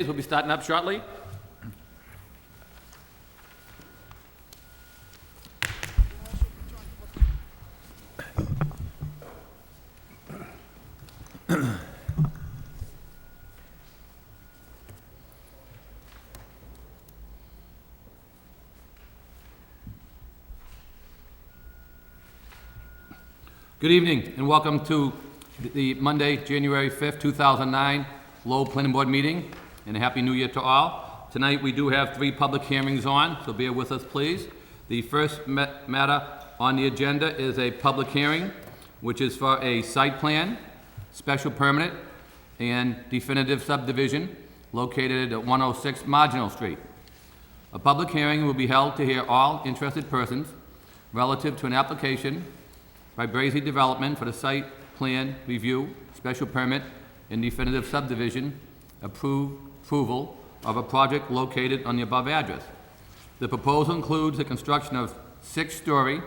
We'll be starting up shortly. Good evening and welcome to the Monday, January 5th, 2009 Lowell Planning Board meeting, and a Happy New Year to all. Tonight we do have 3 public hearings on, so bear with us please. The first matter on the agenda is a public hearing, which is for a site plan, special permit, and definitive subdivision located at 106 Marginal Street. A public hearing will be held to hear all interested persons relative to an application by Brazy Development for the site plan review, special permit, and definitive subdivision approval of a project located on the above address. The proposal includes the construction of 6-story,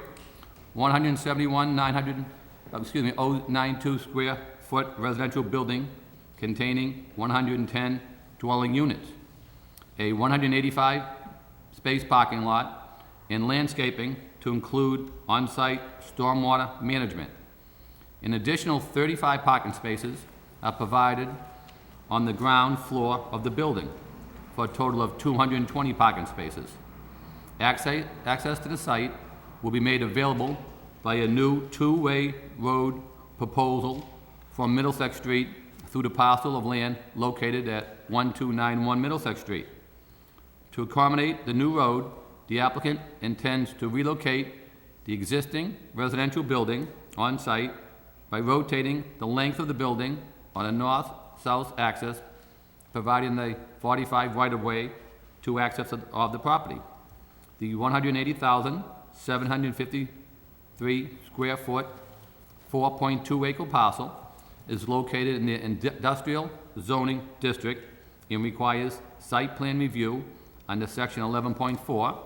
092 square foot residential building containing 110 dwelling units, a 185 space parking lot, and landscaping to include on-site stormwater management. An additional 35 parking spaces are provided on the ground floor of the building for a total of 220 parking spaces. Access to the site will be made available by a new 2-way road proposal from Middlesex Street through the parcel of land located at 1291 Middlesex Street. To accommodate the new road, the applicant intends to relocate the existing residential building on site by rotating the length of the building on a north-south axis, providing the 45 right-of-way to access of the property. The 180,753 square foot, 4.2 acre parcel is located in the industrial zoning district and requires site plan review under section 11.4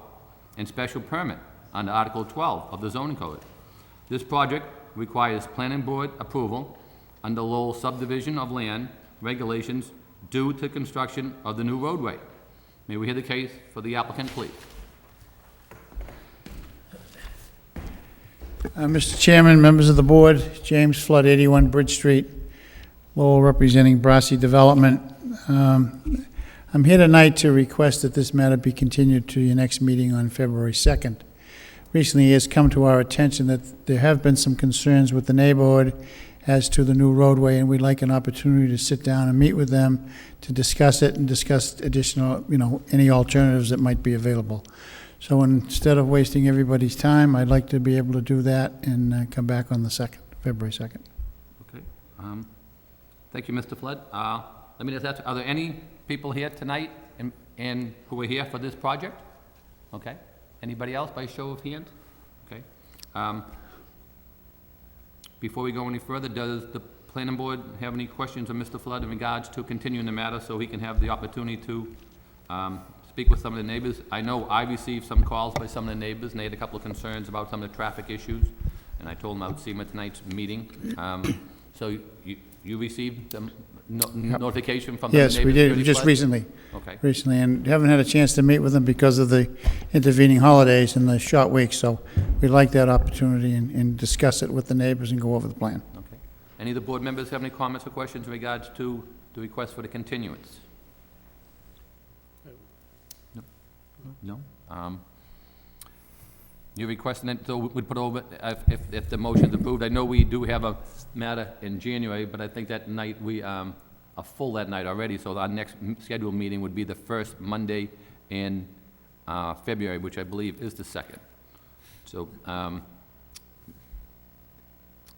and special permit under Article 12 of the zoning code. This project requires planning board approval under Lowell subdivision of land regulations due to construction of the new roadway. May we hear the case for the applicant, please? Mr. Chairman, members of the board, James Flood, 81 Bridge Street, Lowell, representing Brazy Development. I'm here tonight to request that this matter be continued to your next meeting on February 2nd. Recently, it has come to our attention that there have been some concerns with the neighborhood as to the new roadway, and we'd like an opportunity to sit down and meet with them to discuss it and discuss additional, any alternatives that might be available. So instead of wasting everybody's time, I'd like to be able to do that and come back on the 2nd, February 2nd. Okay. Thank you, Mr. Flood. Let me just ask, are there any people here tonight and who are here for this project? Okay. Anybody else by show of hands? Okay. Before we go any further, does the planning board have any questions of Mr. Flood in regards to continuing the matter so he can have the opportunity to speak with some of the neighbors? I know I received some calls by some of the neighbors, and they had a couple of concerns about some of the traffic issues, and I told them I would see them at tonight's meeting. So you received the notification from the neighbors? Yes, we did, just recently. Okay. Recently, and haven't had a chance to meet with them because of the intervening holidays and the short week, so we'd like that opportunity and discuss it with the neighbors and go over the plan. Okay. Any of the board members have any comments or questions in regards to the request for the continuance? No? You're requesting it, so we'd put over, if the motion's approved. I know we do have a matter in January, but I think that night we are full that night already, so our next scheduled meeting would be the first Monday in February, which I believe is the 2nd. So,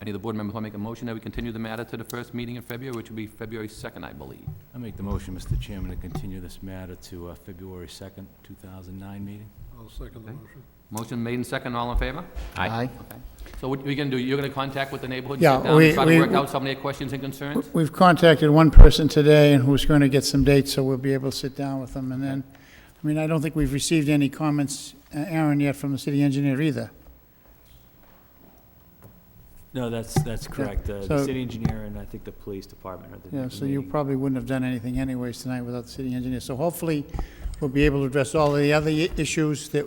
any of the board members want to make a motion that we continue the matter to the first meeting in February, which would be February 2nd, I believe? I make the motion, Mr. Chairman, to continue this matter to February 2nd, 2009 meeting. I'll second the motion. Motion made and second, all in favor? Aye. Okay. So what are you going to do? You're going to contact with the neighborhood? Yeah, sit down and try to work out some of their questions and concerns? We've contacted one person today and who's going to get some dates, so we'll be able to sit down with them. And then, I don't think we've received any comments, Aaron, yet from the city engineer either. No, that's correct. The So- city engineer and I think the police department are the Yeah, so you meeting. probably wouldn't have done anything anyways tonight without the city engineer. So hopefully, we'll be able to address all of the other issues that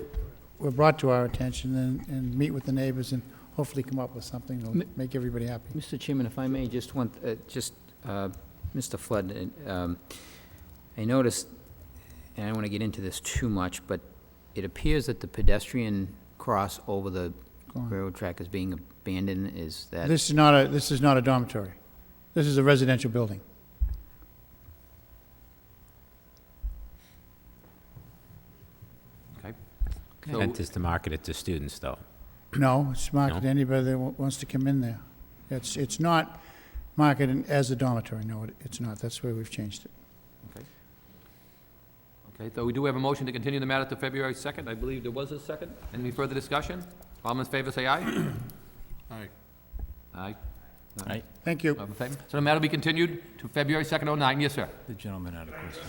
were brought to our attention and meet with the neighbors and hopefully come up with something that'll make everybody happy. Mr. Chairman, if I may, Mr. Flood, I noticed, and I don't want to get into this too much, but it appears that the pedestrian cross over the railroad track is being abandoned. Is that? This is not a dormitory. This is a residential building. Okay. Intent is to market it to students, though. No, it's marketed to No? anybody that wants to come in there. It's not marketed as a dormitory, no, it's not. That's where we've changed it. Okay, so we do have a motion to continue the matter to February 2nd. I believe there was a second. Any further discussion? All in favor, say aye. Aye. Aye. Aye. Thank you. All in favor? So the matter will be continued to February 2nd, 2009. Yes, sir. The gentleman had a question.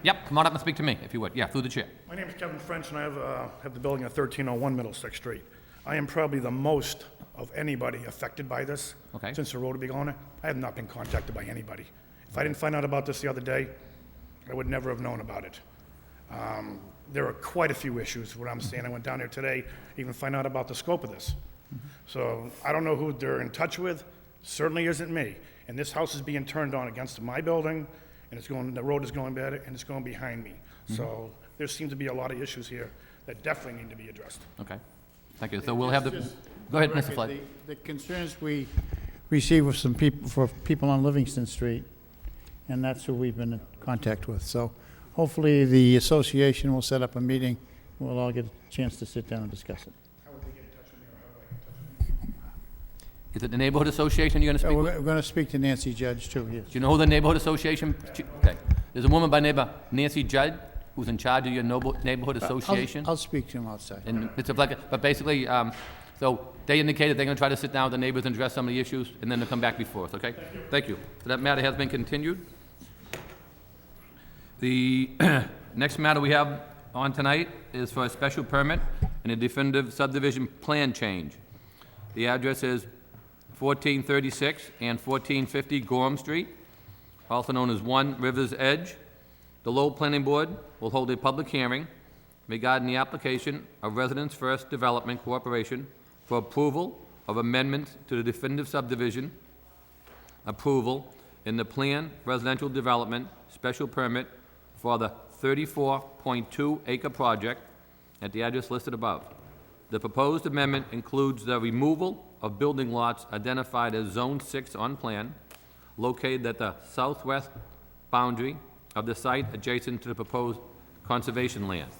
Yep, come on up and speak to me, if you would. Yeah, through the chair. My name is Kevin French, and I have the building at 1301 Middlesex Street. I am probably the most of anybody affected by this. Okay. Since the road will be going, I have not been contacted by anybody. If I didn't find out about this the other day, I would never have known about it. There are quite a few issues, what I'm saying. I went down there today, even find out about the scope of this. So I don't know who they're in touch with, certainly isn't me. And this house is being turned on against my building, and the road is going better, and it's going behind me. So there seems to be a lot of issues here that definitely need to be addressed. Okay. Thank you. So we'll have the, go ahead, Mr. Flood. The concerns we received were for people on Livingston Street, and that's who we've been in contact with. So hopefully, the association will set up a meeting, and we'll all get a chance to sit down and discuss it. How would they get in touch with me, or how would I get in touch with them? Is it the neighborhood association you're going to So speak with? we're going to speak to Nancy Judge, too, yes. Do you know who the neighborhood association? Okay. There's a woman by neighbor Nancy Judd who's in charge of your neighborhood association. I'll speak to him outside. And Mr. Flecker, but basically, so they indicated they're going to try to sit down with the neighbors and address some of the issues, and then they'll come back before us, okay? Thank you. So that matter has been continued. The next matter we have on tonight is for a special permit and a definitive subdivision plan change. The address is 1436 and 1450 Gorham Street, also known as 1 Rivers Edge. The Lowell Planning Board will hold a public hearing regarding the application of Residents First Development Corporation for approval of amendments to the definitive subdivision approval in the planned residential development special permit for the 34.2 acre project at the address listed above. The proposed amendment includes the removal of building lots identified as Zone 6 on plan, located at the southwest boundary of the site adjacent to the proposed conservation land.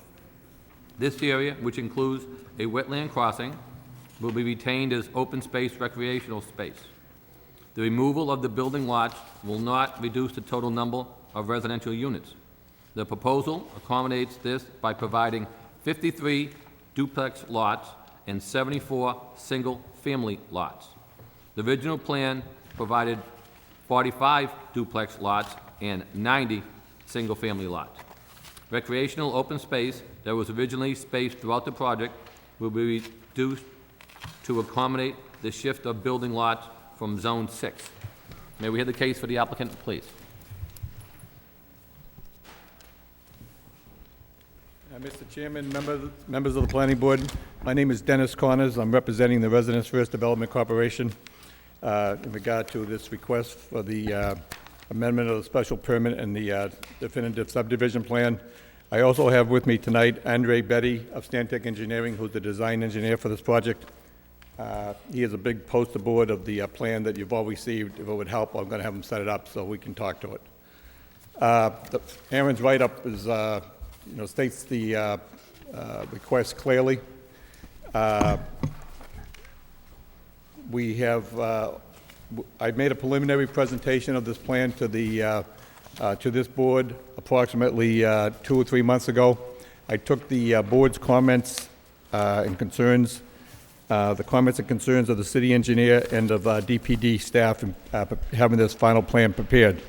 This area, which includes a wetland crossing, will be retained as open space recreational space. The removal of the building lots will not reduce the total number of residential units. The proposal accommodates this by providing 53 duplex lots and 74 single-family lots. The original plan provided 45 duplex lots and 90 single-family lots. Recreational open space that was originally spaced throughout the project will be reduced to accommodate the shift of building lots from Zone 6. May we hear the case for the applicant, please? Mr. Chairman, members of the planning board, my name is Dennis Connors. I'm representing the Residents First Development Corporation in regard to this request for the amendment of the special permit and the definitive subdivision plan. I also have with me tonight Andre Betty of Stantec Engineering, who's the design engineer for this project. He is a big poster board of the plan that you've all received. If it would help, I'm going to have him set it up so we can talk to it. Aaron's write-up is states the request clearly. We have, I've made a preliminary presentation of this plan to this board approximately 2 or 3 months ago. I took the board's comments and concerns, the comments and concerns of the city engineer and of DPD staff in having this final plan prepared.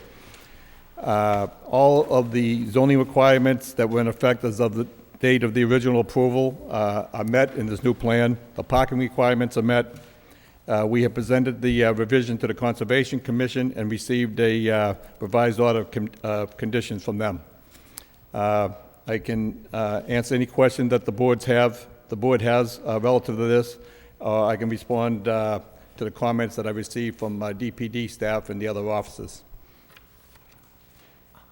All of the zoning requirements that were in effect as of the date of the original approval are met in this new plan. The parking requirements are met, We have presented the revision to the Conservation Commission and received a revised order of conditions from them. I can answer any question that the board has relative to this, or I can respond to the comments that I received from DPD staff and the other officers.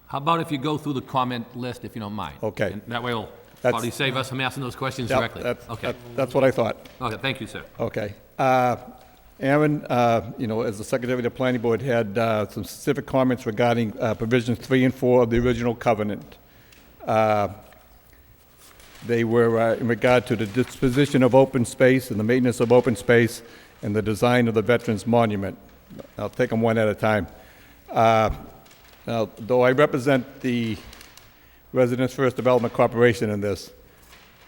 How about if you go through the comment list, if you don't mind? Okay. And that way it'll That's- probably save us from asking those questions Yep, directly. Okay. That's what I thought. Okay, thank you, sir. Okay. Aaron, as the Secretary of the Planning Board, had some specific comments regarding provisions 3 and 4 of the original covenant. They were in regard to the disposition of open space and the maintenance of open space and the design of the Veterans Monument. I'll take them one at a time. Now, though I represent the Residents First Development Corporation in this,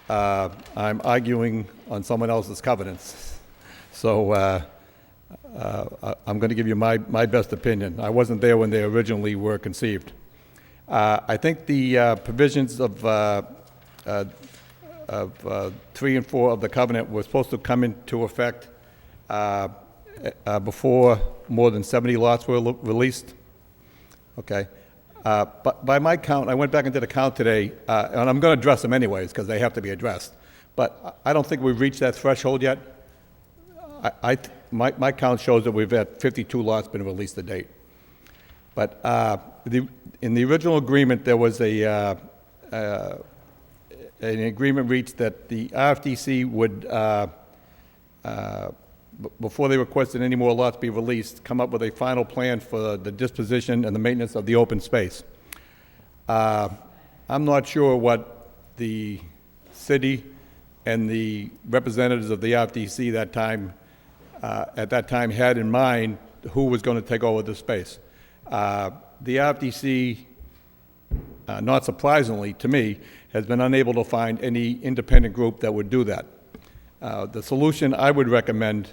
I'm arguing on someone else's covenants. So I'm going to give you my best opinion. I wasn't there when they originally were conceived. I think the provisions of 3 and 4 of the covenant were supposed to come into effect before more than 70 lots were released. Okay. But by my count, I went back into the count today, and I'm going to address them anyways because they have to be addressed. But I don't think we've reached that threshold yet. My count shows that we've had 52 lots been released to date. But in the original agreement, there was an agreement reached that the RFDC would, before they requested any more lots be released, come up with a final plan for the disposition and the maintenance of the open space. I'm not sure what the city and the representatives of the RFDC at that time had in mind who was going to take over the space. The RFDC, not surprisingly to me, has been unable to find any independent group that would do that. The solution I would recommend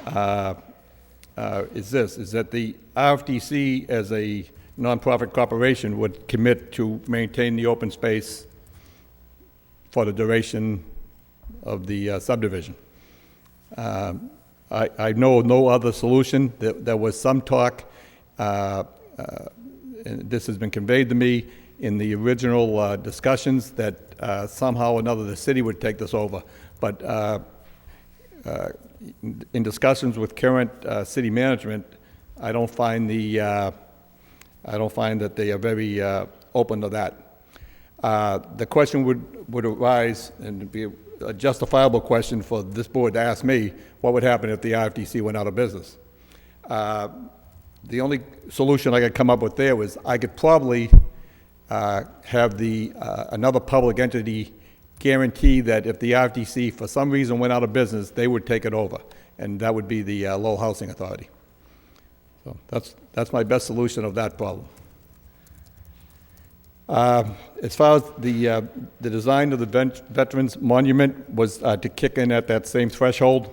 is that the RFDC as a nonprofit corporation would commit to maintain the open space for the duration of the subdivision. I know no other solution. There was some talk, and this has been conveyed to me in the original discussions, that somehow or another the city would take this over. But in discussions with current city management, I don't find that they are very open to that. The question would arise, and it'd be a justifiable question for this board to ask me, what would happen if the RFDC went out of business? The only solution I could come up with there was I could probably have another public entity guarantee that if the RFDC for some reason went out of business, they would take it over, and that would be the Lowell Housing Authority. So that's my best solution of that problem. As far as the design of the Veterans Monument was to kick in at that same threshold,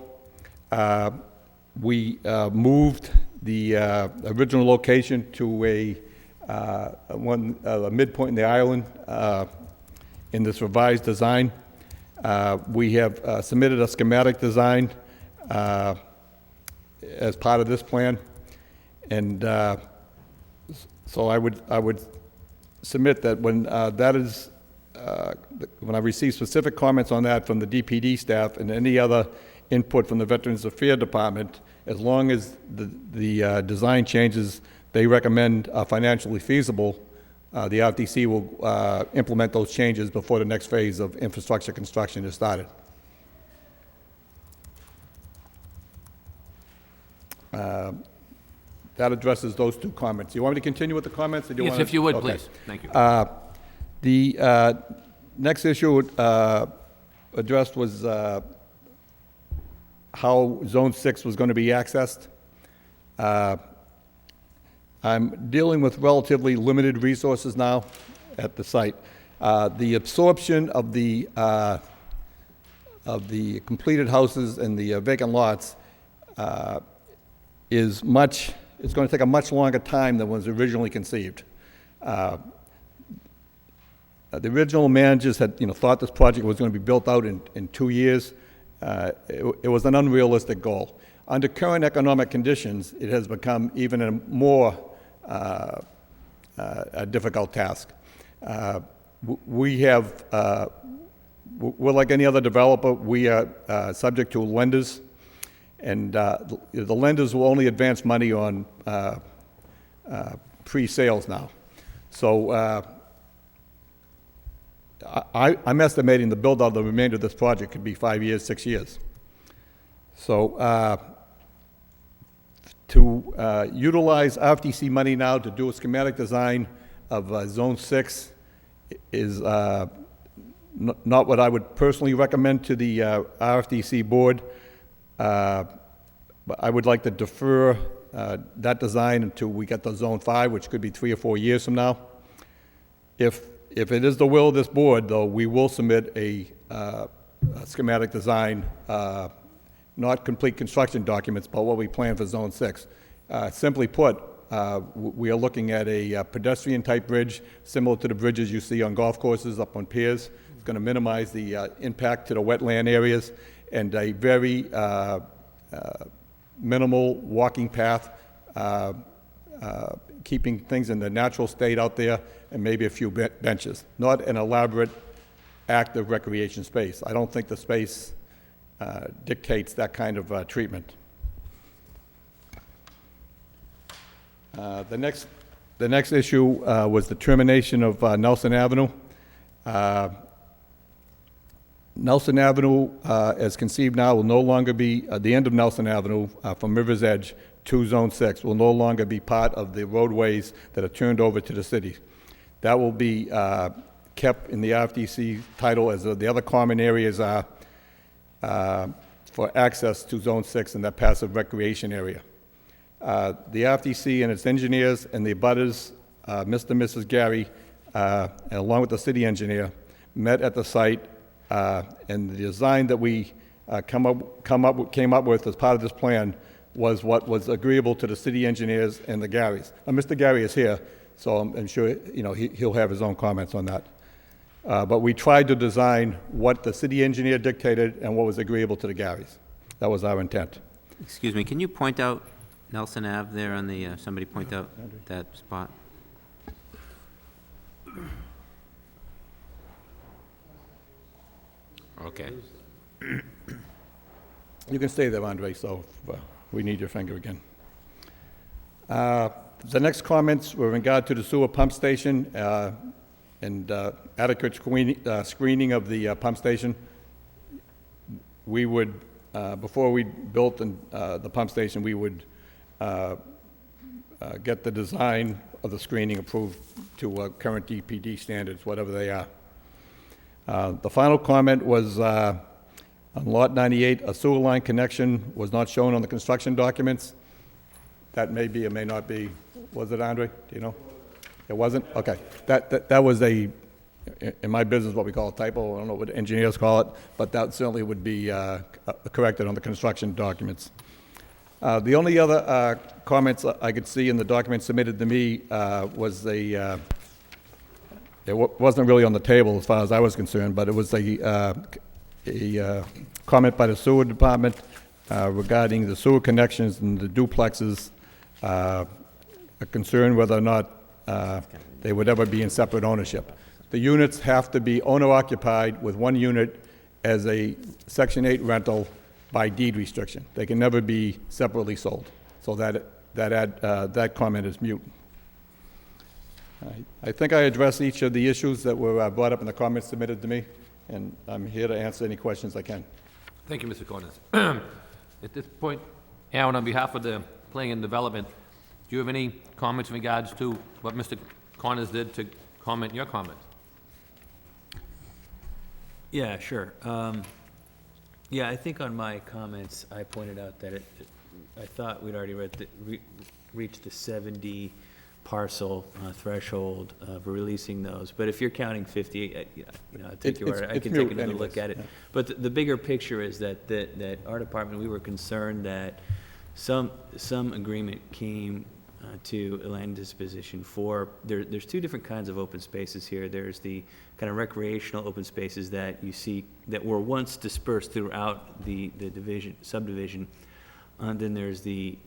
we moved the original location to a midpoint in the island in this revised design. We have submitted a schematic design as part of this plan, and so I would submit that when when I receive specific comments on that from the DPD staff and any other input from the Veterans Affairs Department, as long as the design changes they recommend are financially feasible, the RFDC will implement those changes before the next phase of infrastructure construction is started. That addresses those two comments. You want me to continue with the comments? Or do you Yes, want to- if you would, Okay. please. Thank you. The next issue addressed was how Zone 6 was going to be accessed. I'm dealing with relatively limited resources now at the site. The absorption of the completed houses and the vacant lots it's going to take a much longer time than was originally conceived. The original managers had, thought this project was going to be built out in 2 years. It was an unrealistic goal. Under current economic conditions, it has become even a more a difficult task. We're like any other developer. We are subject to lenders, and the lenders will only advance money on pre-sales now. So I'm estimating the build-out of the remainder of this project could be 5 years, 6 years. So to utilize RFDC money now to do a schematic design of Zone 6 is not what I would personally recommend to the RFDC board. But I would like to defer that design until we get to Zone 5, which could be 3 or 4 years from now. If it is the will of this board, though, we will submit a schematic design, not complete construction documents, but what we plan for Zone 6. Simply put, we are looking at a pedestrian-type bridge, similar to the bridges you see on golf courses up on piers. It's going to minimize the impact to the wetland areas, and a very minimal walking path, keeping things in the natural state out there, and maybe a few benches. Not an elaborate, active recreation space. I don't think the space dictates that kind of treatment. The next issue was the termination of Nelson Avenue. Nelson Avenue, as conceived now, will no longer be, the end of Nelson Avenue from River's Edge to Zone 6 will no longer be part of the roadways that are turned over to the city. That will be kept in the RFDC title as the other common areas are for access to Zone 6 and that passive recreation area. The RFDC and its engineers and the abutters, Mr. and Mrs. Gary, and along with the city engineer, met at the site, and the design that we came up with as part of this plan was what was agreeable to the city engineers and the Garys. Mr. Gary is here, so I'm sure he'll have his own comments on that. But we tried to design what the city engineer dictated and what was agreeable to the Garys. That was our intent. Excuse me, can you point out Nelson Ave there on the, somebody point out that spot? Okay. You can stay there, Andre, so if, we need your finger again. The next comments were in regard to the sewer pump station and adequate screening of the pump station. We would, before we built the pump station, we would get the design of the screening approved to current DPD standards, whatever they are. The final comment was on Lot 98, a sewer line connection was not shown on the construction documents. That may be or may not be. Was it, Andre? Do you know? It wasn't? Okay. That was in my business, what we call a typo. I don't know what engineers call it, but that certainly would be corrected on the construction documents. The only other comments I could see in the document submitted to me was it wasn't really on the table as far as I was concerned, but it was a comment by the sewer department regarding the sewer connections and the duplexes, a concern whether or not they would ever be in separate ownership. The units have to be owner-occupied with one unit as a Section 8 rental by deed restriction. They can never be separately sold. So that comment is mute. I think I addressed each of the issues that were brought up in the comments submitted to me, and I'm here to answer any questions I can. Thank you, Mr. Corners. At this point, Alan, on behalf of the Planning and Development, do you have any comments in regards to what Mr. Corners did to comment your comments? Yeah, sure. Yeah, I think on my comments, I pointed out that I thought we'd already reached the 70 parcel threshold for releasing those. But if you're counting 50, I take your word. I can take another look at it. Yeah. But the bigger picture is that our department, we were concerned that some agreement came to a land disposition for, there's two different kinds of open spaces here. There's the kind of recreational open spaces that you see that were once dispersed throughout the subdivision. And then there's the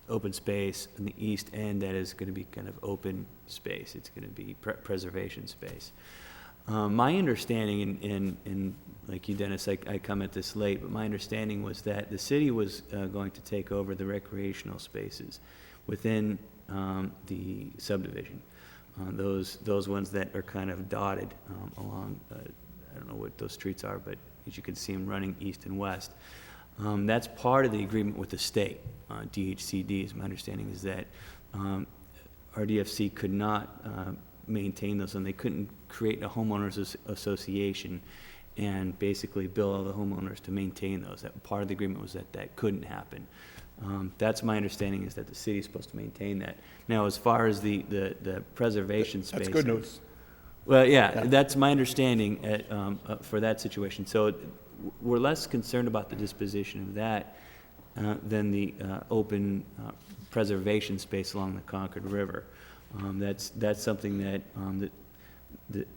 open space on the east end that is going to be kind of open space. It's going to be preservation space. My understanding, and like you, Dennis, I come at this late, but my understanding was that the city was going to take over the recreational spaces within the subdivision. Those ones that are kind of dotted along, I don't know what those streets are, but as you can see them running east and west. That's part of the agreement with the state. DHCD, is my understanding, is that RDFC could not maintain those, and they couldn't create a homeowners association and basically bill all the homeowners to maintain those. That part of the agreement was that that couldn't happen. That's my understanding, is that the city's supposed to maintain that. Now, as far as the preservation space. That's good news. Well, yeah, that's my understanding for that situation. So we're less concerned about the disposition of that than the open preservation space along the Concord River. That's something that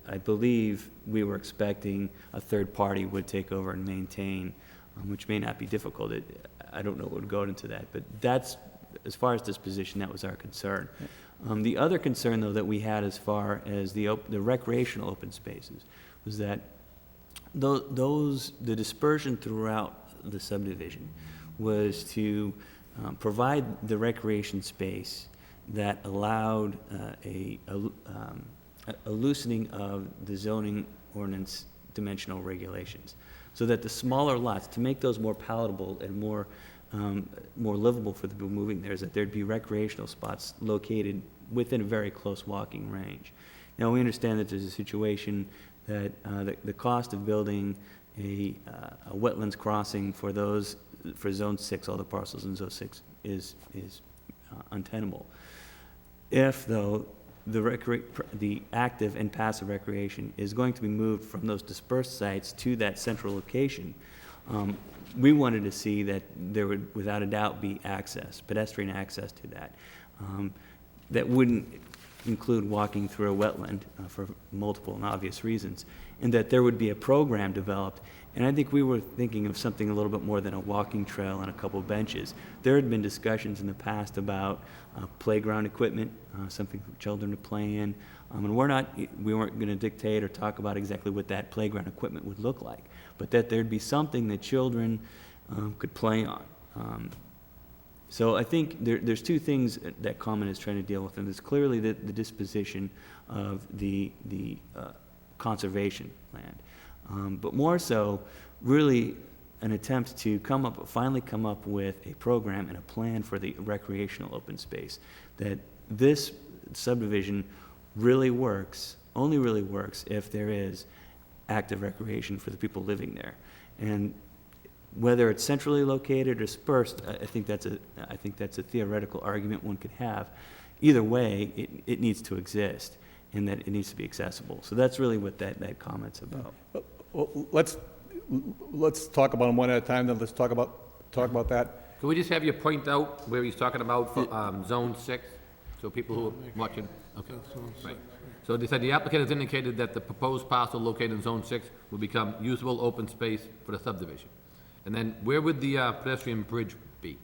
I believe we were expecting a third party would take over and maintain, which may not be difficult. I don't know what would go into that, but that's, as far as disposition, that was our concern. The other concern, though, that we had as far as the recreational open spaces was that the dispersion throughout the subdivision was to provide the recreation space that allowed a loosening of the zoning ordinance dimensional regulations, so that the smaller lots, to make those more palatable and more livable for the people moving there, is that there'd be recreational spots located within a very close walking range. Now, we understand that there's a situation that the cost of building a wetlands crossing for Zone 6, all the parcels in Zone 6, is untenable. If, though, the active and passive recreation is going to be moved from those dispersed sites to that central location, we wanted to see that there would, without a doubt, be access, pedestrian access to that. That wouldn't include walking through a wetland for multiple and obvious reasons, and that there would be a program developed. And I think we were thinking of something a little bit more than a walking trail and a couple benches. There had been discussions in the past about playground equipment, something for children to play in. And we weren't going to dictate or talk about exactly what that playground equipment would look like, but that there'd be something that children could play on. So I think there's two things that Common is trying to deal with, and there's clearly the disposition of the conservation land. But more so, really an attempt to finally come up with a program and a plan for the recreational open space. That this subdivision only really works if there is active recreation for the people living there. And whether it's centrally located or dispersed, I think that's a theoretical argument one could have. Either way, it needs to exist, and that it needs to be accessible. So that's really what that comment's about. Well, let's talk about them one at a time, then let's talk about that. Can we just have you point out where he's talking about for Zone 6, so people who are watching? Okay, right. So they said the applicant has indicated that the proposed parcel located in Zone 6 will become usable open space for the subdivision. And then where would the pedestrian bridge be?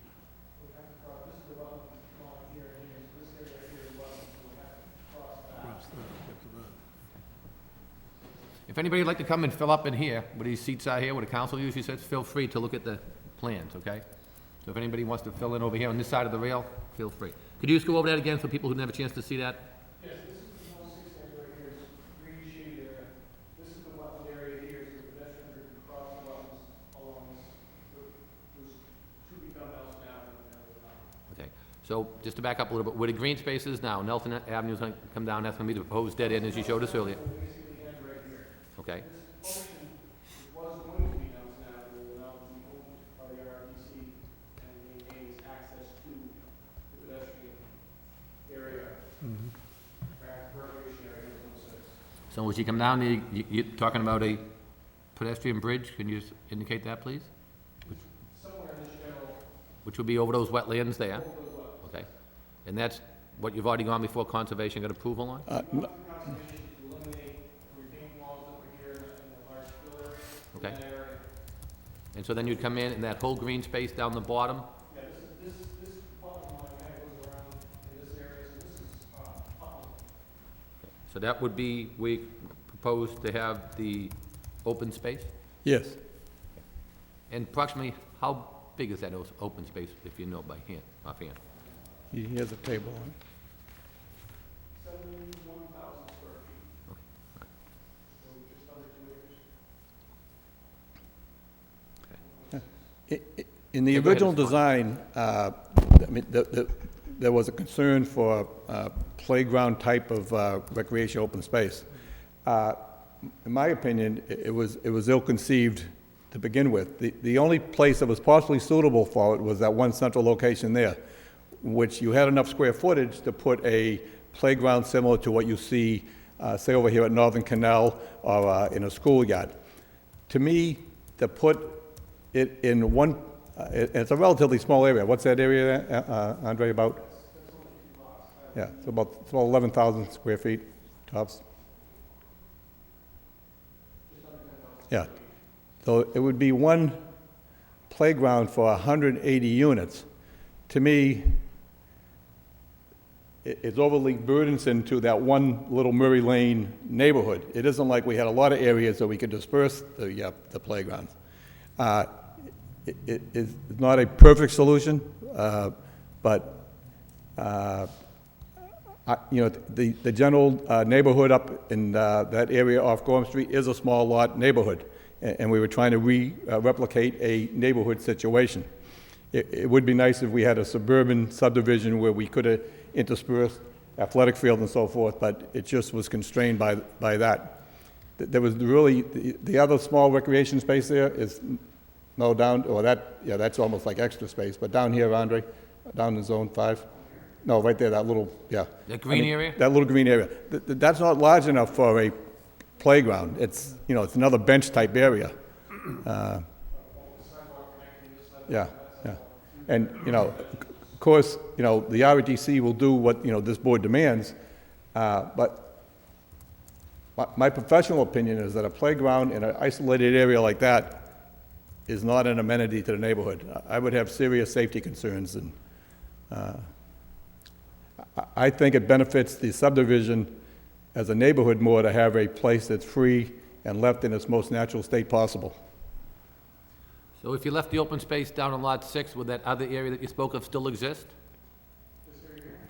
If anybody would like to come and fill up in here, where these seats are here, where the council usually sits, feel free to look at the plans, okay? So if anybody wants to fill in over here on this side of the rail, feel free. Could you just go over that again for people who didn't have a chance to see that? Yes, this is the whole 6 area right here, it's green shaded area. This is the wetland area here, so the pedestrian can cross the wetlands along this. There's two become else now and then Okay, so just to back up a little bit, where the green space is now, Nelson Avenue's gonna come down, that's gonna be the proposed dead end, as you showed us earlier. basically end right here. Okay, This portion was going to be Nelson Avenue, will now be owned by the RDC and maintains access to the pedestrian area. Recreation area in Zone 6. so as you come down there, you're talking about a pedestrian bridge, can you just indicate that, please? Somewhere in this general, Which would be over those wetlands there? over those wetlands. Okay, and that's what you've already gone before conservation got approval on? Conservation to eliminate retaining walls that were here in the large fill area. Okay. In that area. And so then you'd come in, and that whole green space down the bottom, Yeah, So that would be, we propose to have the open space? Yes. And approximately, how big is that open space, if you know by hand, offhand? He has a table on it. In the Yeah, go ahead, original Mr. Klein. design, I mean, there was a concern for playground type of recreation open space. In my opinion, it was ill-conceived to begin with. The only place that was possibly suitable for it was that one central location there, which you had enough square footage to put a playground similar to what you see, say, over here at Northern Canal or in a schoolyard. To me, to put it in one, it's a relatively small area. What's that area, Andre, about? Yeah, it's about 11,000 square feet tops. Yeah. So it would be one playground for 180 units. To me, it's overly burdensome to that one little Murray Lane neighborhood. It isn't like we had a lot of areas that we could disperse the playgrounds. It's not a perfect solution, but you know, the general neighborhood up in that area off Gorham Street is a small lot neighborhood, and we were trying to replicate a neighborhood situation. It would be nice if we had a suburban subdivision where we could have interspersed athletic field and so forth, but it just was constrained by that. There was really, the other small recreation space there is, no, down, or that, yeah, that's almost like extra space, but down here, Andre, down in Zone 5, no, right there, that little, yeah. That green area? That little green area. That's not large enough for a playground. It's, you know, it's another bench-type area. Yeah, yeah. And, you know, of course, you know, the ROTC will do what, you know, this board demands, but my professional opinion is that a playground in an isolated area like that is not an amenity to the neighborhood. I would have serious safety concerns, and I think it benefits the subdivision as a neighborhood more to have a place that's free and left in its most natural state possible. So if you left the open space down on Lot 6, would that other area that you spoke of still exist?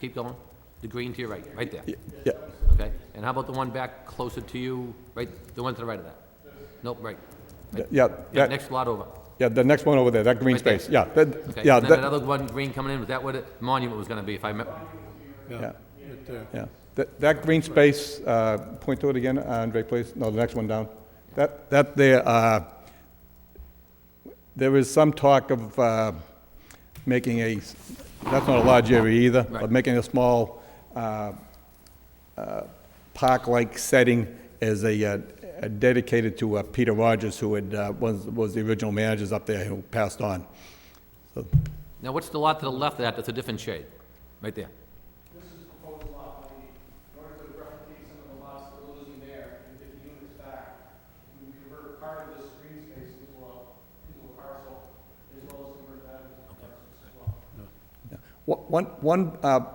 Keep going. The green to your right, right there. Yeah. Okay? And how about the one back closer to you, right, the one to the right of that? Nope, right. Yeah, Yeah, next lot over. yeah, the next one over there, that green Right there. space, yeah. Okay, Yeah, and then another one green coming in, was that what the monument was gonna be, if I remember? yeah, yeah. That green space, point to it again, Andre, please. No, the next one down. That there, there is some talk of making a, that's not a large area either, Right. but making a small park-like setting as a dedicated to Peter Rogers, who had, was the original managers up there, who passed on. So, Now, what's the lot to the left of that that's a different shade? Right there. This is proposed lot 90. In order to replicate some of the lots that we're losing there and get the units back, we convert part of this green space into a parcel, as well as convert that into parcels as well.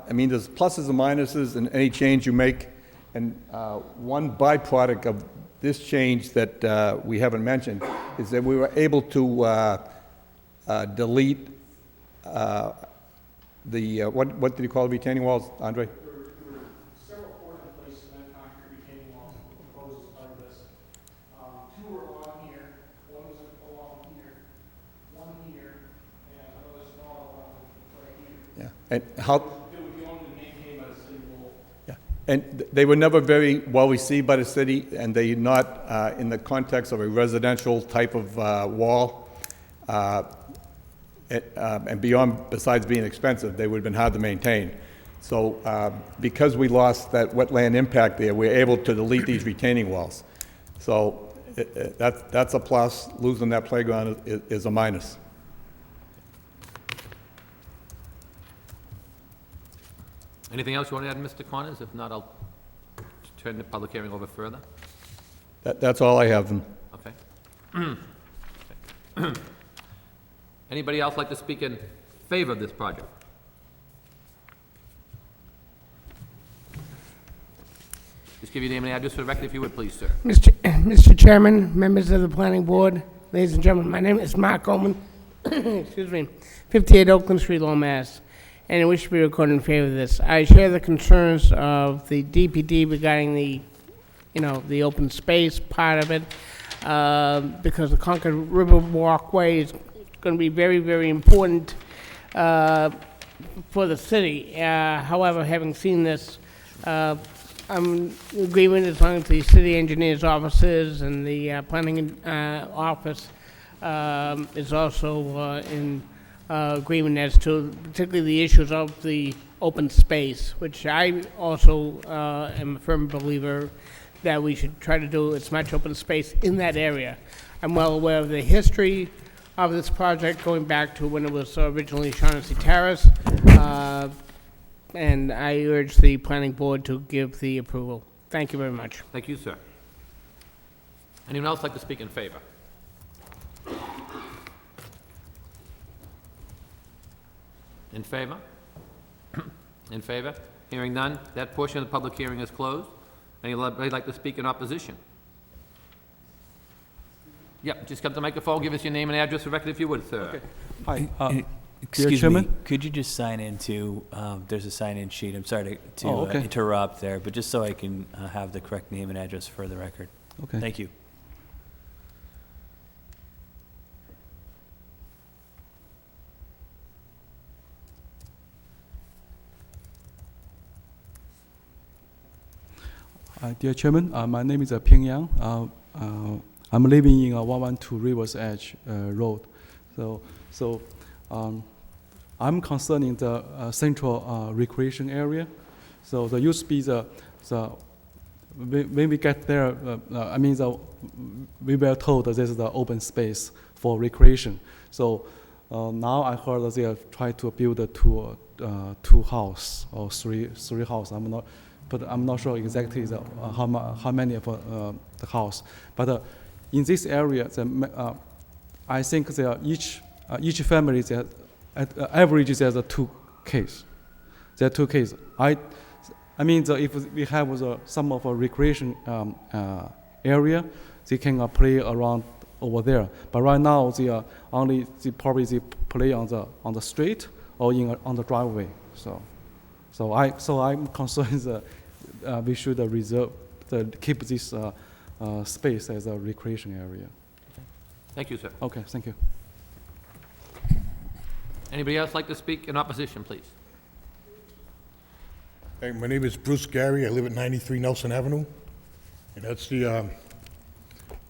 I mean, there's pluses and minuses in any change you make, and one byproduct of this change that we haven't mentioned is that we were able to delete the, what did you call the retaining walls, Andre? There were several port-in-place cement concrete retaining walls that were proposed as part of this. Two were along here, one was along here, one here, and another smaller one right here. Yeah. And how, They would be only maintained by the city wall. yeah. And they were never very well received by the city, and they not, in the context of a residential type of wall, and beyond, besides being expensive, they would have been hard to maintain. So because we lost that wetland impact there, we're able to delete these retaining walls. So that's a plus. Losing that playground is a minus. Anything else you want to add, Mr. Connors? If not, I'll turn the public hearing over further. That's all I have. Okay. Anybody else like to speak in favor of this project? Mr. Just give your name and address for the record if you would, please, sir. Mr. Chairman, members of the planning board, ladies and gentlemen, my name is Mark Oman, excuse me, 58 Oakland Street, Lowell, Mass. And I wish to be recorded in favor of this. I share the concerns of the DPD regarding the, the open space part of it, because the Concord River Walkway is going to be very, very important for the city. However, having seen this, I'm in agreement as long as the city engineer's offices and the planning office is also in agreement as to particularly the issues of the open space, which I also am a firm believer that we should try to do as much open space in that area. I'm well aware of the history of this project going back to when it was originally Shaughnessy Terrace, and I urge the planning board to give the approval. Thank you very much. Thank you, sir. Anyone else like to speak in favor? In favor? In favor? Hearing none, that portion of the public hearing is closed. Anybody like to speak in opposition? Yep, just come to the microphone, give us your name and address for the record if you would, sir. Hi. Excuse me, Chairman? could you just sign into, there's a sign-in sheet, I'm sorry to Oh, okay. interrupt there, but just so I can have the correct name and address for the record. Okay. Thank you. Dear Chairman, my name is Ping Yang. I'm living in 112 Rivers Edge Road. I'm concerning the central recreation area. So there used to be when we get there, we were told that this is the open space for recreation. So now I heard that they are trying to build a two house or three house. But I'm not sure exactly how many of the house. But in this area, I think there each family average there's two kids. There are two kids. If we have some of a recreation area, they can play around over there. But right now they probably play on the street or on the driveway. So I'm concerned that we should keep this space as a recreation area. Thank you, sir. Okay, thank you. Anybody else like to speak in opposition, please? Hey, my name is Bruce Gary. I live at 93 Nelson Avenue. And that's the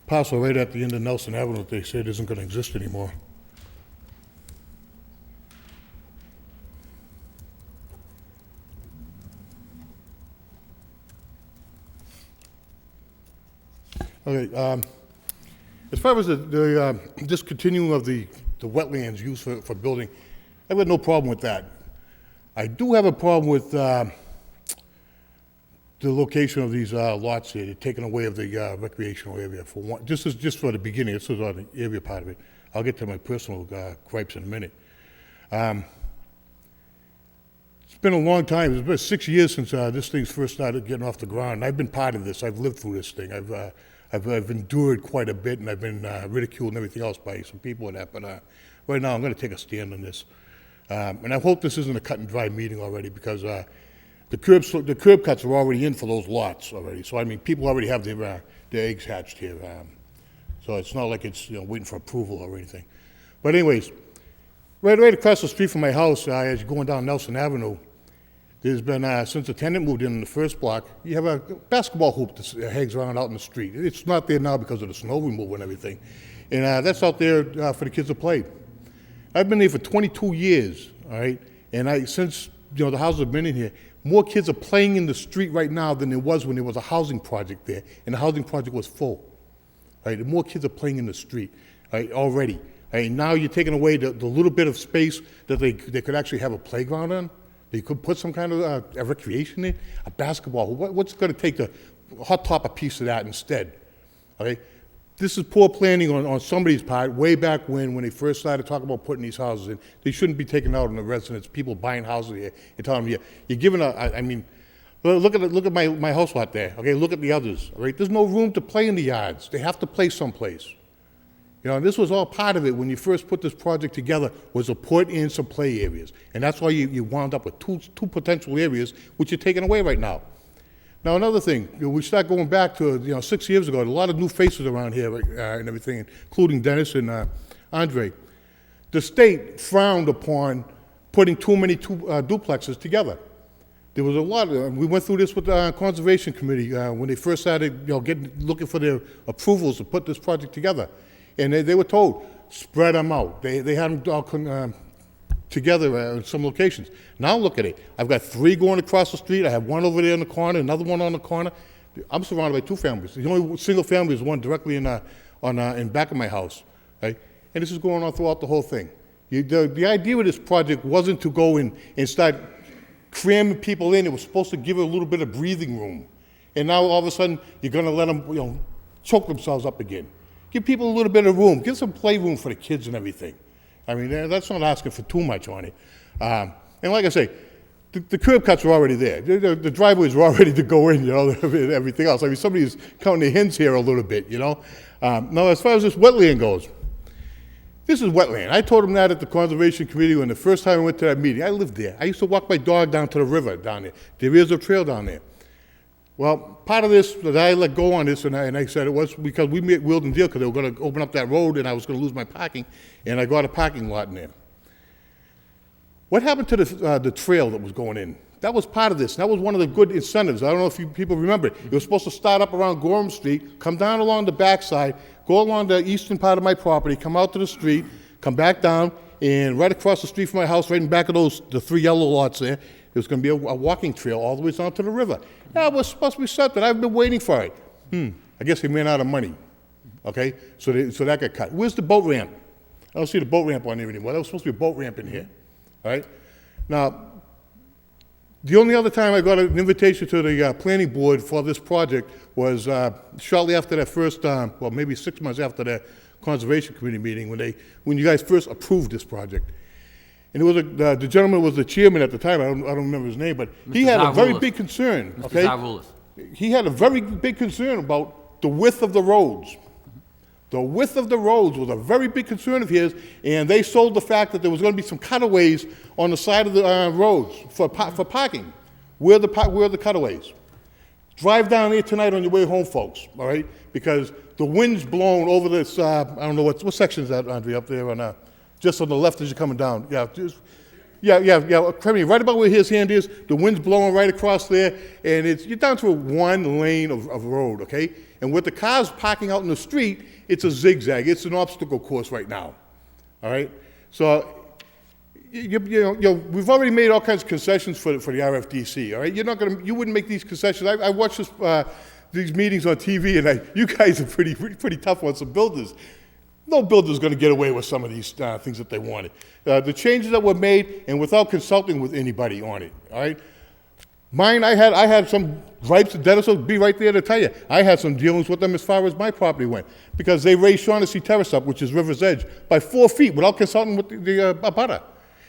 parcel right at the end of Nelson Avenue that they said isn't going to exist anymore. Okay, as far as the discontinuing of the wetlands used for building, I've got no problem with that. I do have a problem with the location of these lots here. They're taking away of the recreational area for one. Just for the beginning. This is on the area part of it. I'll get to my personal gripes in a minute. It's been a long time. It's been 6 years since this thing's first started getting off the ground. I've been part of this. I've lived through this thing. I've endured quite a bit, and I've been ridiculed and everything else by some people and that. But right now, I'm going to take a stand on this. And I hope this isn't a cut and dry meeting already, because the curb cuts are already in for those lots already. So people already have their eggs hatched here. So it's not like it's waiting for approval or anything. But anyways, right across the street from my house, as you're going down Nelson Avenue, there's been, since the tenant moved in the first block, you have a basketball hoop that hangs around out in the street. It's not there now because of the snow removal and everything. And that's out there for the kids to play. I've been there for 22 years, all right? And since the houses have been in here, more kids are playing in the street right now than there was when there was a housing project there, and the housing project was full. Right? And more kids are playing in the street, right, already. Right? Now you're taking away the little bit of space that they could actually have a playground on. They could put some kind of a recreation in, a basketball. What's it going to take to hot top a piece of that instead? Okay? This is poor planning on somebody's part way back when they first started talking about putting these houses in. They shouldn't be taken out on the residents, people buying houses here, and telling them, you're giving Look at my house lot there, okay? Look at the others, all right? There's no room to play in the yards. They have to play someplace. You know, this was all part of it when you first put this project together, was to put in some play areas. And that's why you wound up with two potential areas, which you're taking away right now. Now, another thing, we start going back to, 6 years ago, a lot of new faces around here and everything, including Dennis and Andre. The state frowned upon putting too many duplexes together. There was a lot of, we went through this with the Conservation Committee when they first started, looking for their approvals to put this project together. And they were told, spread them out. They had them all together in some locations. Now look at it. I've got 3 going across the street. I have 1 over there in the corner, another one on the corner. I'm surrounded by 2 families. The only single family is one directly in back of my house, right? And this is going on throughout the whole thing. The idea of this project wasn't to go in and start cramming people in. It was supposed to give it a little bit of breathing room. And now all of a sudden, you're going to let them, choke themselves up again. Give people a little bit of room. Give some playroom for the kids and everything. I mean, that's not asking for too much on it. And like I say, the curb cuts are already there. The driveways are all ready to go in, everything else. I mean, somebody's counting their hens here a little bit, Now, as far as this wetland goes, this is wetland. I told them that at the Conservation Committee when the first time I went to that meeting. I lived there. I used to walk my dog down to the river down there. There is a trail down there. Well, part of this, that I let go on this, and I said it was because we wheeled and deal because they were going to open up that road and I was going to lose my parking, and I got a parking lot in there. What happened to the trail that was going in? That was part of this. That was one of the good incentives. I don't know if people remember it. It was supposed to start up around Gorham Street, come down along the backside, go along the eastern part of my property, come out to the street, come back down, and right across the street from my house, right in back of the 3 yellow lots there, there was going to be a walking trail all the way down to the river. Yeah, it was supposed to be something. I've been waiting for it. I guess they ran out of money. Okay, so that got cut. Where's the boat ramp? I don't see the boat ramp on there anymore. There was supposed to be a boat ramp in here. All right? Now, the only other time I got an invitation to the planning board for this project was shortly after that first, maybe 6 months after the Conservation Committee meeting when you guys first approved this project. And it was the gentleman was the chairman at the time. I don't remember his name, but he had a very big concern. Okay, he had a very big concern about the width of the roads. The width of the roads was a very big concern of his, and they sold the fact that there was going to be some cutaways on the side of the roads for parking. Where are the cutaways? Drive down there tonight on your way home, folks. All right, because the wind's blown over this. I don't know what section is that, Andre, up there on. Just on the left as you're coming down. Right about where his hand is, the wind's blowing right across there, and you're down to 1 lane of road, okay? And with the cars parking out in the street, it's a zigzag. It's an obstacle course right now, all right? So, we've already made all kinds of concessions for the RFDC, all right? You wouldn't make these concessions. I watch these meetings on TV, and you guys are pretty tough on some builders. No builder's going to get away with some of these things that they wanted. The changes that were made, and without consulting with anybody on it, all right? Mine, I had some gripes, Dennis will be right there to tell you. I had some dealings with them as far as my property went, because they raised Shaughnessy Terrace up, which is River's Edge, by 4 feet without consulting with the abutter.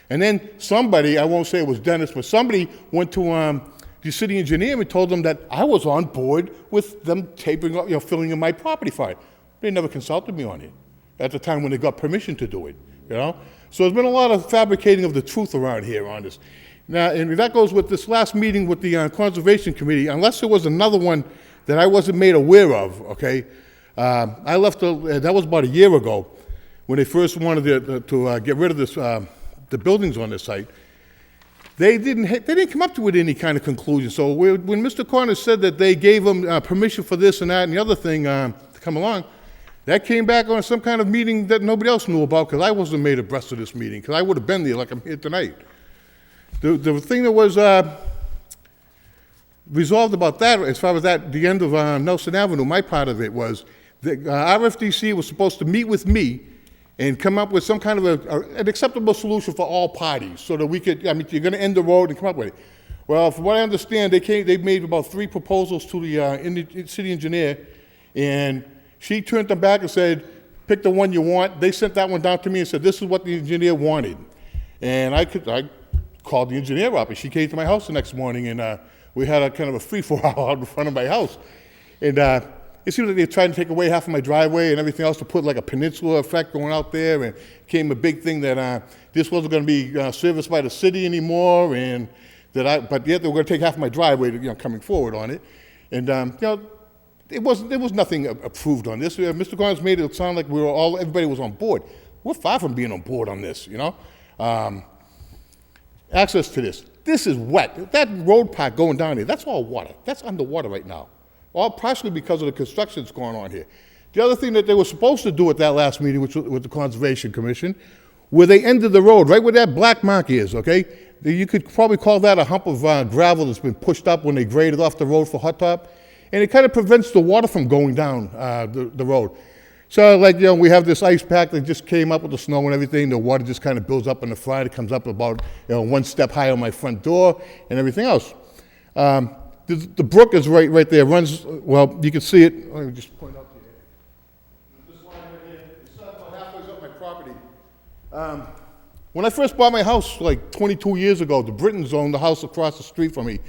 And then somebody, I won't say it was Dennis, but somebody went to the city engineer and told them that I was on board with them taping up, filling in my property for it. They never consulted me on it at the time when they got permission to do it, So there's been a lot of fabricating of the truth around here on this. Now, and that goes with this last meeting with the Conservation Committee, unless there was another one that I wasn't made aware of, okay? I left, that was about a year ago, when they first wanted to get rid of this, the buildings on this site. They didn't come up with any kind of conclusion. So when Mr. Corner said that they gave him permission for this and that and the other thing to come along, that came back on some kind of meeting that nobody else knew about, because I wasn't made abreast of this meeting, because I would have been there like I'm here tonight. The thing that was resolved about that, as far as the end of Nelson Avenue, my part of it was the RFDC was supposed to meet with me and come up with some kind of an acceptable solution for all parties, so that we could, you're going to end the road and come up with it. Well, from what I understand, they made about 3 proposals to the city engineer, and she turned them back and said, pick the one you want. They sent that one down to me and said, this is what the engineer wanted. And I called the engineer up, and she came to my house the next morning and we had a kind of a free-for-all out in front of my house. And it seems like they're trying to take away half of my driveway and everything else to put like a peninsula effect going out there, and it became a big thing that this wasn't going to be serviced by the city anymore, and but yet they were going to take half of my driveway, coming forward on it. And there was nothing approved on this. Mr. Collins made it sound like everybody was on board. We're far from being on board on this, Access to this. This is wet. That road part going down there, that's all water. That's underwater right now. All partially because of the construction that's going on here. The other thing that they were supposed to do at that last meeting with the Conservation Commission, where they ended the road, right where that black mark is, okay? You could probably call that a hump of gravel that's been pushed up when they graded off the road for hot top. And it kind of prevents the water from going down the road. So we have this ice pack that just came up with the snow and everything. The water just kind of builds up in the front. It comes up about 1 step high on my front door and everything else. The brook is right there. Runs, well, you can see it. Let me just point out to you. This line right here, it's about halfway up my property. When I first bought my house like 22 years ago, the Britons owned the house across the street from me.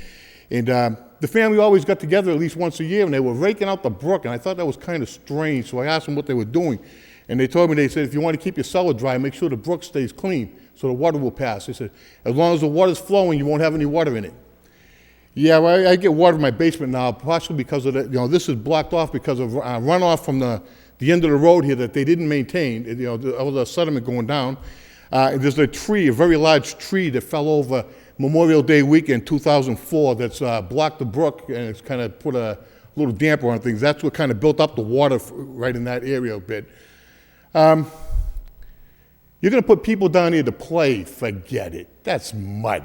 And the family always got together at least once a year, and they were raking out the brook, and I thought that was kind of strange, so I asked them what they were doing. And they told me, they said, if you want to keep your cellar dry, make sure the brook stays clean so the water will pass. They said, as long as the water's flowing, you won't have any water in it. Yeah, well, I get water in my basement now, partially because of this is blocked off because of runoff from the end of the road here that they didn't maintain, all the sediment going down. There's a very large tree that fell over Memorial Day weekend 2004 that's blocked the brook, and it's kind of put a little damper on things. That's what kind of built up the water right in that area a bit. You're going to put people down here to play, forget it. That's mud.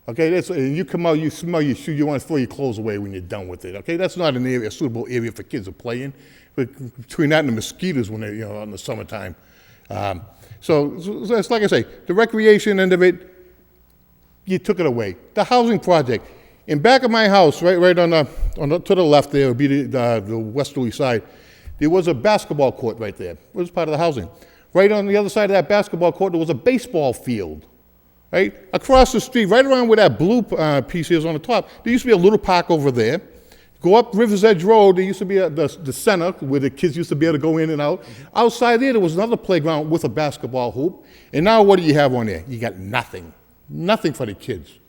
Okay, you come out, you smell your shoe, you want to throw your clothes away when you're done with it. Okay, that's not a suitable area for kids to play in. But between that and the mosquitoes when they're in the summertime. So it's like I say, the recreation end of it, you took it away. The housing project, in back of my house, right on to the left there would be the westerly side. There was a basketball court right there. It was part of the housing. Right on the other side of that basketball court, there was a baseball field. Right across the street, right around where that blue piece is on the top, there used to be a little park over there. Go up River's Edge Road, there used to be the center where the kids used to be able to go in and out. Outside there was another playground with a basketball hoop. And now what do you have on there? You got nothing. Nothing for the kids.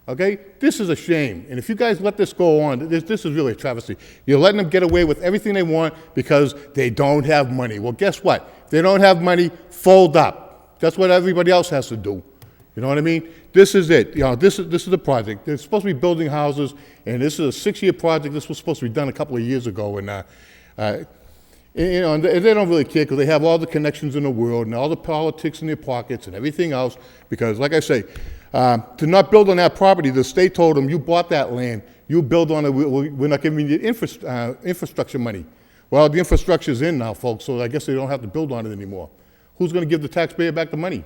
Okay? This is a shame. And if you guys let this go on, this is really a travesty. You're letting them get away with everything they want because they don't have money. Well, guess what? If they don't have money, fold up. That's what everybody else has to do. You know what I mean? This is it. This is the project. They're supposed to be building houses, and this is a 6-year project. This was supposed to be done a couple of years ago, and and they don't really care because they have all the connections in the world and all the politics in their pockets and everything else. Because, like I say, to not build on that property, the state told them, you bought that land, you build on it, we're not giving you infrastructure money. Well, the infrastructure's in now, folks, so I guess they don't have to build on it anymore. Who's going to give the taxpayer back the money?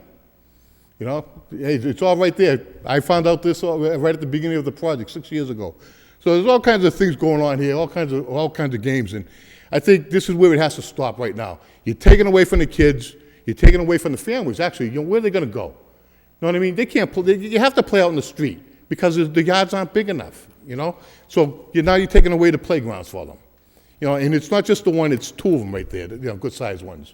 Hey, it's all right there. I found out this right at the beginning of the project 6 years ago. So there's all kinds of things going on here, all kinds of games, and I think this is where it has to stop right now. You're taking away from the kids, you're taking away from the families. Actually, where are they going to go? You know what I mean? They can't play. You have to play out in the street because the yards aren't big enough. So now you're taking away the playgrounds for them. And it's not just the one; it's 2 of them right there. Good-sized ones.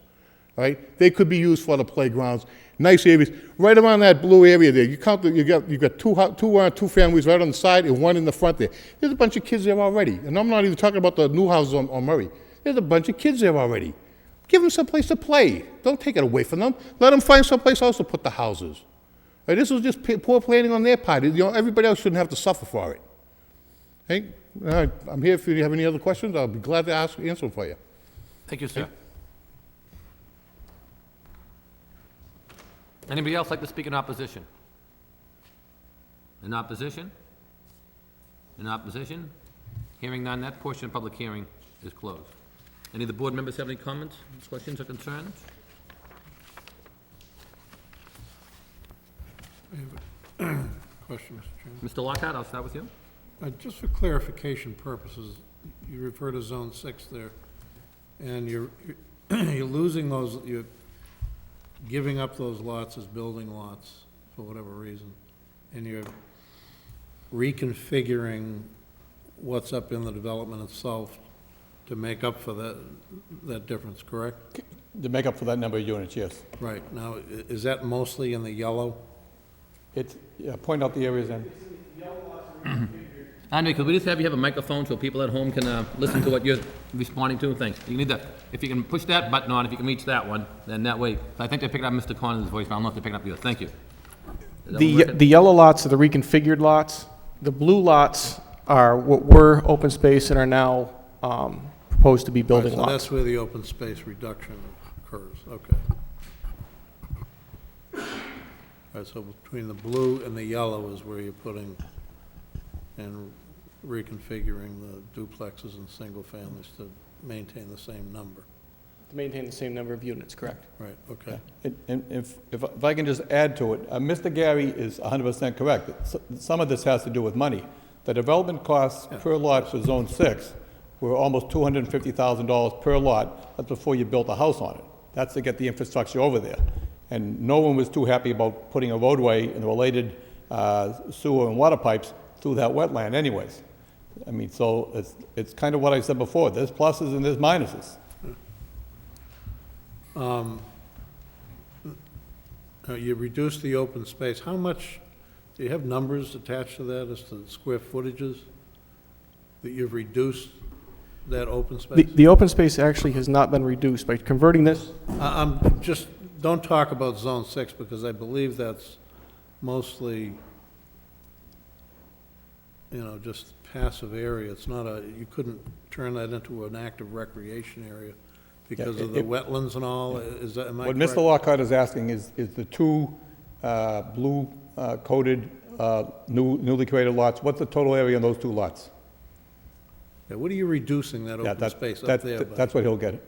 Right? They could be used for the playgrounds. Nice areas. Right around that blue area there, you got 2 families right on the side and 1 in the front there. There's a bunch of kids there already. And I'm not even talking about the new houses on Murray. There's a bunch of kids there already. Give them someplace to play. Don't take it away from them. Let them find someplace else to put the houses. Right? This was just poor planning on their part. Everybody else shouldn't have to suffer for it. Hey, I'm here if you have any other questions. I'll be glad to answer them for you. Thank you, sir. Anybody else like to speak in opposition? In opposition? In opposition? Hearing none, that portion of the public hearing is closed. Any of the board members have any comments, questions, or concerns? I have a question, Mr. Chairman. Mr. Lockhart, I'll start with you. Just for clarification purposes, you refer to Zone 6 there, and you're losing those, you're giving up those lots as building lots for whatever reason, and you're reconfiguring what's up in the development itself to make up for that difference, correct? To make up for that number of units, yes. Right, now, is that mostly in the yellow? It's, yeah, point out the areas in. Andre, could we just have you have a microphone so people at home can listen to what you're responding to? Thanks. You need to, if you can push that button on, if you can reach that one, then that way, I think they picked up Mr. Connors' voice, but I don't know if they picked up yours. Thank you. Is that one working? The yellow lots are the reconfigured lots. The blue lots are what were open space and are now proposed to be building So lots. that's where the open space reduction occurs, okay. All right, so between the blue and the yellow is where you're putting and reconfiguring the duplexes and single families to maintain the same number. To maintain the same number of units, correct. Right, okay. And if I can just add to it, Mr. Gary is 100% correct. Some of this has to do with money. The development costs per lot for Zone 6 were almost $250,000 per lot. That's before you built a house on it. That's to get the infrastructure over there. And no one was too happy about putting a roadway and the related sewer and water pipes through that wetland anyways. I mean, so it's kind of what I said before. There's pluses and there's minuses. You reduce the open space. How much, do you have numbers attached to that as to the square footages that you've reduced that open space? The open space actually has not been reduced by converting this. I'm just, don't talk about Zone 6 because I believe that's mostly, just passive area. It's not you couldn't turn that into an active recreation area because of the wetlands and all. Is that, am I What correct? Mr. Lockhart is asking is the two blue coated newly created lots, what's the total area on those two lots? Yeah, what are you reducing that Yeah, open space up there by? that's what he'll get.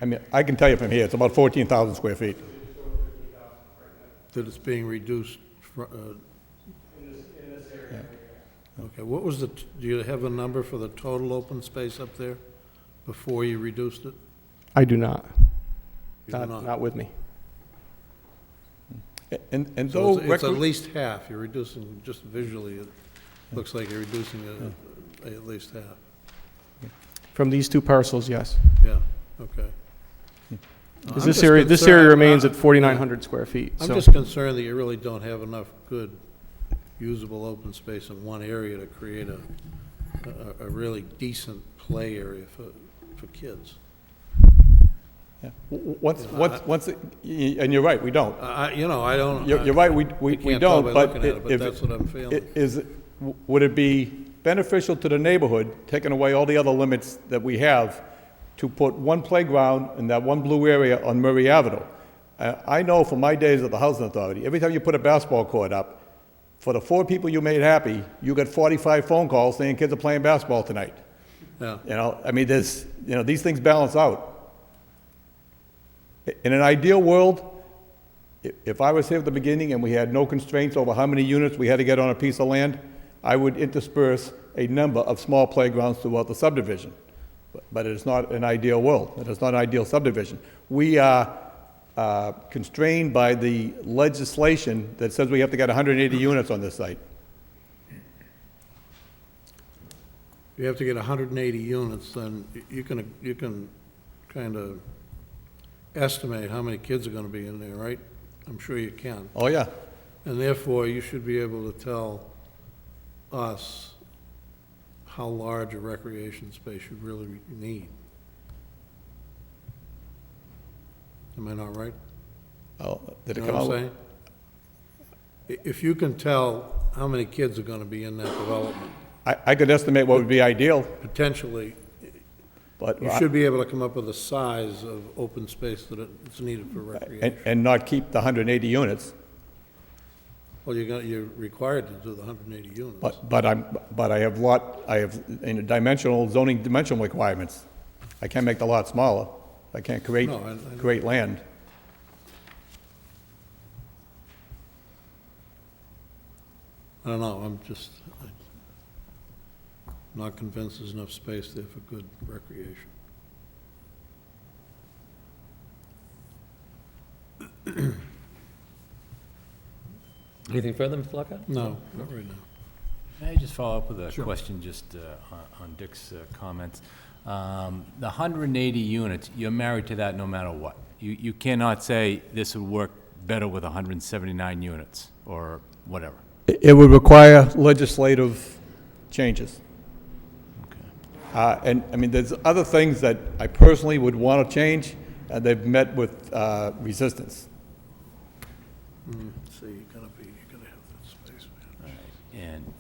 I mean, I can tell you from here, it's about 14,000 square feet. That it's being reduced Okay, what was do you have a number for the total open space up there before you reduced it? I do not. You do not? Not with me. And So though it's at least half. You're reducing, just visually, it looks like you're reducing it at least half. From these two parcels, yes. Yeah, okay. Because this area remains at 4,900 square feet. I'm so- just concerned that you really don't have enough good usable open space in one area to create a really decent play area for kids. Yeah. Once, and you're right, we don't. I don't. You're right, we can't tell don't, by but looking at it, but if, that's what I'm feeling. would it be beneficial to the neighborhood, taking away all the other limits that we have, to put one playground in that one blue area on Murray Avenue? I know from my days at the Housing Authority, every time you put a basketball court up, for the 4 people you made happy, you got 45 phone calls saying kids are playing basketball tonight. Yeah. I mean, these things balance out. In an ideal world, if I was here at the beginning and we had no constraints over how many units we had to get on a piece of land, I would intersperse a number of small playgrounds throughout the subdivision. But it is not an ideal world. It is not an ideal subdivision. We are constrained by the legislation that says we have to get 180 units on this site. You have to get 180 units, then you can kind of estimate how many kids are going to be in there, right? I'm sure you can. Oh, yeah. And therefore, you should be able to tell us how large a recreation space you really need. Am I not right? Oh, did it You come know out? what I'm saying? If you can tell how many kids are going to be in that development, I could estimate what would be ideal, potentially, but you should be able to come up with a size of open space that it's needed for recreation. and not keep the 180 units. Well, you're required to do the 180 units. But I have dimensional zoning dimensional requirements. I can't make the lot smaller. I can't create No, I- create land. I don't know, I'm not convinced there's enough space there for good recreation. Anything further, Mr. Lockhart? No, not right now. May I just follow up with a question just on Dick's comments? The 180 units, you're married to that no matter what. You cannot say this would work better with 179 units or whatever. It would require legislative changes. And, I mean, there's other things that I personally would want to change, and they've met with resistance. So you gotta have that space, man. And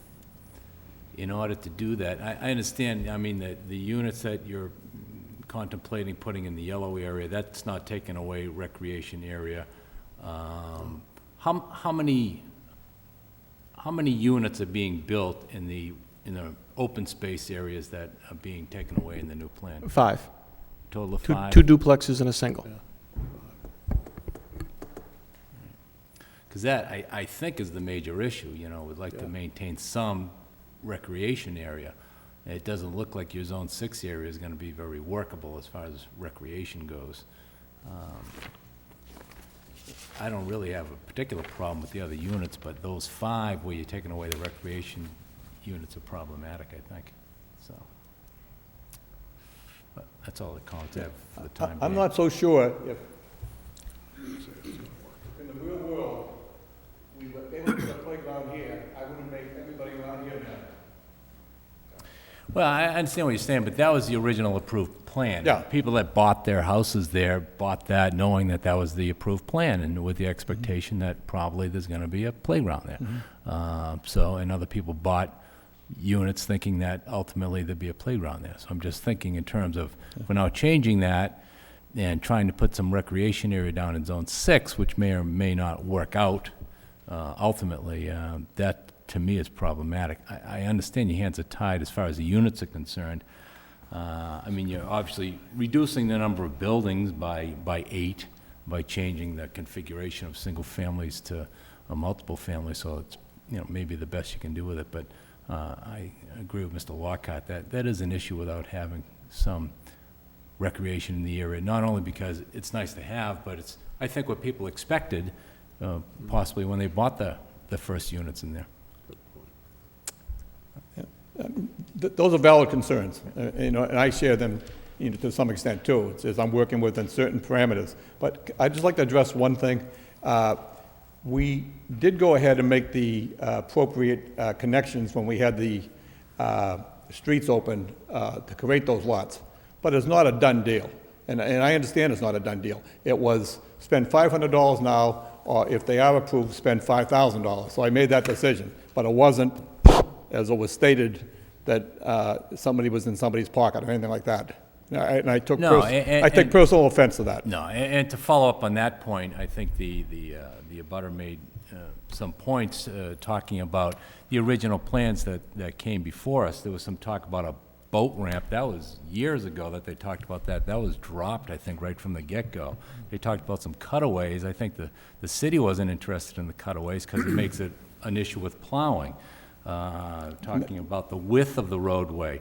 in order to do that, I understand, I mean, the units that you're contemplating putting in the yellow area, that's not taking away recreation area. How many units are being built in the open space areas that are being taken away in the new plan? 5. Total of Two 5? two duplexes and a single. Because that, I think, is the major issue, you know, we'd like to maintain some recreation area. And it doesn't look like your Zone 6 area is going to be very workable as far as recreation goes. I don't really have a particular problem with the other units, but those 5 where you're taking away the recreation units are problematic, I think, so. But that's all the comments I have for the time I'm being. not so sure if, in the real world, we were able to put a playground here, I wouldn't make everybody around here mad. Well, I understand what you're saying, but that was the original approved plan. Yeah. People that bought their houses there bought that knowing that that was the approved plan and with the expectation that probably there's going to be a playground there. And other people bought units thinking that ultimately there'd be a playground there. So I'm just thinking in terms of, if we're now changing that and trying to put some recreation area down in Zone 6, which may or may not work out ultimately, that to me is problematic. I understand your hands are tied as far as the units are concerned. I mean, you're obviously reducing the number of buildings by 8 by changing the configuration of single families to a multiple family, so it's, you know, maybe the best you can do with it, but I agree with Mr. Lockhart that that is an issue without having some recreation in the area, not only because it's nice to have, but it's, I think, what people expected possibly when they bought the first units in there. Those are valid concerns, you know, and I share them, you know, to some extent too. It's as I'm working within certain parameters. But I'd just like to address one thing. We did go ahead and make the appropriate connections when we had the streets open to create those lots. But it's not a done deal. And I understand it's not a done deal. It was spend $500 now, or if they are approved, spend $5,000. So I made that decision. But it wasn't, as it was stated, that somebody was in somebody's pocket or anything like that. And I took I take personal offense to that. No, and to follow up on that point, I think the abutter made some points talking about the original plans that came before us. There was some talk about a boat ramp. That was years ago that they talked about that. That was dropped, I think, right from the get-go. They talked about some cutaways. I think the city wasn't interested in the cutaways because it makes it an issue with plowing. Talking about the width of the roadway.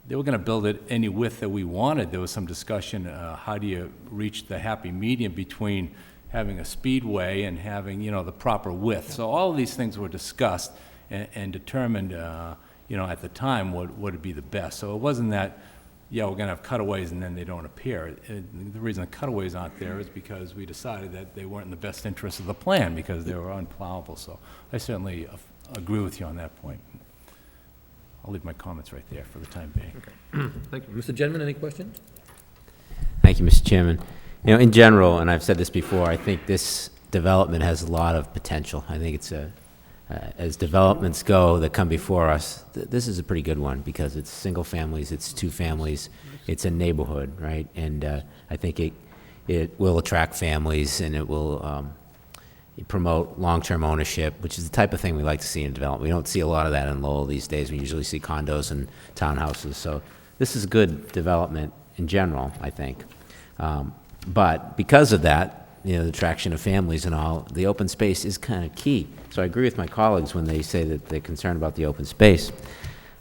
They were going to build it any width that we wanted. There was some discussion, how do you reach the happy medium between having a speedway and having, you know, the proper width. So all of these things were discussed and determined, you know, at the time what would be the best. So it wasn't that, yeah, we're going to have cutaways and then they don't appear. The reason the cutaways aren't there is because we decided that they weren't in the best interest of the plan because they were unplowable. So I certainly agree with you on that point. I'll leave my comments right there for the time being. Thank you. Mr. Genman, any questions? Thank you, Mr. Chairman. You know, in general, and I've said this before, I think this development has a lot of potential. I think it's as developments go that come before us, this is a pretty good one because it's single families, it's 2 families, it's a neighborhood, right? And I think it will attract families and it will promote long-term ownership, which is the type of thing we like to see in development. We don't see a lot of that in Lowell these days. We usually see condos and townhouses. So this is good development in general, I think. But because of that, you know, the attraction of families and all, the open space is kind of key. So I agree with my colleagues when they say that they're concerned about the open space.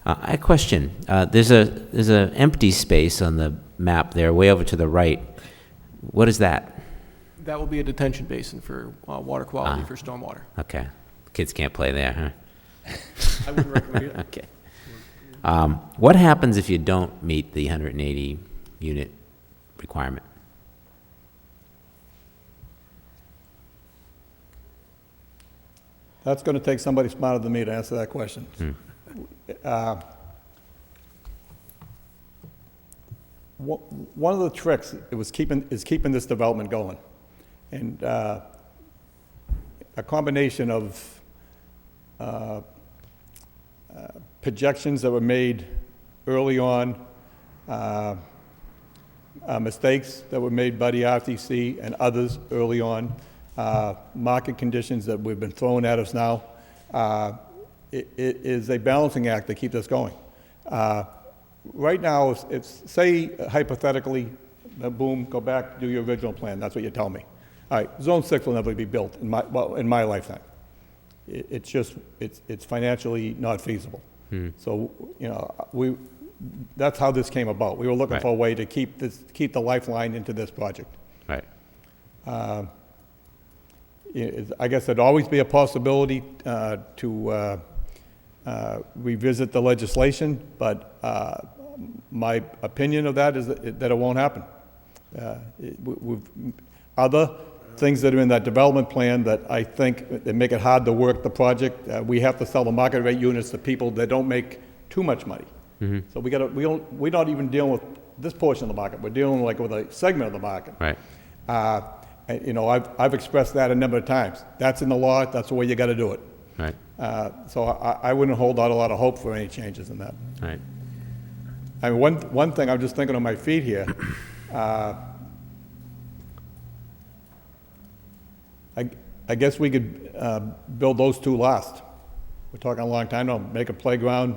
I question, there's a empty space on the map there, way over to the right. What is that? That will be a detention basin for water quality, for stormwater. Okay. Kids can't play there, huh? I wouldn't recommend it. Okay. What happens if you don't meet the 180 unit requirement? That's going to take somebody smarter than me to answer that question. One of the tricks is keeping this development going. And a combination of projections that were made early on, mistakes that were made by the RTC and others early on, market conditions that we've been thrown at us now. It is a balancing act to keep this going. Right now, it's say hypothetically, boom, go back, do your original plan. That's what you tell me. All right, Zone 6 will never be built in my lifetime. It's financially not feasible. So, you know, that's how this came about. We were looking for a way to keep the lifeline into this project. Right. I guess there'd always be a possibility to revisit the legislation, but my opinion of that is that it won't happen. Other things that are in that development plan that I think that make it hard to work the project, we have to sell the market rate units to people that don't make too much money. So we're not even dealing with this portion of the market. We're dealing like with a segment of the market. Right. And, you know, I've expressed that a number of times. That's in the law. That's the way you got to do it. Right. So I wouldn't hold out a lot of hope for any changes in that. Right. I mean, one thing, I'm just thinking on my feet here. I guess we could build those two last. We're talking a long time now. Make a playground.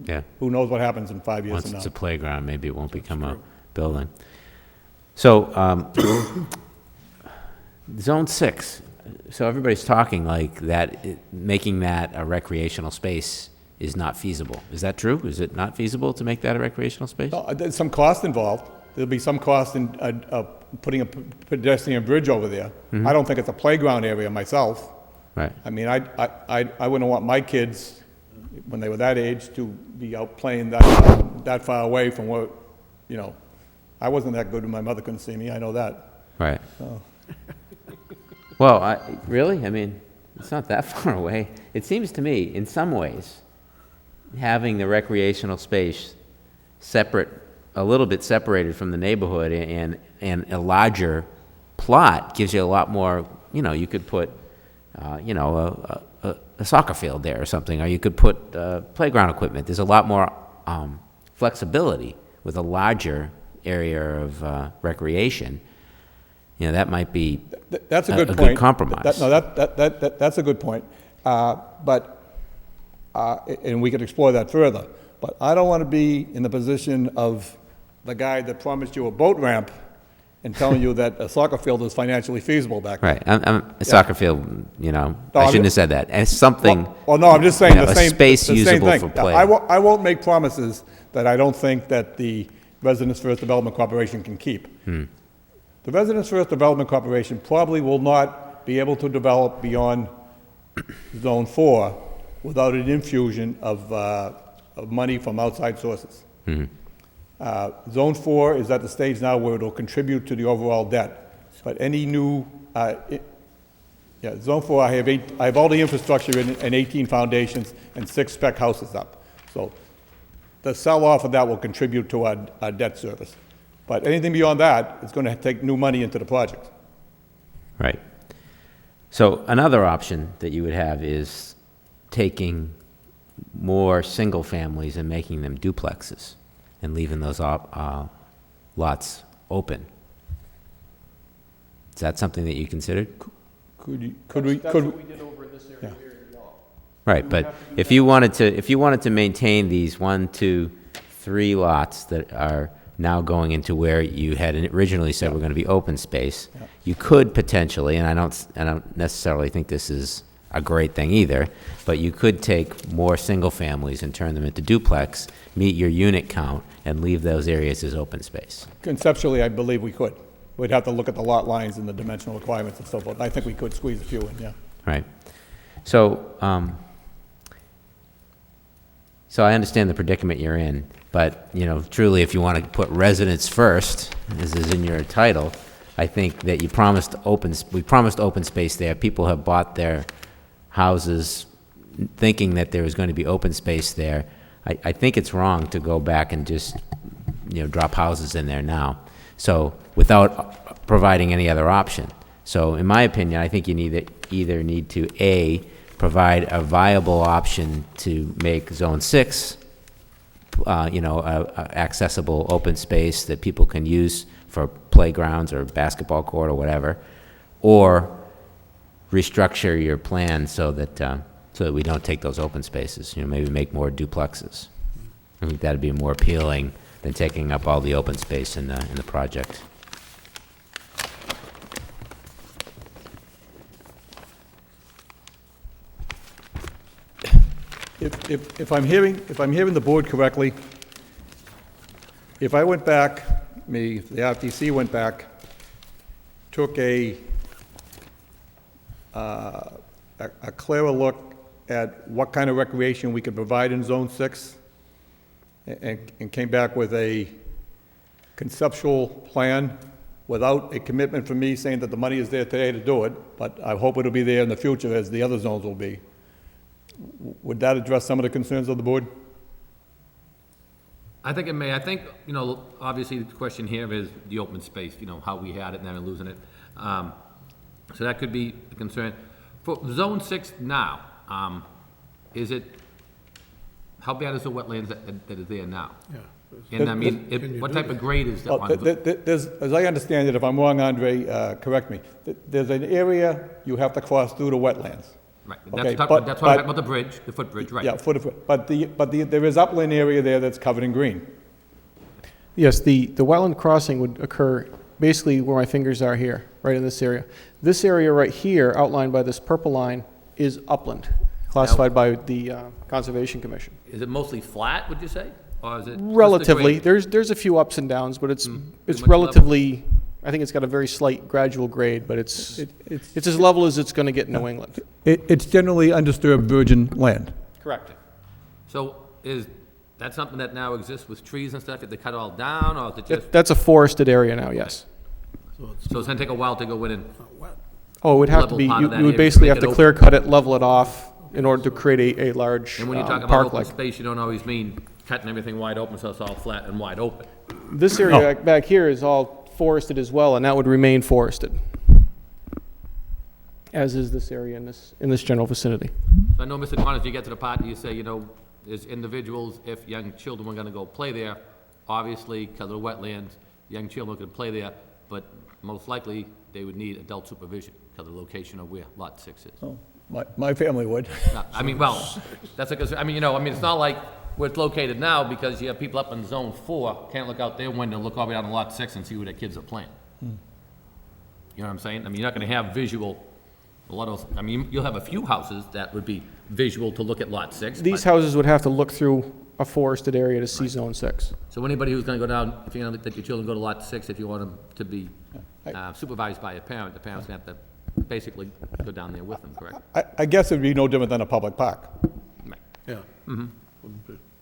Yeah. Who knows what happens in 5 years Once from now? it's a playground, maybe it won't become a building. So, Zone 6, so everybody's talking like that, making that a recreational space is not feasible. Is that true? Is it not feasible to make that a recreational space? No, there's some cost involved. There'll be some cost in putting a pedestrian bridge over there. I don't think it's a playground area myself. Right. I mean, I wouldn't want my kids, when they were that age, to be out playing that far away from where, you know, I wasn't that good when my mother couldn't see me, I know that. Right. So. Well, really? I mean, it's not that far away. It seems to me, in some ways, having the recreational space separate, a little bit separated from the neighborhood and a larger plot gives you a lot more, you know, you could put, you know, a soccer field there or something, or you could put playground equipment. There's a lot more flexibility with a larger area of recreation. You know, that might be that's a good point. Good compromise. That's a good point. But and we could explore that further. But I don't want to be in the position of the guy that promised you a boat ramp and telling you that a soccer field is financially feasible back there. Right. A soccer field, you know, I shouldn't have said that. And something. Well, no, I'm just saying you know, the same. A space the usable same for thing. play. I won't make promises that I don't think that the Residents First Development Corporation can keep. The Residents First Development Corporation probably will not be able to develop beyond Zone 4 without an infusion of money from outside sources. Zone 4 is at the stage now where it'll contribute to the overall debt. But any new, Zone 4, I have all the infrastructure and 18 foundations and 6 spec houses up. So the sell-off of that will contribute to our debt service. But anything beyond that is going to take new money into the project. Right. So another option that you would have is taking more single families and making them duplexes and leaving those lots open. Is that something that you considered? That's what we did over in this area here in Lowell. Right, but if you wanted to maintain these 1, 2, 3 lots that are now going into where you had originally said were going to be open space, you could potentially, and I don't necessarily think this is a great thing either, but you could take more single families and turn them into duplex, meet your unit count, and leave those areas as open space. Conceptually, I believe we could. We'd have to look at the lot lines and the dimensional requirements and so forth. I think we could squeeze a few in, yeah. Right. So, so I understand the predicament you're in, but, you know, truly, if you want to put residents first, as is in your title, I think that we promised open space there. People have bought their houses thinking that there was going to be open space there. I think it's wrong to go back and just, you know, drop houses in there now, so without providing any other option. So in my opinion, I think you either need to, A, provide a viable option to make Zone 6, you know, accessible open space that people can use for playgrounds or basketball court or whatever, or restructure your plan so that we don't take those open spaces. You know, maybe make more duplexes. I think that'd be more appealing than taking up all the open space in the project. If I'm hearing the board correctly, if I went back, if the LTC went back, took a clearer look at what kind of recreation we could provide in Zone 6, and came back with a conceptual plan without a commitment from me saying that the money is there today to do it, but I hope it'll be there in the future as the other zones will be. Would that address some of the concerns of the board? I think it may. I think, you know, obviously the question here is the open space, you know, how we had it and then losing it. So that could be a concern. For Zone 6 now, is it, how bad is the wetlands that is there now? Yeah. And I mean, what type of grade is that Well, one? there's, as I understand it, if I'm wrong, Andre, correct me, there's an area you have to cross through the wetlands. Right, Okay, that's but- why I'm talking about the bridge, the footbridge, right? Yeah, there is upland area there that's covered in green. Yes, the wetland crossing would occur basically where my fingers are here, right in this area. This area right here, outlined by this purple line, is upland, classified by the Conservation Commission. Is it mostly flat, would you say? Or is it? just the Relatively, grade? there's a few ups and downs, but it's much relatively, I think it's got a very slight gradual grade, but it's as level as it's going to get in New England. It's generally undisturbed virgin land. Correct. So is that something that now exists with trees and stuff? If they cut it all down, or is it just, That's a forested area now, yes. so it's gonna take a while to go in and, Oh, it would have to Level be, part of that you would area to basically make have it to open. clear cut it, level it off, in order to create a large and when you talk about park open like. space, you don't always mean cutting everything wide open so it's all flat and wide open. This area back here is all forested as well, and that would remain forested, as is this area in this general vicinity. So I know, Mr. Connors, you get to the part that you say, you know, as individuals, if young children were gonna go play there, obviously, because of the wetlands, young children could play there, but most likely, they would need adult supervision because of the location of where Lot 6 is. Oh, my family would. No, I mean, well, that's because, I mean, you know, I mean, it's not like where it's located now, because you have people up in Zone 4, can't look out their window, look all the way down to Lot 6 and see where their kids are playing. You know what I'm saying? I mean, you're not gonna have visual, a lot of, I mean, you'll have a few houses that would be visual to look at Lot 6. These but- houses would have to look through a forested area to see Zone 6. So anybody who's gonna go down, if you're gonna let your children go to Lot 6, if you want them to be supervised by a parent, the parent's gonna have to basically go down there with them, correct? I guess it'd be no different than a public park. Right. Yeah.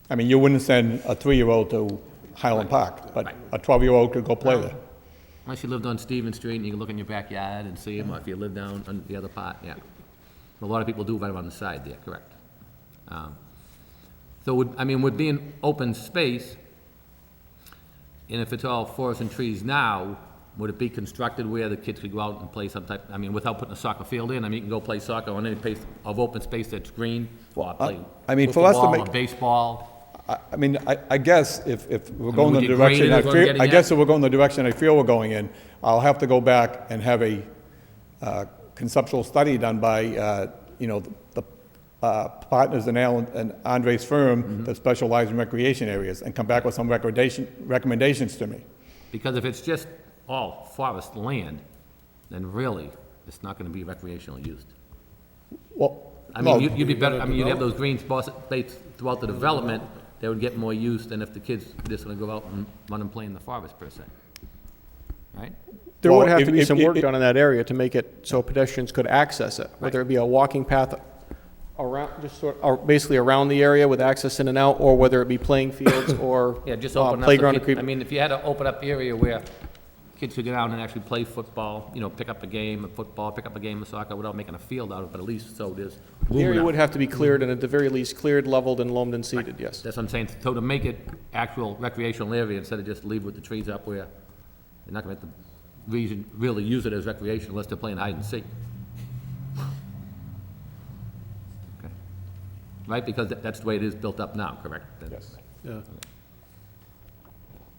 I mean, you wouldn't send a 3-year-old to Highland Park, but Right. a 12-year-old could go play there. Unless you lived on Stevens Street and you can look in your backyard and see them, or if you live down on the other part, yeah. A lot of people do right around the side there, correct. So would being open space, and if it's all forest and trees now, would it be constructed where the kids could go out and play some type, I mean, without putting a soccer field in? I mean, you can go play soccer on any place of open space that's green, or play I mean, for us to football or make- baseball. I mean, I guess if we're going would the you grade direction, it I is what I'm feel, getting I guess at? if we're going the direction I feel we're going in, I'll have to go back and have a conceptual study done by, you know, the partners in Alan and Andre's firm that specialize in recreation areas, and come back with some recommendations to me. Because if it's just all forest land, then really, it's not gonna be recreational used. Well, I mean, no, you'd be better, I mean, you'd have those green spots throughout the development, that would get more use than if the kids are just gonna go out and run and play in the forest per se. Right? There Well, would have if- to be if- some work if- done in that area to make it so pedestrians could access it, whether it be a walking path Around, just sort, or basically around the area with access in and out, or whether it be playing fields or Yeah, just open up the playground kid- I equipment. mean, if you had an open up area where kids could get out and actually play football, you know, pick up a game of football, pick up a game of soccer without making a field out of it, but at least so there's The area movement would out. have to be cleared, and at the very least, cleared, leveled, and loamed and seeded, yes. That's what I'm saying, so to make it actual recreational area instead of just leave with the trees up where you're not gonna have the reason, really use it as recreation unless they're playing hide and seek. Okay. Right, because that's the way it is built up now, correct? Yes. Yeah.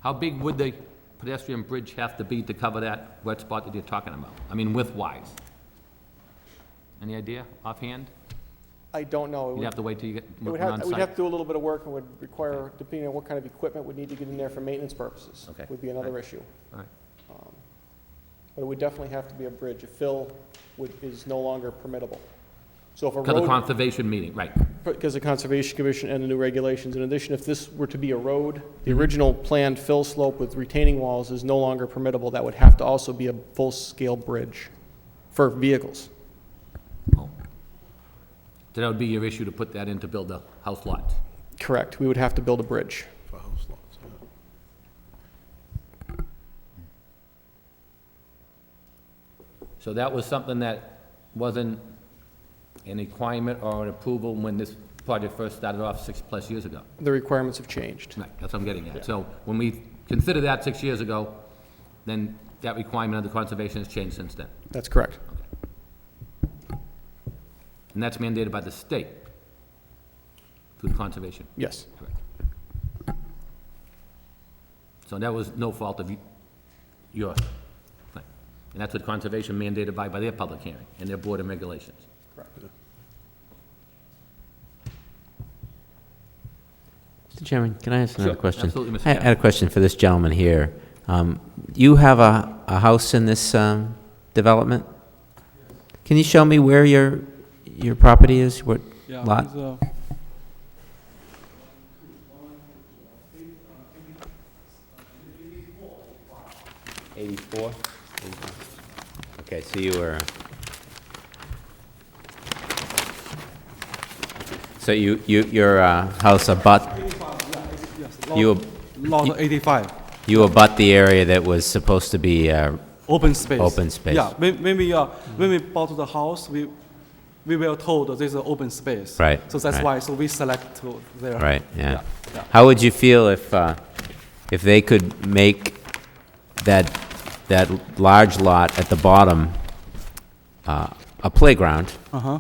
How big would the pedestrian bridge have to be to cover that wet spot that you're talking about? I mean, width-wise? Any idea offhand? I don't know. It You'd would- have to wait till you get it would on have, we'd have site? to do a little bit of work, and would require, depending on what kind of equipment would need to get in there for maintenance purposes. Okay. Would be another issue. All right. But it would definitely have to be a bridge. A fill is no longer permittable. So if a Because of road, conservation meeting, right. because of Conservation Commission and the new regulations, in addition, if this were to be a road, the original planned fill slope with retaining walls is no longer permittable. That would have to also be a full-scale bridge for vehicles. Oh. So that would be your issue to put that in to build the house lots? Correct. We would have to build a bridge. For house lots, yeah. So that was something that wasn't an requirement or an approval when this project first started off 6+ years ago? The requirements have changed. Right, that's what I'm getting at. So when we considered that 6 years ago, then that requirement of the conservation has changed since then? That's correct. And that's mandated by the state through the conservation? Yes. Correct. So that was no fault of yours? Right. And that's what conservation mandated by their public hearing and their board and regulations? Correct. Mr. Chairman, can I ask another Sure, question? absolutely, Mr. I had a question for this gentleman here. You have a house in this development? Can you show me where your property is, what Yeah, lot? it's, 84? Okay, so you were... So your house abut, yes, you, lot 85, you abut the area that was supposed to be, open space. Open space. Yeah, when we bought the house, we were told that there's an open space. Right, So that's right. why, so we select to there. right, yeah. Yeah. How would you feel if they could make that large lot at the bottom a playground, Uh-huh.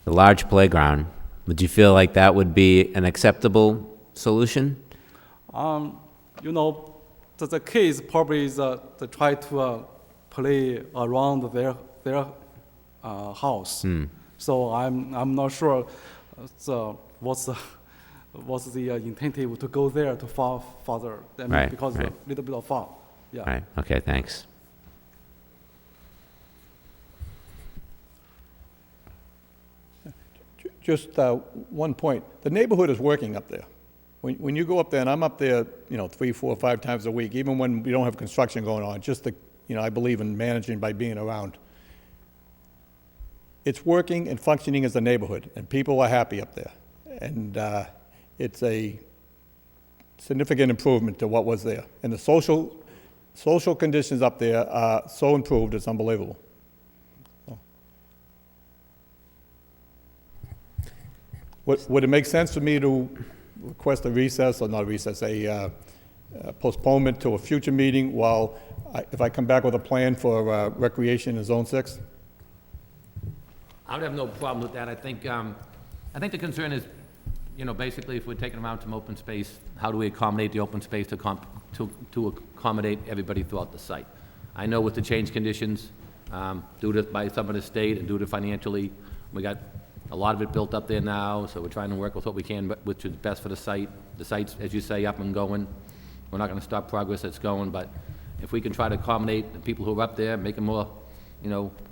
the large playground? Would you feel like that would be an acceptable solution? You know, the kids probably is, they try to play around their house. So I'm not sure what's the incentive to go there to far farther. I mean, Right, because right. a little bit of far. Yeah. Right, okay, thanks. Just one point. The neighborhood is working up there. When you go up there, and I'm up there, 3, 4, 5 times a week, even when we don't have construction going on, just the, I believe in managing by being around. It's working and functioning as a neighborhood, and people are happy up there. And it's a significant improvement to what was there. And the social conditions up there are so improved, it's unbelievable. Would it make sense for me to request a recess, or not a recess, a postponement to a future meeting while, if I come back with a plan for recreation in Zone 6? I would have no problem with that. I think the concern is, basically if we're taking around some open space, how do we accommodate the open space to accommodate everybody throughout the site? I know with the change conditions, due to, by some of the state and due to financially, we got a lot of it built up there now, so we're trying to work with what we can, but which is best for the site. The site's, as you say, up and going. We're not gonna stop progress that's going, but if we can try to accommodate the people who are up there, make it more,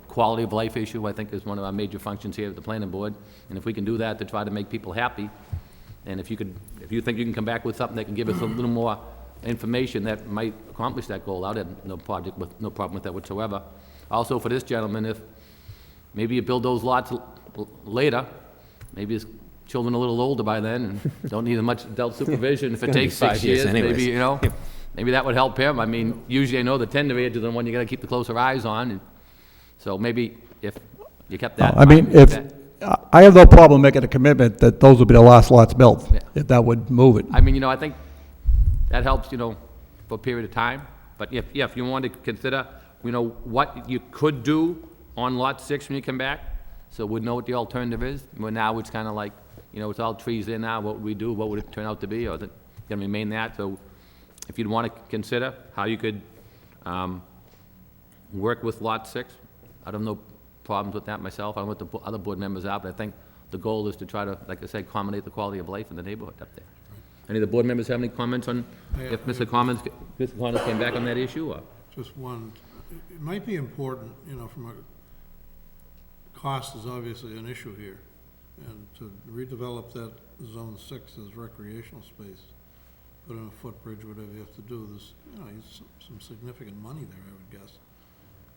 quality of life issue, I think is one of our major functions here at the planning board. And if we can do that to try to make people happy, and if you think you can come back with something that can give us a little more information that might accomplish that goal, I'd have no problem with that whatsoever. Also for this gentleman, if maybe you build those lots later, maybe his children are a little older by then and don't need as much adult supervision. If it gonna be takes 6 5 years years, anyways. maybe, maybe that would help him. I mean, usually I know the tender age is the one you gotta keep the closer eyes on, and so maybe if you kept that. I mean, in mind, if, that- I have no problem making a commitment that those would be the last lots built, Yeah. if that would move it. I mean, I think that helps, for a period of time. But if you want to consider, what you could do on Lot 6 when you come back, so we'd know what the alternative is. Well, now it's kind of like, it's all trees there now, what would we do? What would it turn out to be? Or is it going to remain that? So if you'd want to consider how you could work with Lot 6, I have no problems with that myself. I don't know what the other board members are, but I think the goal is to try to, like I said, accommodate the quality of life in the neighborhood up there. Any of the board members have any comments on if Mr. Connors came back on that issue, or? Just one, it might be important, from a, cost is obviously an issue here. And to redevelop that zone 6 as recreational space, put in a footbridge, whatever you have to do, there's, some significant money there, I would guess.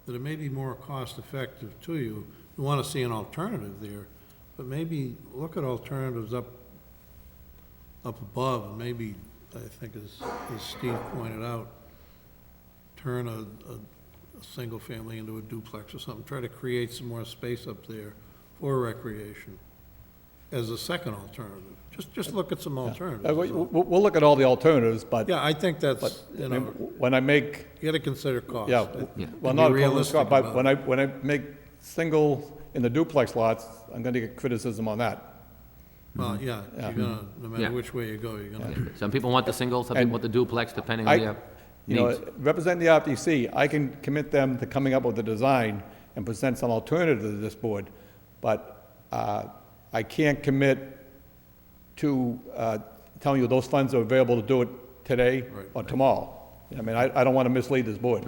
That it may be more cost effective to you. You want to see an alternative there, but maybe look at alternatives up above, and maybe, I think as Steve pointed out, turn a single family into a duplex or something, try to create some more space up there for recreation as a second alternative. Just look at some alternatives. We'll look at all the alternatives, but. Yeah, I think that's, When I make, you gotta consider cost. yeah, well, Be not, realistic but about when I make single in the duplex lots, I'm gonna get criticism on that. Well, yeah, you're gonna, no Yeah. matter which way you go, you're gonna. Some people want the single, some people want the duplex, depending on I, their you know, needs. representing the RTC, I can commit them to coming up with a design and present some alternative to this board, but I can't commit to telling you those funds are available to do it today or tomorrow. I mean, I don't want to mislead this board.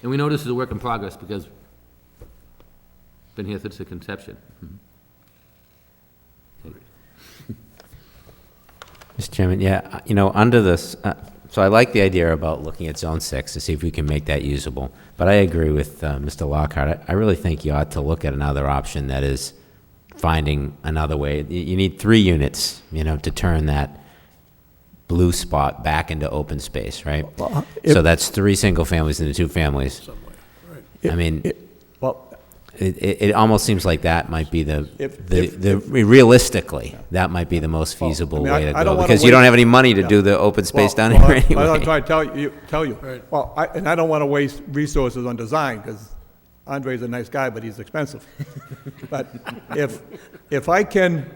And we know this is a work in progress because been here since the conception. Mr. Chairman, yeah, under this, so I like the idea about looking at Zone 6 to see if we can make that usable. But I agree with Mr. Lockhart. I really think you ought to look at another option, that is finding another way. You need 3 units, to turn that blue spot back into open space, right? So that's 3 single families into 2 families. I mean, it almost seems like that might be realistically, that might be the most feasible way to go, because you don't have any money to do the open space down here anyway. I'm trying to tell you. Right. Well, and I don't want to waste resources on design, because Andre's a nice guy, but he's expensive. But if I can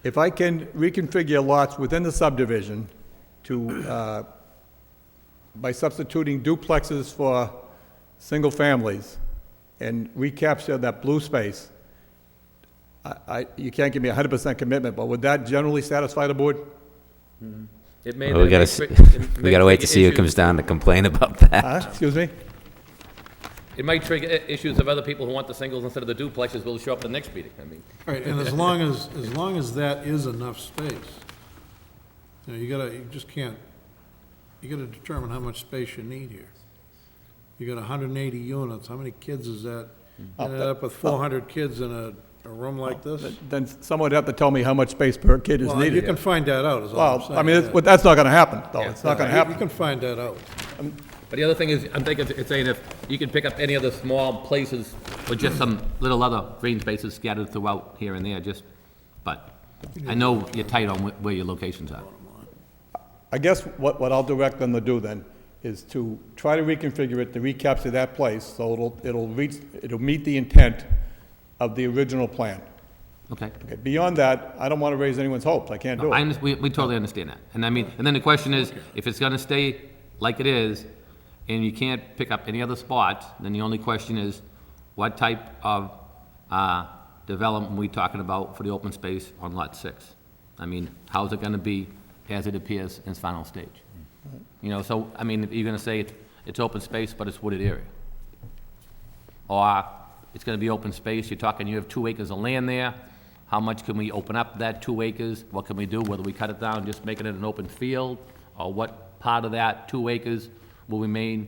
reconfigure lots within the subdivision to, by substituting duplexes for single families, and recapture that blue space, you can't give me 100% commitment, but would that generally satisfy the board? It may, Well, we it may gotta tri- it we may gotta wait to trigger see who issues. comes down to complain about that. Excuse me? It might trigger issues of other people who want the singles instead of the duplexes will show up at the next meeting. I mean, Right, and as long as that is enough space, you gotta determine how much space you need here. You got 180 units, how many kids is that? Ended up with 400 kids in a room like this? Then someone would have to tell me how much space per kid is Well, you needed. can find that out, is all I'm Well, saying. I mean, yeah. that's not going to happen, though. It's not going to You happen. can find that out. but the other thing is, I'm thinking, it's saying if you can pick up any other small places with just some little other green spaces scattered throughout here and there, but I know you're tight on where your locations are. I guess what I'll direct them to do then is to try to reconfigure it to recapture that place, so it'll meet the intent of the original plan. Okay. Okay, beyond that, I don't want to raise anyone's hopes. I can't do it. We totally understand that. And I mean, and then the question is, if it's gonna stay like it is, and you can't pick up any other spots, then the only question is, what type of development are we talking about for the open space on Lot 6? I mean, how's it gonna be as it appears in its final stage? So, I mean, you're gonna say it's open space, but it's wooded area. Or it's gonna be open space, you're talking, you have 2 acres of land there, how much can we open up that 2 acres? What can we do, whether we cut it down, just making it an open field? Or what part of that 2 acres will remain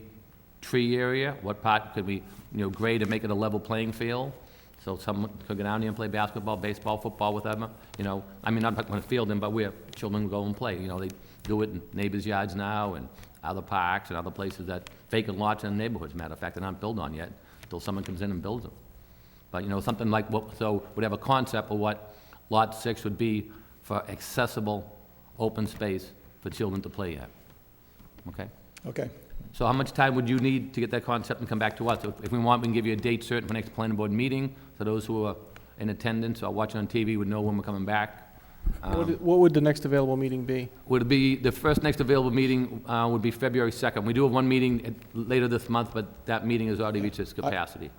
tree area? What part could we, grade and make it a level playing field? So someone could go down there and play basketball, baseball, football, whatever, you know. I mean, I'm not going to field them, but where children go and play, you know. They do it in neighbors' yards now and other parks and other places that vacant lots in the neighborhoods, matter of fact, that aren't built on yet, until someone comes in and builds them. But, you know, something like what, so we'd have a concept of what Lot 6 would be for accessible, open space for children to play at. Okay? Okay. So how much time would you need to get that concept and come back to us? If we want, we can give you a date certain for next planning board meeting, so those who are in attendance or watching on TV would know when we're coming back. What would the next available meeting be? Would be, the first next available meeting would be February 2nd. We do have one meeting later this month, but that meeting has already reached its capacity.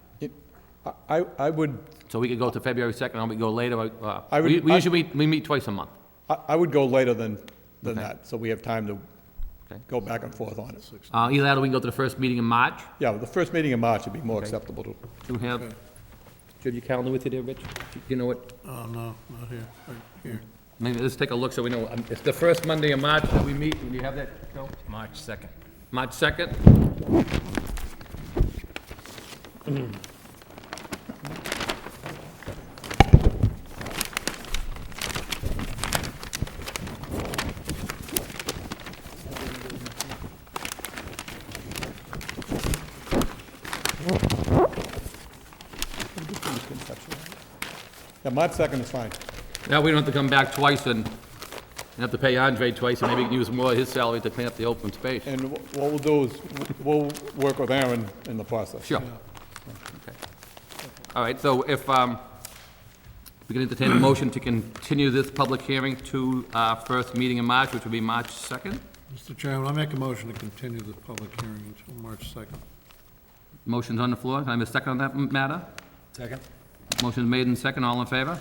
I would, So we could go to February 2nd, or we go later. I would- We usually meet twice a month. I would go later than Okay. that, so we have time to Okay. go back and forth on it. Either that or we can go to the first meeting in March. Yeah, the first meeting in March would be more acceptable to. Do you have, do you have your calendar with you there, Rich? You know what? Oh, no, not here, right here. Maybe let's take a look so we know. It's the first Monday in March that we meet. Do you have that, Joe? March 2nd. March 2nd? Yeah, March 2nd is fine. Now we don't have to come back twice and have to pay Andre twice, and maybe we can use more of his salary to clean up the open space. And what we'll do is, we'll work with Aaron in the process. Sure. Okay. All right, so if we can entertain a motion to continue this public hearing to our first meeting in March, which will be March 2nd. Mr. Chairman, I make a motion to continue the public hearing until March 2nd. Motion's on the floor. Can I have a second on that matter? Second? Motion's made and second. All in favor?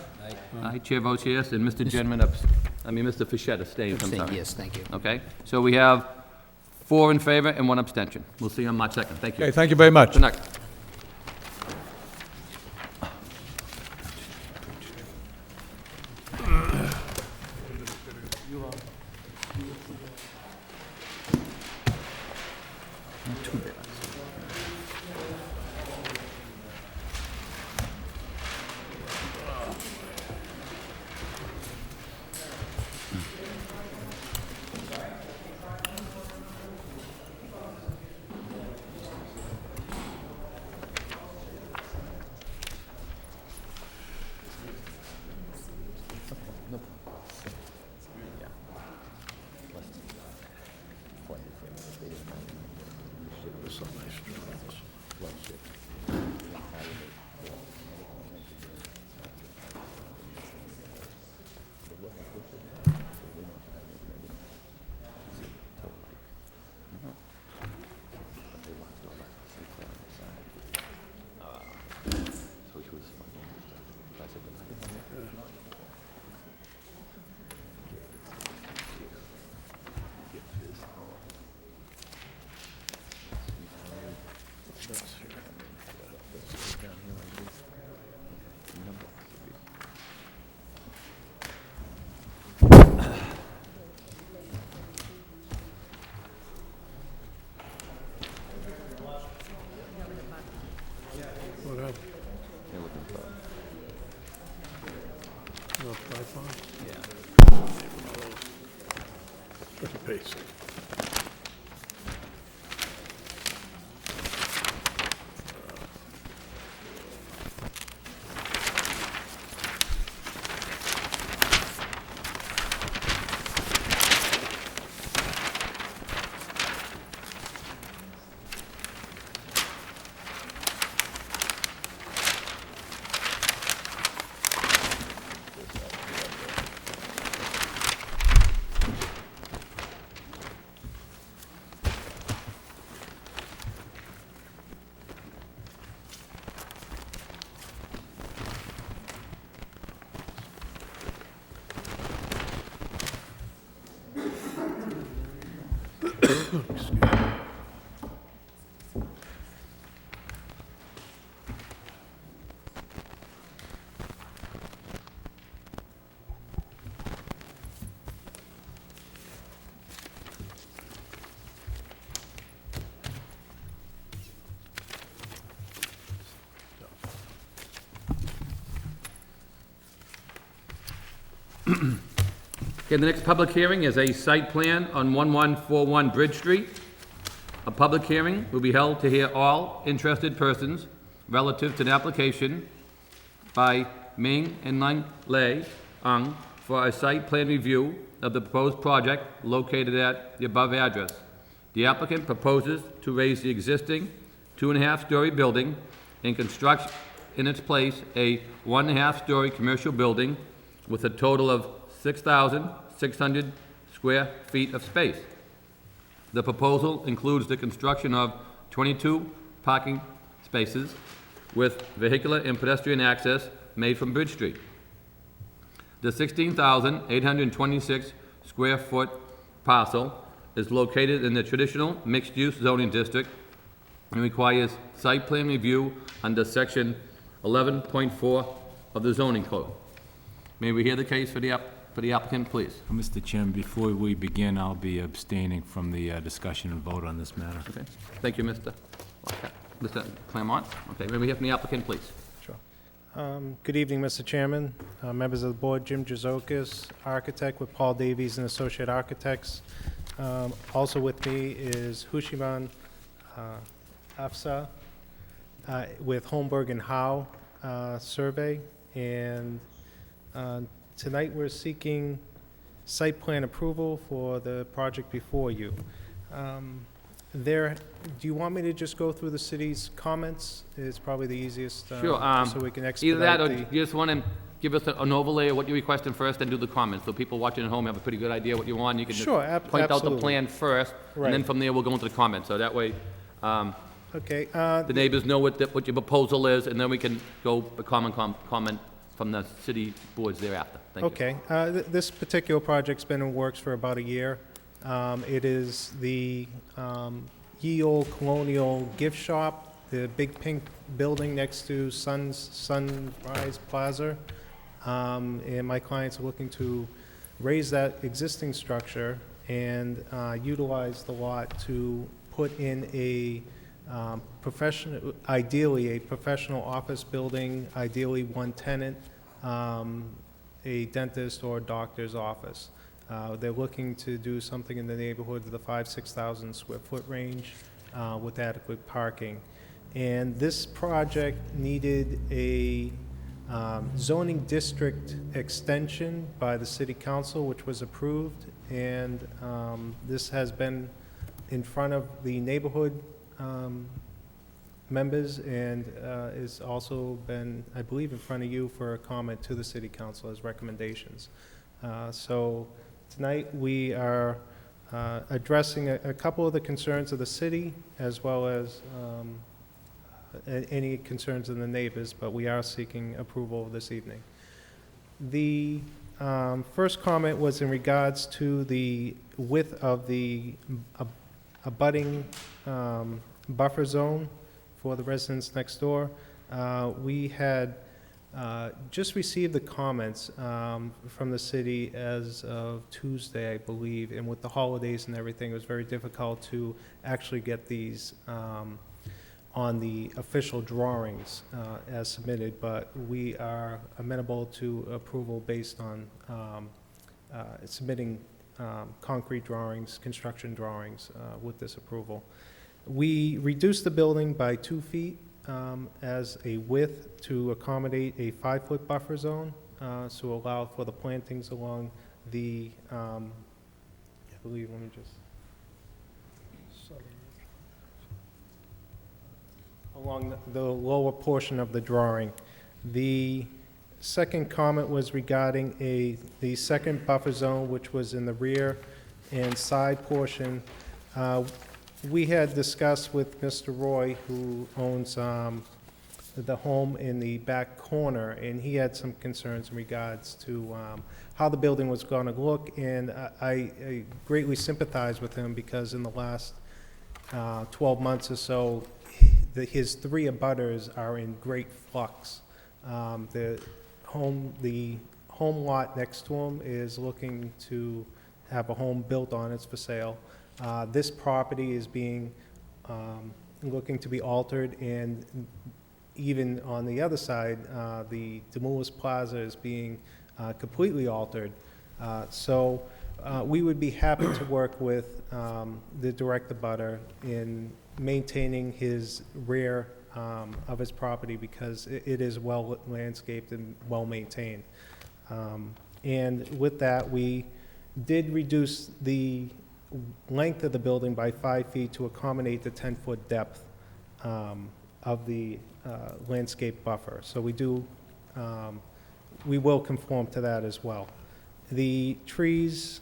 Aye. Chair votes yes, and Mr. Genman, Mr. Fischett abstains, I'm Abstain, sorry. yes, thank you. Okay, so we have 4 in favor and 1 abstention. We'll see you on March 2nd. Thank you. Okay, thank you very much. Good night. What happened? No tripod? Yeah. Pretty basic. Okay, the next public hearing is a site plan on 1141 Bridge Street. A public hearing will be held to hear all interested persons relative to the application by Ming and Lang Lei Ang for a site plan review of the proposed project located at the above address. The applicant proposes to raise the existing 2.5-story building and construct in its place a 1.5-story commercial building with a total of 6,600 square feet of space. The proposal includes the construction of 22 parking spaces with vehicular and pedestrian access made from Bridge Street. The 16,826 square foot parcel is located in the traditional mixed-use zoning district and requires site plan review under section 11.4 of the zoning code. May we hear the case for the applicant, please? Mr. Chairman, before we begin, I'll be abstaining from the discussion and vote on this matter. Okay. Thank you, Mr. Claremont. Okay, may we hear from the applicant, please? Good evening, Mr. Chairman, members of the board. Jim Jazokis, architect with Paul Davies and Associate Architects. Also with me is Hushiman Afsa with Holmberg and Howe Survey. And tonight we're seeking site plan approval for the project before you. Do you want me to just go through the city's comments? It's probably the easiest, Sure. so we can Either that, or expedite you just want to give us an overlay of what you're requesting first, and do the comments, so people watching at home have a pretty good idea what you want. You can just Sure, point out the absolutely. plan first, and then Right. from there, we'll go into the comments. So that way, Okay, the neighbors know what your proposal is, and then we can go a comment from the city boards thereafter. Thank you. okay. This particular project's been in works for about a year. It is the ye olde colonial gift shop, the big pink building next to Sunrise Plaza. And my clients are looking to raise that existing structure and utilize the lot to put in a ideally a professional office building, ideally one tenant, a dentist or doctor's office. They're looking to do something in the neighborhood of the 6,000 square foot range with adequate parking. And this project needed a zoning district extension by the city council, which was approved. And this has been in front of the neighborhood members and is also been, I believe, in front of you for a comment to the city council as recommendations. So tonight we are addressing a couple of the concerns of the city as well as any concerns of the neighbors, but we are seeking approval this evening. The first comment was in regards to the width of the abutting buffer zone for the residents next door. We had just received the comments from the city as of Tuesday, I believe, and with the holidays and everything, it was very difficult to actually get these on the official drawings as submitted, but we are amenable to approval based on submitting concrete drawings, construction drawings with this approval. We reduced the building by 2 feet as a width to accommodate a 5-foot buffer zone, to allow for the plantings along the, I believe, let me just, along the lower portion of the drawing. The second comment was regarding the second buffer zone, which was in the rear and side portion. We had discussed with Mr. Roy, who owns the home in the back corner, and he had some concerns in regards to how the building was going to look, and I greatly sympathize with him because in the last 12 months or so, his 3 abutters are in great flux. The home lot next to him is looking to have a home built on. It's for sale. This property is being looking to be altered, and even on the other side, the Demoulas Plaza is being completely altered. So we would be happy to work with the direct abutter in maintaining his rear of his property, because it is well landscaped and well maintained. And with that, we did reduce the length of the building by 5 feet to accommodate the 10-foot depth of the landscape buffer. So we will conform to that as well. The trees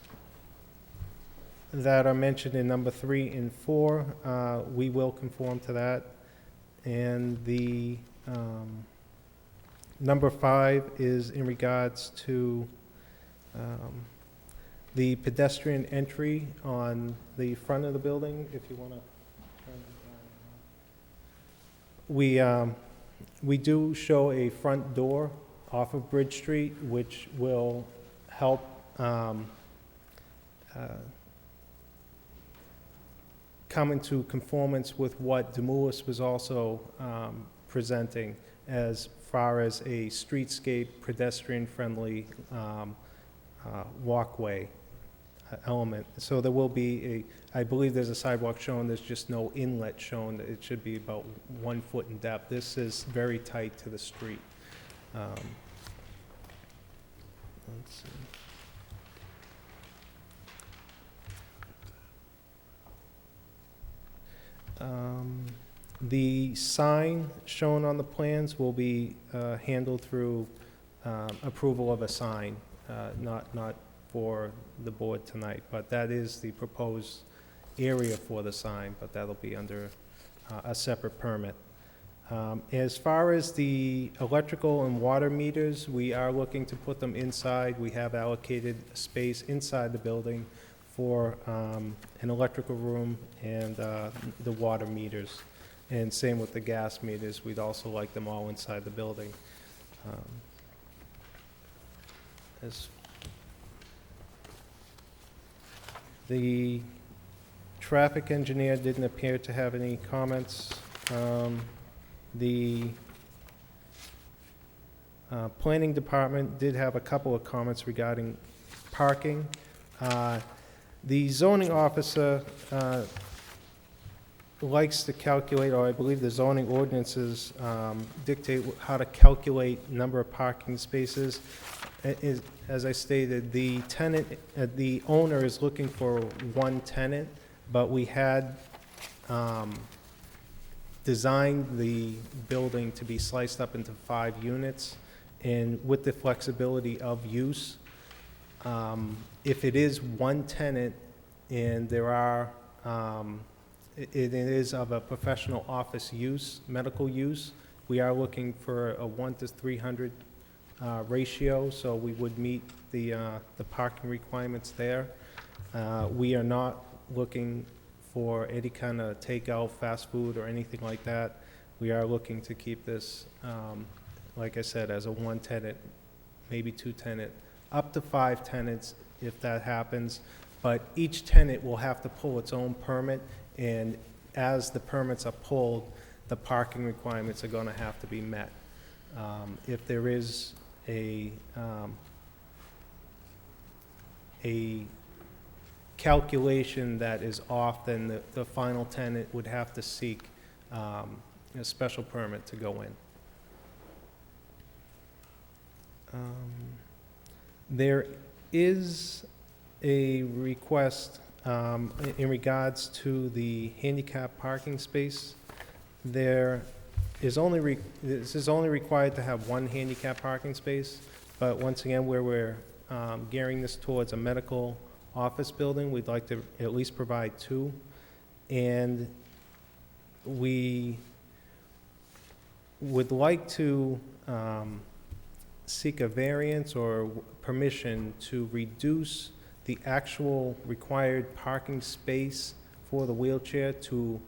that are mentioned in number 3 and 4, we will conform to that. And the number 5 is in regards to the pedestrian entry on the front of the building, if you want to turn it down. We do show a front door off of Bridge Street, which will help come into conformance with what Demoulas was also presenting as far as a streetscape, pedestrian-friendly walkway element. So there will be I believe there's a sidewalk shown, there's just no inlet shown. It should be about 1 foot in depth. This is very tight to the street. Let's see. The sign shown on the plans will be handled through approval of a sign, not for the board tonight, but that is the proposed area for the sign, but that'll be under a separate permit. As far as the electrical and water meters, we are looking to put them inside. We have allocated space inside the building for an electrical room and the water meters. And same with the gas meters. We'd also like them all inside the building. The traffic engineer didn't appear to have any comments. The planning department did have a couple of comments regarding parking. The zoning officer likes to calculate, or I believe the zoning ordinances dictate how to calculate number of parking spaces. As I stated, the tenant, the owner is looking for 1 tenant, but we had designed the building to be sliced up into 5 units, and with the flexibility of use, if it is 1 tenant and there are, it is of a professional office use, medical use, we are looking for a 1 to 300 ratio, so we would meet the parking requirements there. We are not looking for any kind of takeout, fast food, or anything like that. We are looking to keep this, like I said, as a 1 tenant, maybe 2 tenant, up to 5 tenants if that happens. But each tenant will have to pull its own permit, and as the permits are pulled, the parking requirements are going to have to be met. If there is a calculation that is off, then the final tenant would have to seek a special permit to go in. There is a request in regards to the handicap parking space. This is only required to have 1 handicap parking space, but once again, where we're gearing this towards a medical office building, we'd like to at least provide 2. And we would like to seek a variance or permission to reduce the actual required parking space for the wheelchair to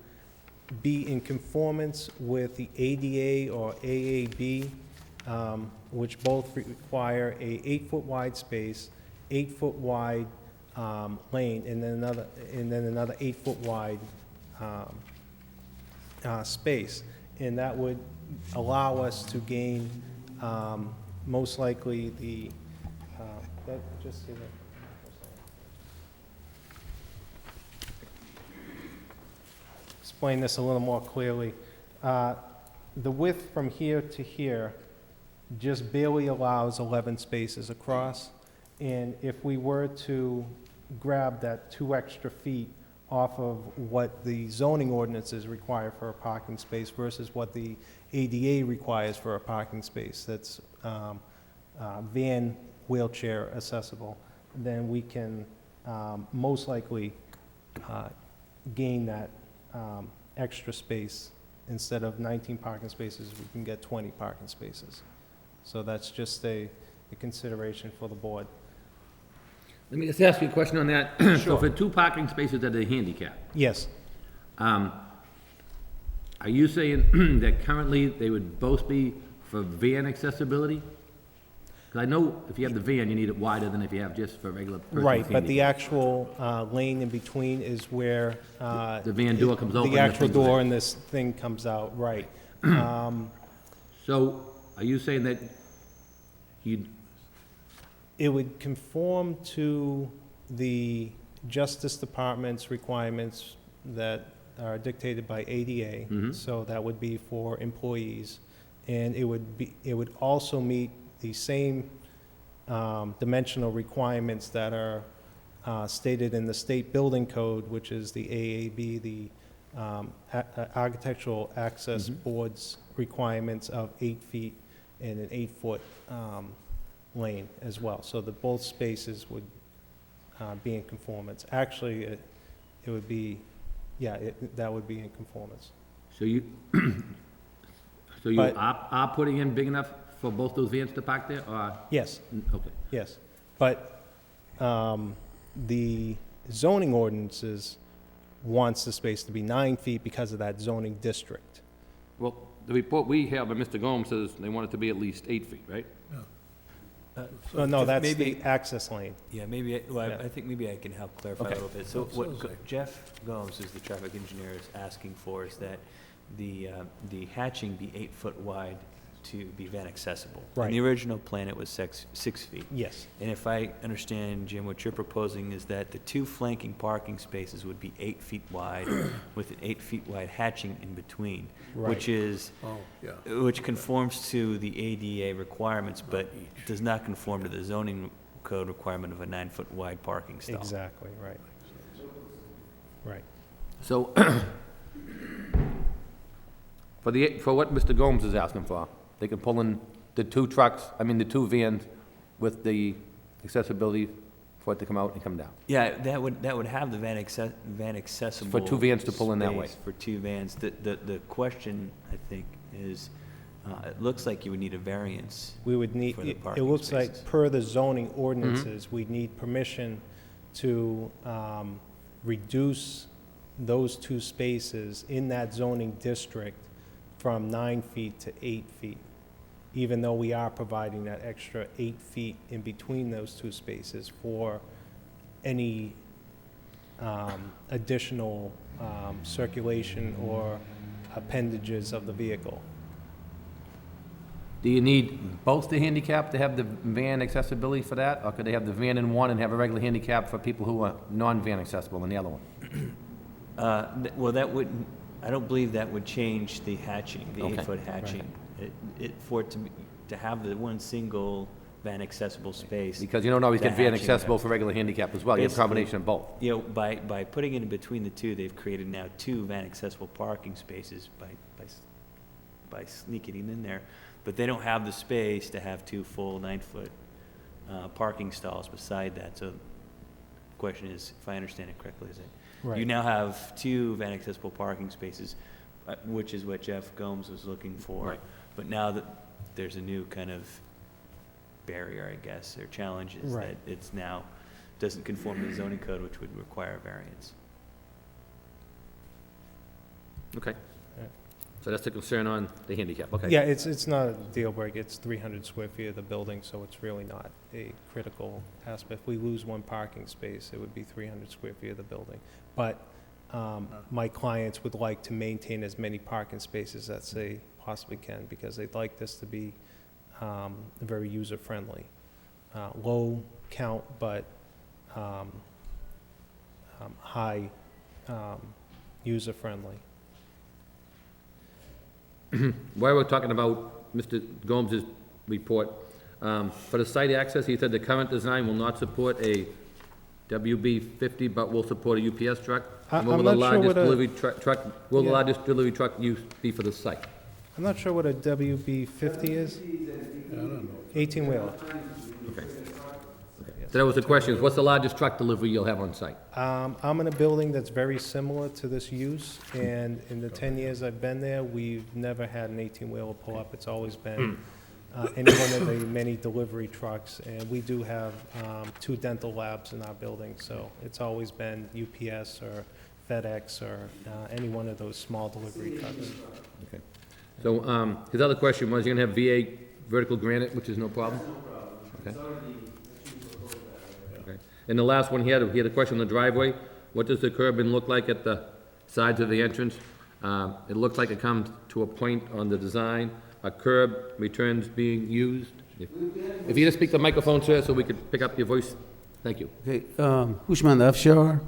be in conformance with the ADA or AAB, which both require a 8-foot wide space, 8-foot wide lane, and then another 8-foot wide space. And that would allow us to gain most likely the just see that. Explain this a little more clearly. The width from here to here just barely allows 11 spaces across. And if we were to grab that 2 extra feet off of what the zoning ordinances require for a parking space versus what the ADA requires for a parking space that's van wheelchair accessible, then we can most likely gain that extra space. Instead of 19 parking spaces, we can get 20 parking spaces. So that's just a consideration for the board. Let me just ask you a question on that. So for 2 parking spaces that are handicapped, Yes, are you saying that currently they would both be for van accessibility? Because I know if you have the van, you need it wider than if you have just for regular person with right, but the handicap. actual lane in between is where... The van door comes open. The and actual thing goes door in. and this thing comes out, right. So are you saying that you, It would conform to the Justice Department's requirements that are dictated by ADA, so that would be for employees. And it would also meet the same dimensional requirements that are stated in the state building code, which is the AAB, the Architectural Access Board's requirements of 8 feet and an 8-foot lane as well. So that both spaces would be in conformance. Actually, it would be, that would be in conformance. so you, so you But- are putting in big enough for both those vans to park there, or? Yes, Okay. yes. But the zoning ordinances wants the space to be 9 feet because of that zoning district. Well, the report we have, and Mr. Gomes says they want it to be at least 8 feet, right? Oh, no, that's maybe- the access lane. Yeah, maybe, Yeah. I think maybe I can help clarify a Okay. little bit. So what Jeff Gomes, who's the traffic engineer, is asking for is that the hatching be 8 foot wide to be van accessible. Right. In the original plan, it was 6 feet. Yes, And if I understand, Jim, what you're proposing is that the 2 flanking parking spaces would be 8 feet wide with an 8 feet wide hatching in between, which Right. is, Oh, yeah. which conforms to the ADA requirements, but does not conform to the zoning code requirement of a 9-foot wide parking stall. exactly, right. Right. So, for what Mr. Gomes is asking for, they can pull in the 2 trucks, the 2 vans with the accessibility for it to come out and come down. Yeah, that would have the van accessible. For 2 vans to pull in that way. space For 2 vans. The question, I think, is, it looks like you would need a variance. We would need, For the it parking looks like spaces. per the zoning ordinances, we need permission to reduce those 2 spaces in that zoning district from 9 feet to 8 feet, even though we are providing that extra 8 feet in between those 2 spaces for any additional circulation or appendages of the vehicle. Do you need both the handicap to have the van accessibility for that? Or could they have the van in one and have a regular handicap for people who are non-van accessible in the other one? Well, that would, I don't believe that would change the hatching, the Okay. 8-foot hatching. For it to have the one single van accessible space. Because you don't always the get van hatching accessible would for regular handicap as well. You have a Basically- combination of both. You know, by putting it in between the 2, they've created now 2 van accessible parking spaces by sneaking it in there. But they don't have the space to have 2 full 9-foot parking stalls beside that. So the question is, if I understand it correctly, is that you Right. now have 2 van accessible parking spaces, which is what Jeff Gomes was looking for. Right. But now that there's a new kind of barrier, I guess, or challenge is Right. that it's now, doesn't conform to the zoning code, which would require a variance. Okay. Yeah. So that's the concern on the handicap, okay. Yeah, it's not a deal breaker. It's 300 square feet of the building, so it's really not a critical aspect. If we lose 1 parking space, it would be 300 square feet of the building. But my clients would like to maintain as many parking spaces as they possibly can, because they'd like this to be very user-friendly. low count, but high user-friendly. While we're talking about Mr. Gomes' report, for the site access, he said the current design will not support a WB-50, but will support a UPS truck. I'm What will not the sure largest what a- delivery truck, will the Yeah. largest delivery truck use be for the site? I'm not sure what a WB-50 is. 18-wheeler. Okay. So that was the question, what's the largest truck delivery you'll have on site? I'm in a building that's very similar to this use, and in the 10 years I've been there, we've never had an 18-wheeler pull up. It's always been any one of the many delivery trucks, and we do have 2 dental labs in our building, so it's always been UPS or FedEx or any one of those small delivery trucks. Okay. So, his other question was, you're gonna have VA vertical granite, which is no problem? Okay. Okay. And the last one, he had a question on the driveway. What does the curbing look like at the sides of the entrance? It looks like it comes to a point on the design. A curb returns being used. If you just speak to the microphone, sir, so we could pick up your voice. Thank you. Okay, Hushman Afshar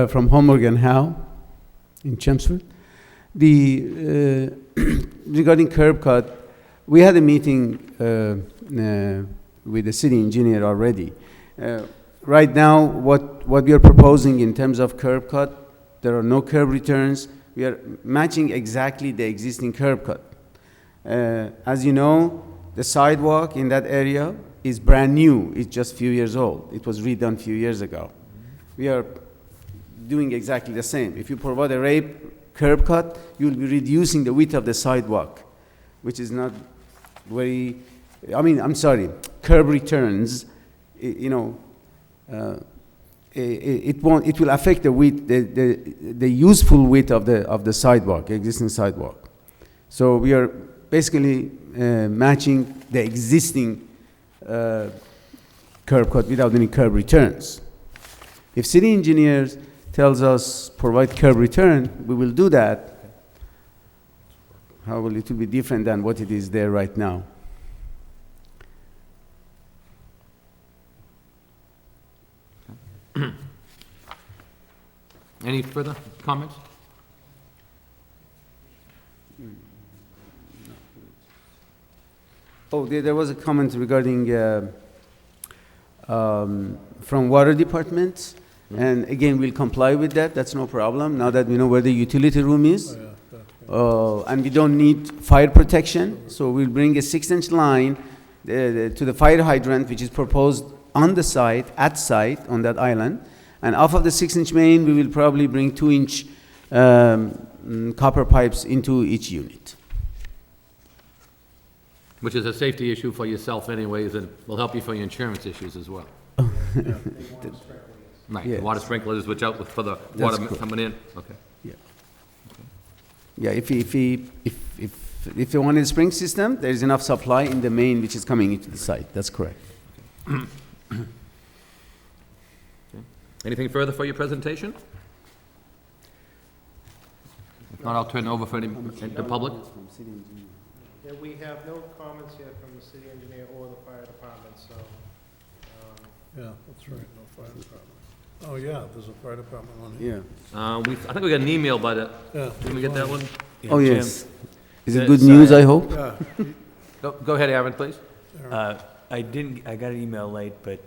from Homburg and Howe in Chelmsford. Regarding curb cut, we had a meeting with the city engineer already. Right now, what we are proposing in terms of curb cut, there are no curb returns. We are matching exactly the existing curb cut. As you know, the sidewalk in that area is brand new. It's just a few years old. It was redone a few years ago. We are doing exactly the same. If you provide a curb cut, you'll be reducing the width of the sidewalk, which is not very, I'm sorry, curb returns, it will affect the width, the useful width of the sidewalk, existing sidewalk. So we are basically matching the existing curb cut without any curb returns. If city engineers tells us provide curb return, we will do that. However, it will be different than what it is there right now. Any further comments? Oh, there was a comment regarding from water department, and again, we'll comply with that. That's no problem. Now that we know where the utility room is, and we don't need fire protection, so we'll bring a 6-inch line to the fire hydrant, which is proposed on the site, at site, on that island, and off of the 6-inch main, we will probably bring 2-inch copper pipes into each unit. Which is a safety issue for yourself anyways, and will help you for your insurance issues as well. Right, the Yes. water sprinklers, which out for the water coming in, okay. Yeah. Yeah, if you want a spring system, there is enough supply in the main which is coming into the site. That's correct. Anything further for your presentation? If not, I'll turn it over for the public. Yeah, we have no comments yet from the city engineer or the fire department, so. Yeah, that's right, no fire department. Oh, yeah, there's a fire department on here. Yeah. I think we got an email by the, Yeah. did we get that one? Oh, Jim, yes. Is it good news, I hope? Yeah, Go ahead, Aaron, please. I got an email late, but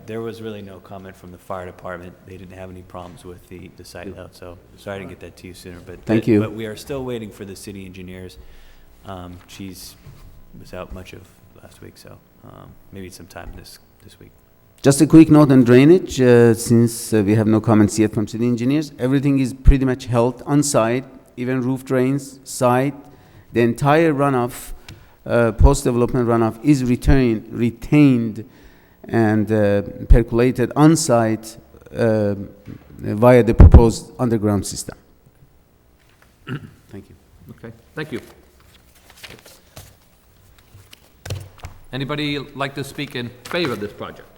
there was really no comment from the fire department. They didn't have any problems with the site layout, so sorry I didn't get that to you sooner. But Thank you. But we are still waiting for the city engineers. She's was out much of last week, so maybe sometime this week. Just a quick note on drainage, since we have no comments yet from city engineers. Everything is pretty much held on site, even roof drains, site. The entire runoff, post-development runoff is retained and percolated on site via the proposed underground system. Thank you. Okay, thank you. Anybody like to speak in favor of this project?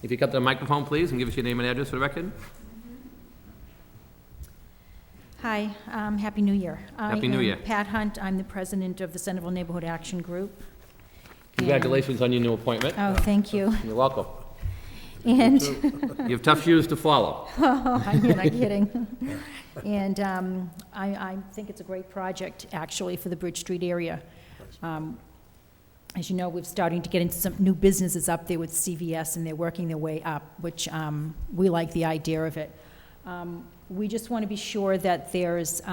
If you cut the microphone, please, and give us your name and address for the record. Hi, Happy New Year. Happy New Year. I am Pat Hunt. I'm the president of the Centerville Neighborhood Action Group. Congratulations on your new appointment. Oh, thank you. You're welcome. And, You have tough shoes to follow. you're not kidding. And I think it's a great project, actually, for the Bridge Street area. As you know, we're starting to get into some new businesses up there with CVS, and they're working their way up, which we like the idea of it. We just want to be sure that there's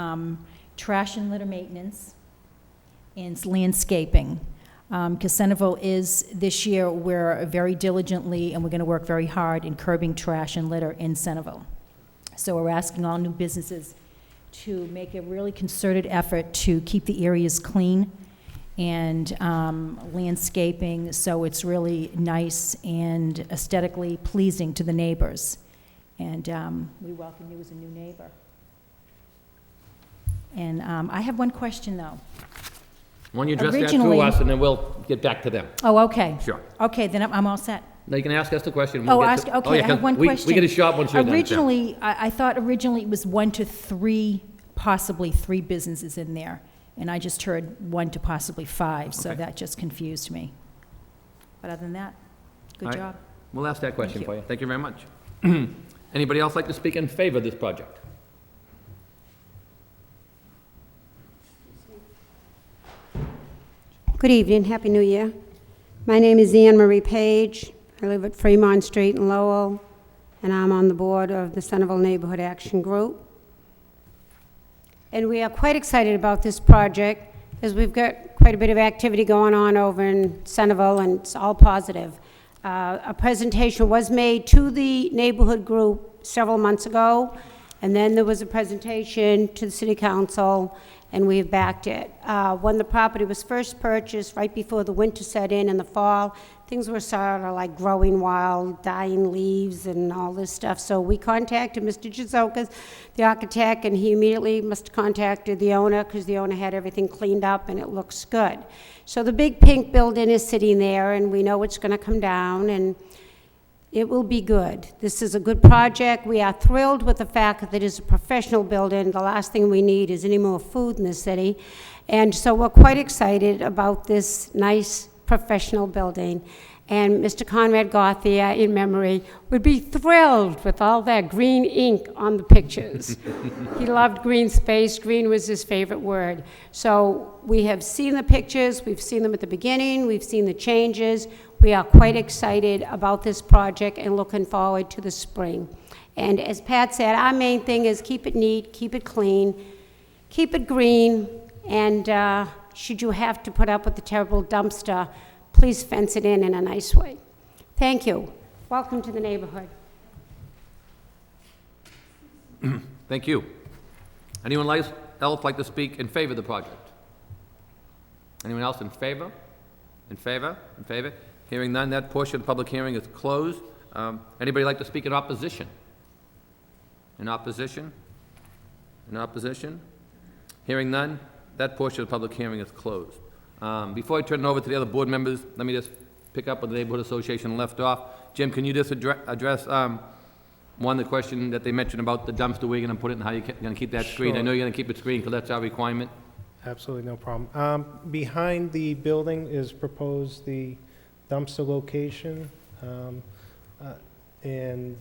trash and litter maintenance and landscaping. Because Centerville is, this year, we're very diligently, and we're going to work very hard in curbing trash and litter in Centerville. So we're asking all new businesses to make a really concerted effort to keep the areas clean and landscaping, so it's really nice and aesthetically pleasing to the neighbors. And we welcome you as a new neighbor. And I have one question, though. Why don't you address that to Originally- us, and then we'll get back to them. Oh, okay. Sure. Okay, then I'm all set. Now, you can ask us the question. Oh, We'll get ask, to- okay, yeah, I have 'cause one question. We get a shot once you're done. Originally, I thought originally it was 1 to 3, possibly 3 businesses in there, and I just heard 1 to possibly 5, so Okay. that just confused me. But other than that, good All right. job. We'll ask that question you. for you. Thank you very much. Anybody else like to speak in favor of this project? Good evening, Happy New Year. My name is Anne Marie Page. I live at Fremont Street in Lowell, and I'm on the board of the Centerville Neighborhood Action Group. And we are quite excited about this project, as we've got quite a bit of activity going on over in Centerville, and it's all positive. A presentation was made to the neighborhood group several months ago, and then there was a presentation to the city council, and we've backed it. When the property was first purchased, right before the winter set in the fall, things were sort of like growing wild, dying leaves and all this stuff. So we contacted Mr. Gizokas, the architect, and he immediately must have contacted the owner, because the owner had everything cleaned up and it looks good. So the big pink building is sitting there, and we know it's going to come down, and it will be good. This is a good project. We are thrilled with the fact that it is a professional building. The last thing we need is any more food in the city. And so we're quite excited about this nice professional building. And Mr. Conrad Gauthier, in memory, would be thrilled with all that green ink on the pictures. He loved green space. Green was his favorite word. So we have seen the pictures. We've seen them at the beginning. We've seen the changes. We are quite excited about this project and looking forward to the spring. And as Pat said, our main thing is keep it neat, keep it clean, keep it green, and should you have to put up with the terrible dumpster, please fence it in a nice way. Thank you. Welcome to the neighborhood. Thank you. Anyone else like to speak in favor of the project? Anyone else in favor? In favor? In favor? Hearing none, that portion of the public hearing is closed. Anybody like to speak in opposition? In opposition? In opposition? Hearing none, that portion of the public hearing is closed. Before I turn it over to the other board members, let me just pick up where the Neighborhood Association left off. Jim, can you just address the question that they mentioned about the dumpster, where you're going to put it and how you're going to keep that screened? I know you're going to keep it screened because that's our requirement. Absolutely, no problem. Behind the building is proposed the dumpster location, and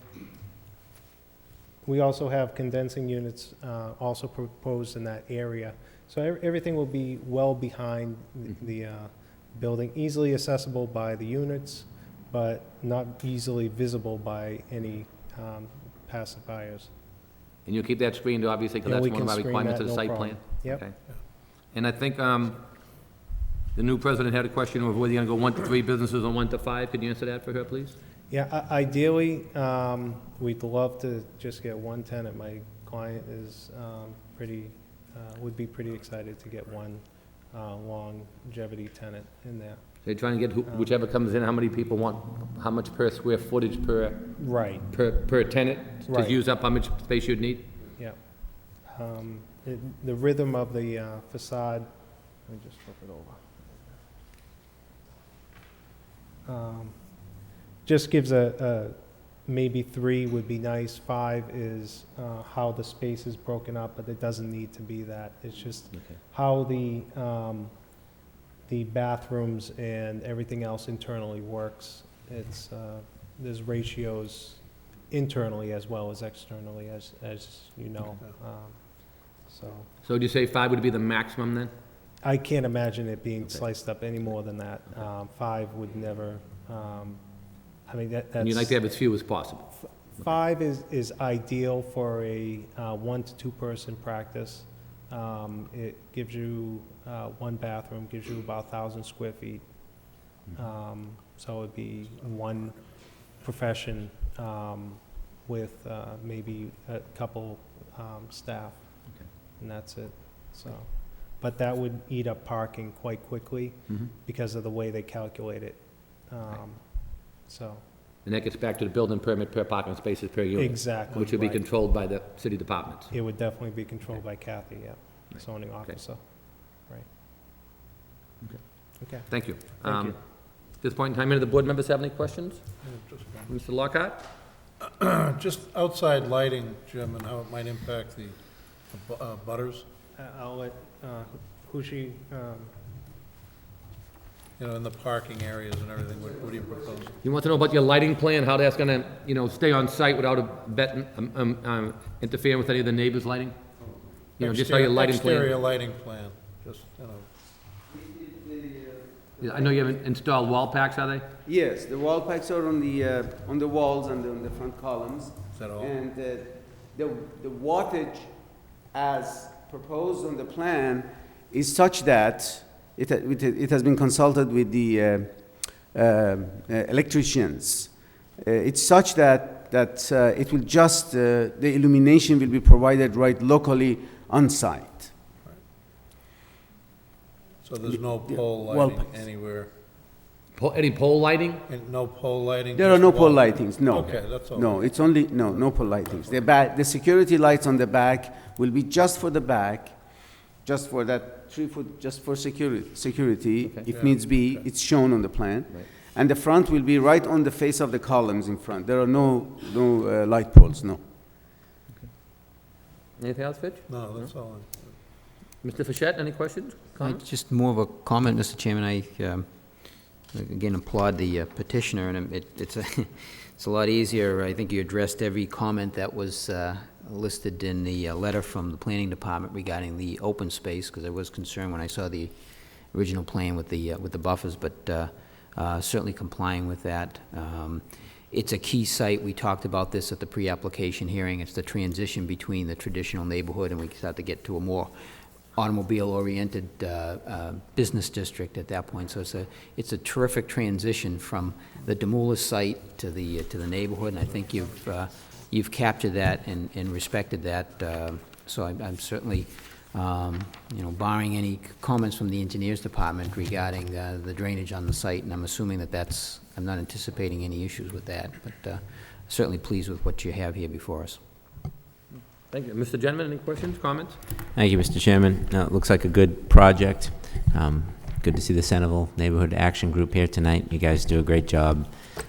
we also have condensing units also proposed in that area. So everything will be well behind the building, easily accessible by the units, but not easily visible by any passerbyers. And you'll keep that screened, obviously, because Yeah, that's we one of can our screen requirements that, of the no site problem. plan? Yep. Okay. And I think the new president had a question of whether you're going to go 1 to 3 businesses or 1 to 5. Could you answer that for her, please? Yeah, ideally, we'd love to just get one tenant. My client is would be pretty excited to get one longevity tenant in there. They're trying to get whichever comes in, how many people want, how much per square footage per Right. per tenant to Right. use up how much space you'd need? Yeah. The rhythm of the facade, let me just flip it over. Just gives maybe 3 would be nice. 5 is how the space is broken up, but it doesn't need to be that. It's just how the the bathrooms and everything else internally works. There's ratios internally as well as externally, as you know. So So would you say 5 would be the maximum then? I can't imagine it being sliced up any more than that. 5 would never, I mean, that's... And you'd like to have as few as possible? 5 is ideal for a 1 to 2 person practice. It gives you 1 bathroom, gives you about 1,000 square feet. So it'd be 1 profession with maybe a couple staff, and that's it. So, but that would eat up parking quite quickly because of the way they calculate it. So. And that gets back to the building permit per parking spaces per unit. Exactly, Which would be right. controlled by the city departments. It would definitely be controlled by Kathy, yeah, zoning officer. Right. Okay. Thank you. Thank you. At this point in time, any of the board members have any questions? Mr. Lockhart? Just outside lighting, Jim, and how it might impact the butters, I'll let, Hushi, in the parking areas and everything, what do you propose? You want to know about your lighting plan, how that's gonna, stay on site without interfering with any of the neighbors' lighting? Just how your lighting plan. Exterior lighting plan, just, I know you haven't installed wall packs, are they? Yes, the wall packs are on the walls and on the front columns. Is that all? And the wattage as proposed on the plan is such that it has been consulted with the electricians. It's such that it will just, the illumination will be provided right locally on site. So there's no pole wall lighting packs. anywhere? Any pole lighting? And no pole lighting? There are just no wall- pole lightings, no. Okay, that's all. No, it's only, no pole lightings. The security lights on the back will be just for the back, just for that 3 foot, just for security. If Yeah, needs be, it's shown on the plan. Right. And the front will be right on the face of the columns in front. There are no light poles, no. Anything else, Fitch? No, that's all. Mr. Fischett, any questions? Comments? Just more of a comment, Mr. Chairman. I, again, applaud the petitioner, and it's a lot easier. I think you addressed every comment that was listed in the letter from the planning department regarding the open space, because I was concerned when I saw the original plan with the buffers, but certainly complying with that. It's a key site. We talked about this at the pre-application hearing. It's the transition between the traditional neighborhood, and we start to get to a more automobile-oriented business district at that point. So it's a terrific transition from the Demoulas site to the neighborhood, and I think you've captured that and respected that. So I'm certainly, barring any comments from the engineers department regarding the drainage on the site, and I'm assuming I'm not anticipating any issues with that, but certainly pleased with what you have here before us. Thank you. Mr. Gentleman, any questions, comments? Thank you, Mr. Chairman. No, it looks like a good project. Good to see the Centerville Neighborhood Action Group here tonight. You guys do a great job,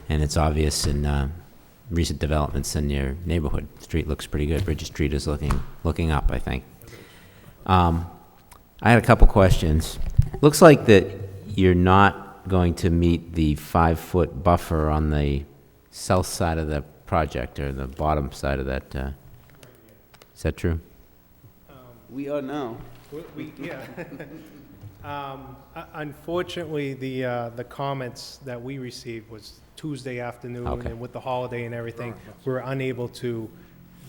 and it's obvious in recent developments in your neighborhood. Street looks pretty good. Bridget Street is looking up, I think. I had a couple questions. Looks like that you're not going to meet the 5-foot buffer on the south side of the project, or the bottom side of that. Is that true? We are now. Yeah. Unfortunately, the comments that we received was Tuesday afternoon, Okay. and with the holiday and everything, we were unable to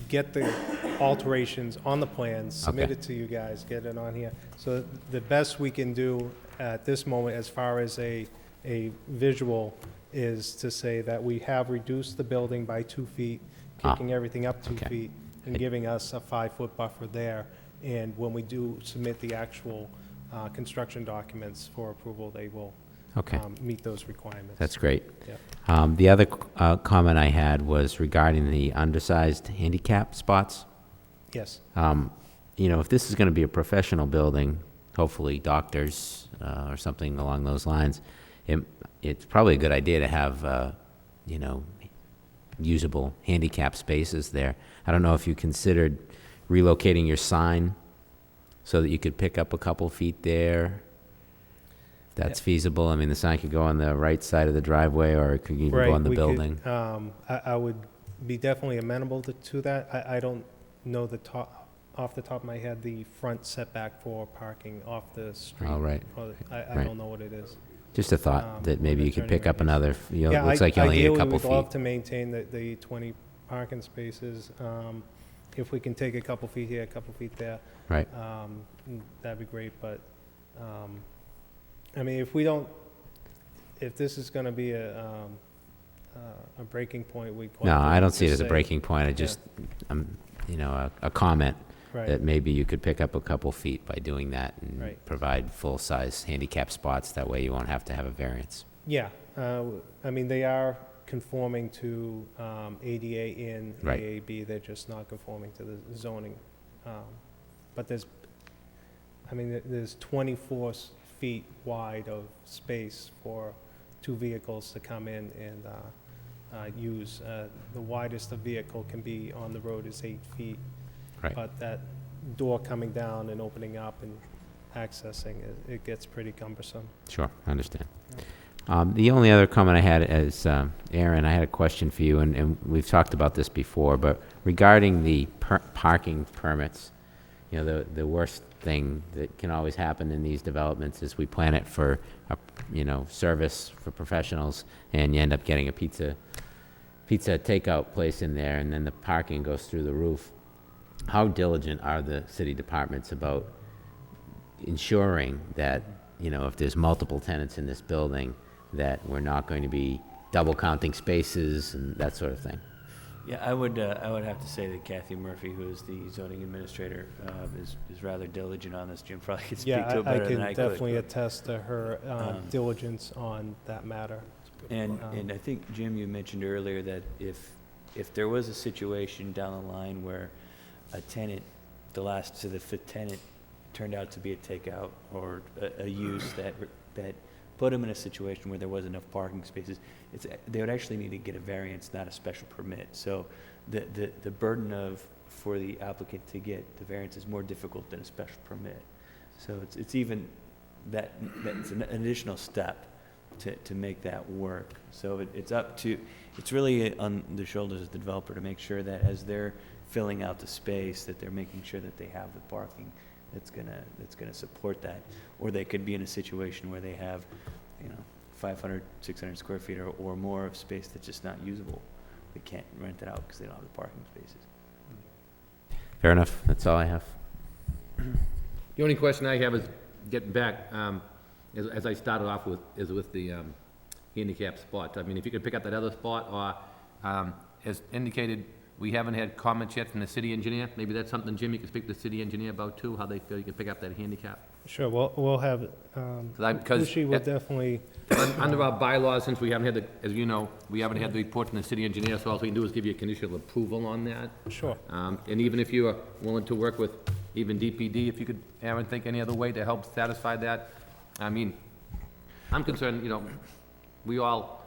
get the alterations on the plans, submit it to you guys, get it on here. So the best we can do at this moment, as far as a visual, is to say that we have reduced the building by 2 feet, kicking everything up 2 feet, and giving us a 5-foot buffer there. And when we do submit the actual construction documents for approval, they will meet those requirements. That's great. Yeah. The other comment I had was regarding the undersized handicap spots. Yes. If this is going to be a professional building, hopefully doctors or something along those lines, it's probably a good idea to have, usable handicap spaces there. I don't know if you considered relocating your sign so that you could pick up a couple feet there. that's feasible. I mean, the sign could go on the right side of the driveway, or it could even Right, go on the we could, building. I would be definitely amenable to that. I don't know off the top of my head, the front setback for parking off the street. Oh, right. I Right. don't know what it is. Just a thought that maybe you could attorney pick up might be- another, you know, Yeah, it looks like you only need a ideally, couple we'd love feet. to maintain the 20 parking spaces. If we can take a couple feet here, a couple feet there. Right. That'd be great, but, I mean, if this is gonna be a breaking point, we. No, I don't see it just as a say- breaking point. I yeah. just, you know, a comment Right. that maybe you could pick up a couple feet by doing that and Right. provide full-size handicap spots. That way you won't have to have a variance. Yeah, I mean, they are conforming to ADA and Right. AAB, they're just not conforming to the zoning. But there's 24 feet wide of space for two vehicles to come in and use. The widest a vehicle can be on the road is 8 feet. Right. But that door coming down and opening up and accessing, it gets pretty cumbersome. Sure, I understand. The only other comment I had is, Aaron, I had a question for you, and we've talked about this before, but regarding the parking permits, you know, the worst thing that can always happen in these developments is we plan it for, service for professionals, and you end up getting a pizza takeout place in there, and then the parking goes through the roof. How diligent are the city departments about ensuring that, if there's multiple tenants in this building, that we're not going to be double counting spaces and that sort of thing? Yeah, I would have to say that Kathy Murphy, who is the zoning administrator, is rather diligent on this. Jim probably could speak to it Yeah, I better can than I could. definitely attest to her diligence on that matter. And I think, Jim, you mentioned earlier that if there was a situation down the line where a tenant, the fifth tenant, turned out to be a takeout or a use that put them in a situation where there was enough parking spaces, they would actually need to get a variance, not a special permit. So the burden for the applicant to get the variance is more difficult than a special permit. So it's even that's an additional step to make that work. So it's really on the shoulders of the developer to make sure that as they're filling out the space, that they're making sure that they have the parking that's gonna support that. Or they could be in a situation where they have, 500, 600 square feet or more of space that's just not usable. They can't rent it out because they don't have the parking spaces. Fair enough, that's all I have. The only question I have is, getting back, as I started off with, is with the handicap spots. I mean, if you could pick up that other spot, or, as indicated, we haven't had comments yet from the city engineer. Maybe that's something, Jim, you can speak to the city engineer about too, how they feel you can pick up that handicap. Sure, we'll have, Lucy will definitely. Under our bylaws, since we haven't had as you know, we haven't had the report from the city engineer, so all we can do is give you a conditional approval on that. Sure. And even if you are willing to work with even DPD, if you could, Aaron, think any other way to help satisfy that. I mean, I'm concerned, we all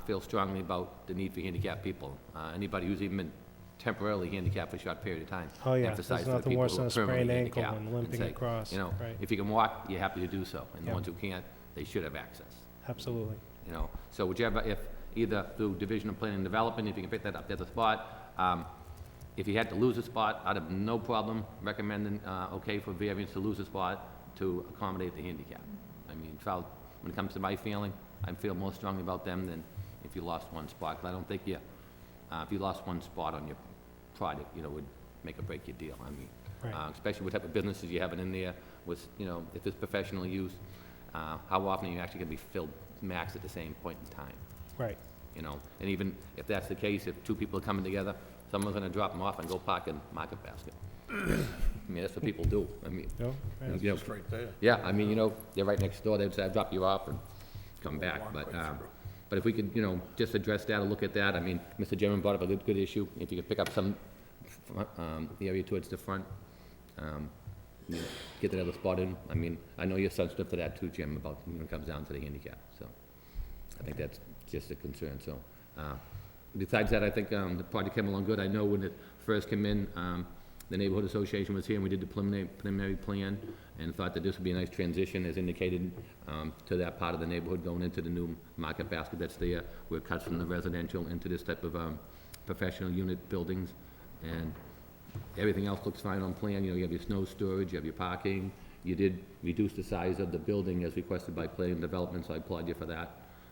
feel strongly about the need for handicapped people. Anybody who's even been temporarily handicapped for a short period of time. Oh, yeah, emphasize there's to the nothing people worse who than are a sprained permanently ankle handicapped and limping say, across, right. if you can walk, you're happy to do so. And the Yeah. ones who can't, they should have access. Absolutely. So whichever, if either through Division of Planning and Development, if you can pick that up, there's a spot. If you had to lose a spot, I'd have no problem recommending, okay, for variance to lose a spot to accommodate the handicap. I mean, when it comes to my feeling, I feel more strongly about them than if you lost one spot. 'Cause I don't think if you lost one spot on your project, would make or break your deal. I mean, Right. especially what type of businesses you have in there with, if it's professional use, how often are you actually gonna be filled max at the same point in time? Right. And even if that's the case, if two people are coming together, someone's gonna drop them off and go park in Market Basket. I mean, that's what people do. I mean, No, right. you know, Just right there. yeah, I mean, they're right next door, they'd say, I'll drop you off and come back, but if we could, just address that or look at that, I mean, Mr. Chairman brought up a good issue, if you could pick up some, the area towards the front, get that other spot in, I mean, I know you're sensitive to that too, Jim, about, when it comes down to the handicap, so, I think that's just a concern, so, besides that, I think, the project came along good, I know when it first came in, the neighborhood association was here, and we did the preliminary plan, and thought that this would be a nice transition, as indicated, to that part of the neighborhood going into the new market basket that's there, where it cuts from the residential into this type of professional unit buildings, and everything else looks fine on plan. You know, you have your snow storage, you have your parking. You did reduce the size of the building as requested by planning and development, so I applaud you for that.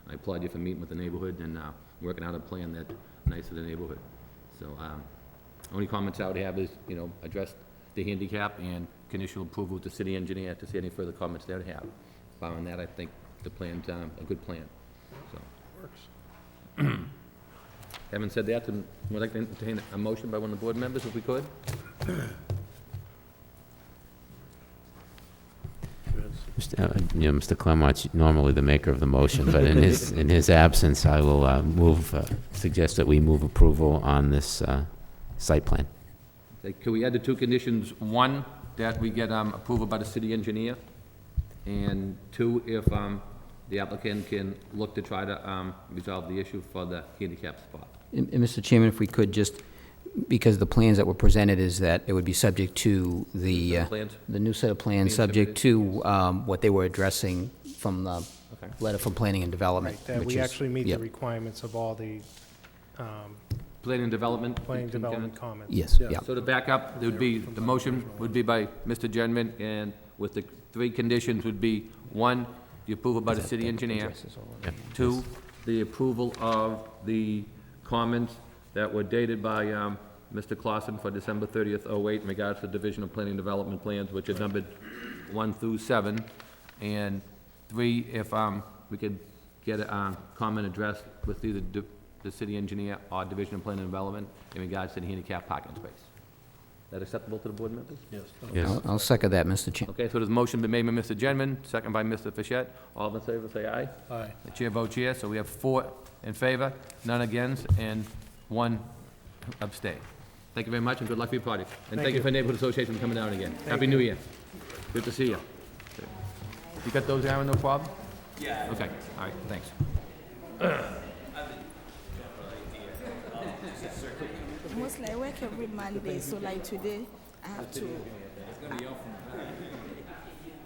I applaud you for meeting with the neighborhood and working out a plan that's nice for the neighborhood. So, only comments I would have is, you know, address the handicap and conditional approval with the city engineer to see any further comments they would have. Following that, I think the plan's a good plan, so. Works. Having said that, would like to entertain a motion by one of the board members, if we could? Mr. Clermont's normally the maker of the motion, but in his absence, I will suggest that we move approval on this site plan. Okay, could we add the two conditions? One, that we get approval by the city engineer, and two, if the applicant can look to try to resolve the issue for the handicap spot. And Mr. Chairman, if we could just, because the plans that were presented is that it would be subject to the new set of plans, subject to what they were addressing from the letter from Planning and Development. Right, that we actually meet the requirements of all the Planning and development? planning development comments. Yes, yeah. So to back up, there would be, the motion would be by Mr. Genman, and with the three conditions would be, one, the approval by the city engineer. Two, the approval of the comments that were dated by Mr. Clausen for December 30th, '08 in regards to Division of Planning and Development plans, which are numbered 1 through 7. And 3, if we could get a comment addressed with either the city engineer or Division of Planning and Development in regards to the handicap parking space. Is that acceptable to the board members? Yes. I'll second that, Mr. Chairman. Okay, so there's a motion been made by Mr. Genman, second by Mr. Fischett. All in favor, say aye. Aye. The chair votes yes, so we have 4 in favor, none against, and 1 abstain. Thank you very much, and good luck for your project. And thank you for Neighborhood Association for coming down again. Happy New Year. Good to see you. You got those, Aaron, no problem? Yeah. Okay, all right, thanks. Mostly I work every Monday, so like today, I have to.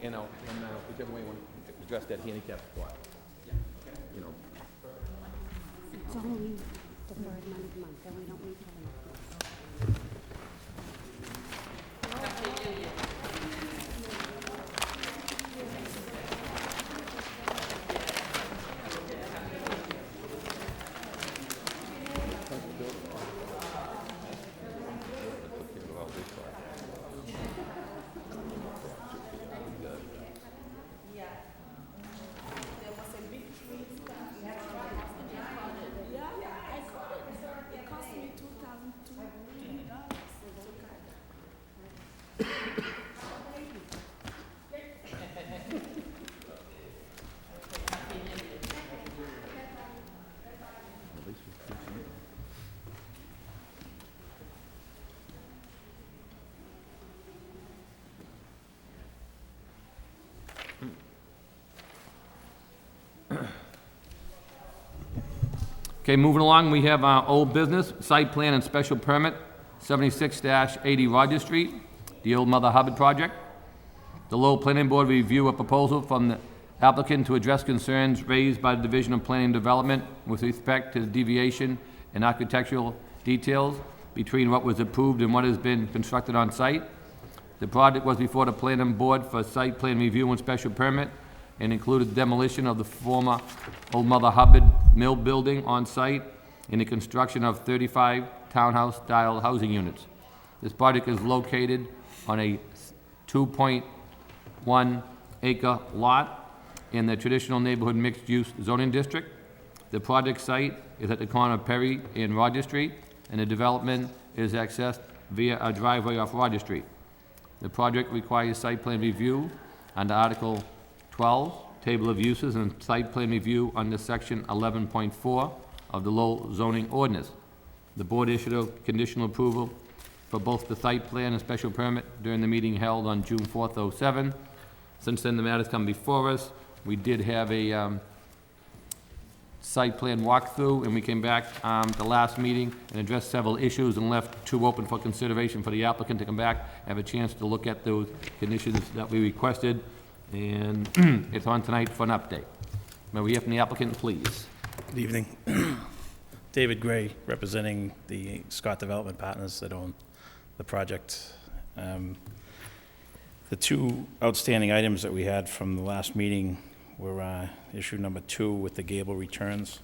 You know, and whichever way you want to address that handicap spot. You know. It's only the third month, then we don't need to have enough. Okay, moving along, we have our old business, site plan and special permit, 76-80 Rogers Street, the old Mother Hubbard project. The Lowell Planning Board review a proposal from the applicant to address concerns raised by the Division of Planning and Development with respect to the deviation and architectural details between what was approved and what has been constructed on site. The project was before the Planning Board for site plan review and special permit, and included demolition of the former Old Mother Hubbard Mill building on site and the construction of 35 townhouse-style housing units. This project is located on a 2.1 acre lot in the traditional neighborhood mixed-use zoning district. The project site is at the corner of Perry and Rogers Street, and the development is accessed via a driveway off Rogers Street. The project requires site plan review under Article 12, Table of Uses, and site plan review under Section 11.4 of the Lowell zoning ordinance. The board issued a conditional approval for both the site plan and special permit during the meeting held on June 4th, '07. Since then, the matter's come before us. We did have a site plan walkthrough, and we came back the last meeting and addressed several issues and left two open for consideration for the applicant to come back, have a chance to look at those conditions that we requested, and it's on tonight for an update. May we hear from the applicant, please? Good evening. David Gray, representing the Scott Development Partners that own the project. The two outstanding items that we had from the last meeting were issue number 2 with the gable returns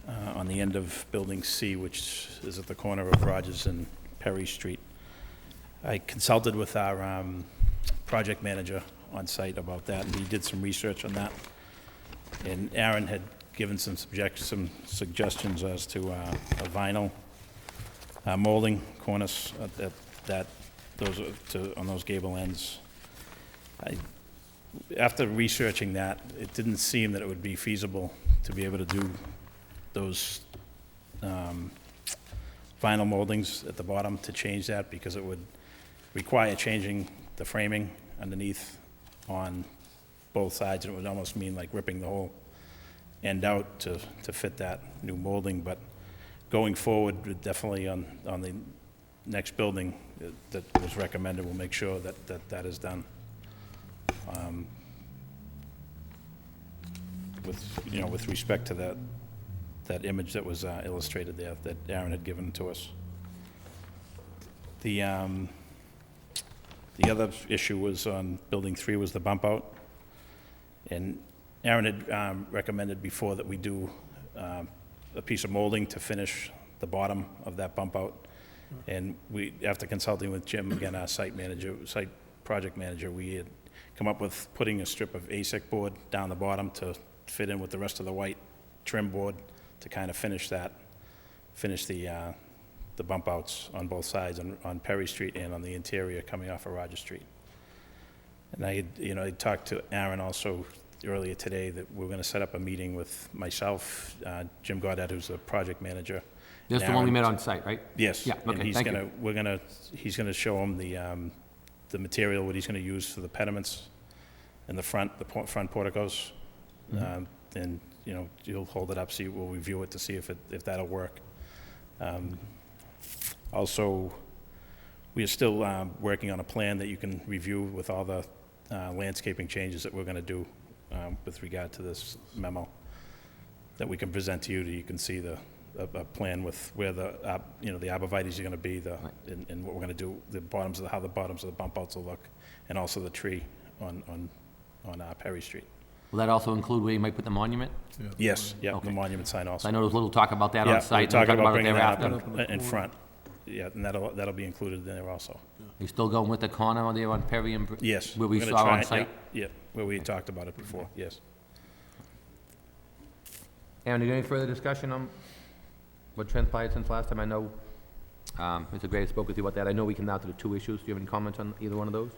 on the end of Building C, which is at the corner of Rogers and Perry Street. I consulted with our project manager on site about that, and he did some research on that. And Aaron had given some suggestions as to a vinyl molding cornice on those gable ends. After researching that, it didn't seem that it would be feasible to be able to do those vinyl moldings at the bottom to change that, because it would require changing the framing underneath on both sides, and it would almost mean like ripping the whole end out to fit that new molding. But going forward, definitely on the next building that was recommended, we'll make sure that is done. With respect to that image that was illustrated there that Aaron had given to us. The other issue was on Building 3 was the bump out. And Aaron had recommended before that we do a piece of molding to finish the bottom of that bump out. And we, after consulting with Jim, again, our site project manager, we had come up with putting a strip of ASIC board down the bottom to fit in with the rest of the white trim board to kind of finish the bump outs on both sides, on Perry Street and on the interior coming off of Rogers Street. And I talked to Aaron also earlier today that we're going to set up a meeting with myself, Jim Gaudet, who's the project manager. That's the one we met on site, right? Yes. Yeah, okay, and thank you. He's gonna show him the material, what he's gonna use for the pediments in the front porticos. And, you'll hold it up, we'll review it to see if that'll work. Also, we are still working on a plan that you can review with all the landscaping changes that we're gonna do with regard to this memo that we can present to you, you can see a plan with where the arborvitaes are going to be, and what we're going to do, how the bottoms of the bump outs will look, and also the tree on Perry Street. Will that also include where you might put the monument? Yes, yeah, Okay. the monument sign also. I know there was a little talk about that Yeah, on site. we're talking about it bringing that thereafter. up in front. Yeah, and that'll be included in there also. You still going with the corner there on Perry and? Yes. Where we we're saw gonna try on it, site? Yeah, where we talked about it before, yes. Aaron, is there any further discussion on what transpired since last time? I know Mr. Gray spoke with you about that. I know we came down to the two issues. Do you have any comments on either one of those?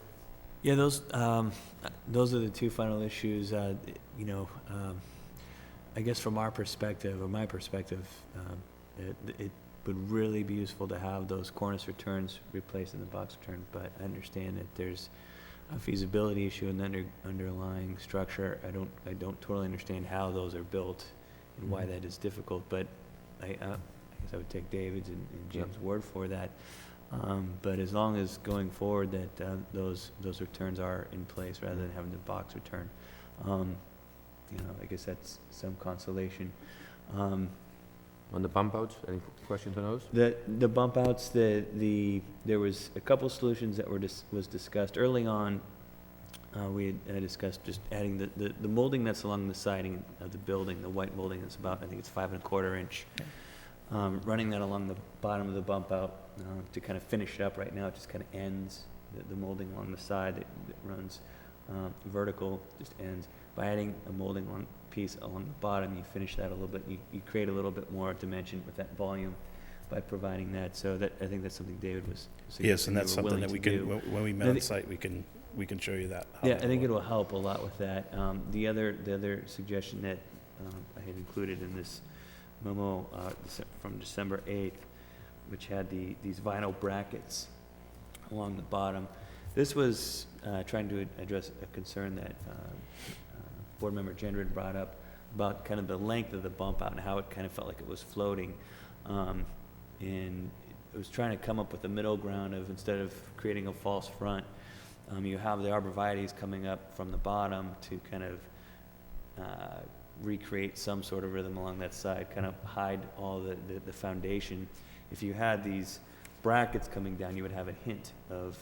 Yeah, those are the two final issues. I guess from our perspective, or my perspective, it would really be useful to have those cornice returns replaced in the box return, but I understand that there's a feasibility issue in the underlying structure. I don't totally understand how those are built and why that is difficult, but I guess I would take David's and Jim's word for that. But as long as going forward that those returns are in place rather than having the box return, I guess that's some consolation. On the bump outs, any questions on those? The bump outs, there was a couple solutions that was discussed early on. We had discussed just adding the molding that's along the siding of the building, the white molding that's about, I think it's 5 1/4 inch. Running that along the bottom of the bump out to kind of finish it up. Right now it just kind of ends, the molding along the side that runs vertical just ends. By adding a molding piece along the bottom, you finish that a little bit. You create a little bit more dimension with that volume by providing that. So I think that's something David was suggesting. Yes, and that's they were something that we can, willing when we met on site, we can show you that. Yeah, I think it will help a lot with that. The other suggestion that I had included in this memo from December 8th, which had these vinyl brackets along the bottom. This was trying to address a concern that Board Member Gendron brought up about kind of the length of the bump out and how it kind of felt like it was floating. And it was trying to come up with a middle ground of, instead of creating a false front, you have the arborvitae's coming up from the bottom to kind of recreate some sort of rhythm along that side, kind of hide all the foundation. If you had these brackets coming down, you would have a hint of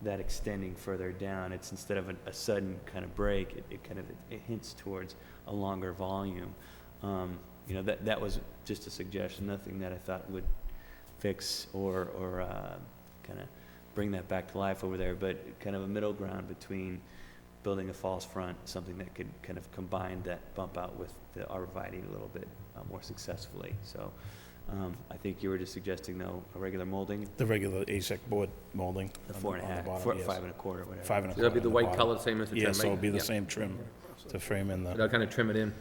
that extending further down. It's instead of a sudden kind of break, it hints towards a longer volume. You know, that was just a suggestion, nothing that I thought would fix or kind of bring that back to life over there, but kind of a middle ground between building a false front, something that could kind of combine that bump out with the arborvitae a little bit more successfully. So I think you were just suggesting, though, a regular molding. The regular ASEC board molding. The on 4.5, on the bottom, 4, yes. 5 1/4, whatever. 5 1/4. So that'd be the on white bottom. color, same as the trim, Yeah, so it'll right? be the Yeah. same trim to frame in the. They'll kind of trim it in,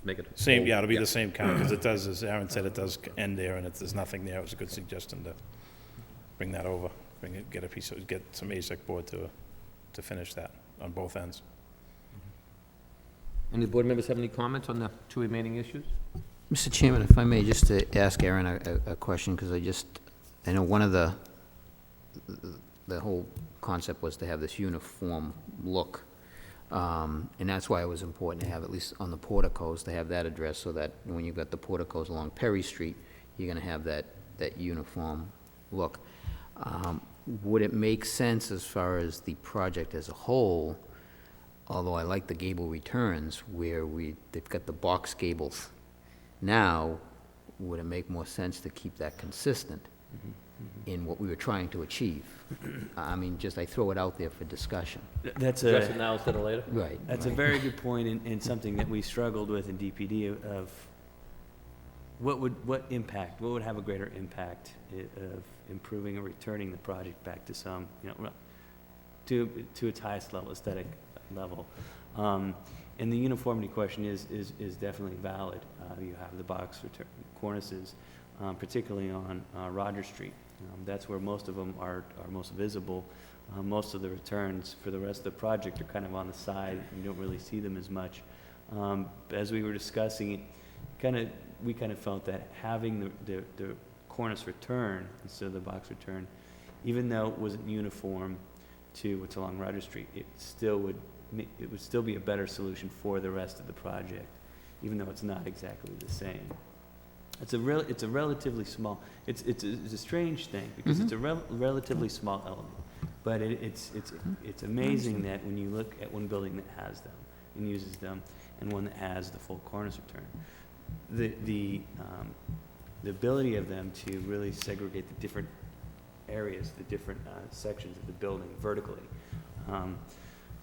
make it. Same, fold. yeah, it'll be the same kind, because it does, as Aaron said, it does end there, and there's nothing there. It was a good suggestion to bring that over, get some ASEC board to finish that on both ends. Any board members have any comments on the two remaining issues? Mr. Chairman, if I may, just to ask Aaron a question, because I know one of the whole concept was to have this uniform look. And that's why it was important to have, at least on the porticos, to have that addressed, so that when you've got the porticos along Perry Street, you're gonna have that uniform look. Would it make sense, as far as the project as a whole, although I like the gable returns, where they've got the box gables now, would it make more sense to keep that consistent in what we were trying to achieve? I mean, I throw it out there for discussion. That's Address it now instead of later? Right. That's a very good point, and something that we struggled with in DPD of what would have a greater impact of improving or returning the project back to some, to its highest level, aesthetic level. And the uniformity question is definitely valid. You have the box cornices, particularly on Roger Street. That's where most of them are most visible. Most of the returns for the rest of the project are kind of on the side. You don't really see them as much. As we were discussing it, we kind of felt that having the cornice return instead of the box return, even though it wasn't uniform to what's along Roger Street, it would still be a better solution for the rest of the project, even though it's not exactly the same. It's a relatively small. It's a strange thing, because it's a relatively small element, but it's amazing that when you look at one building that has them and uses them, and one that has the full cornice return, the ability of them to really segregate the different areas, the different sections of the building vertically.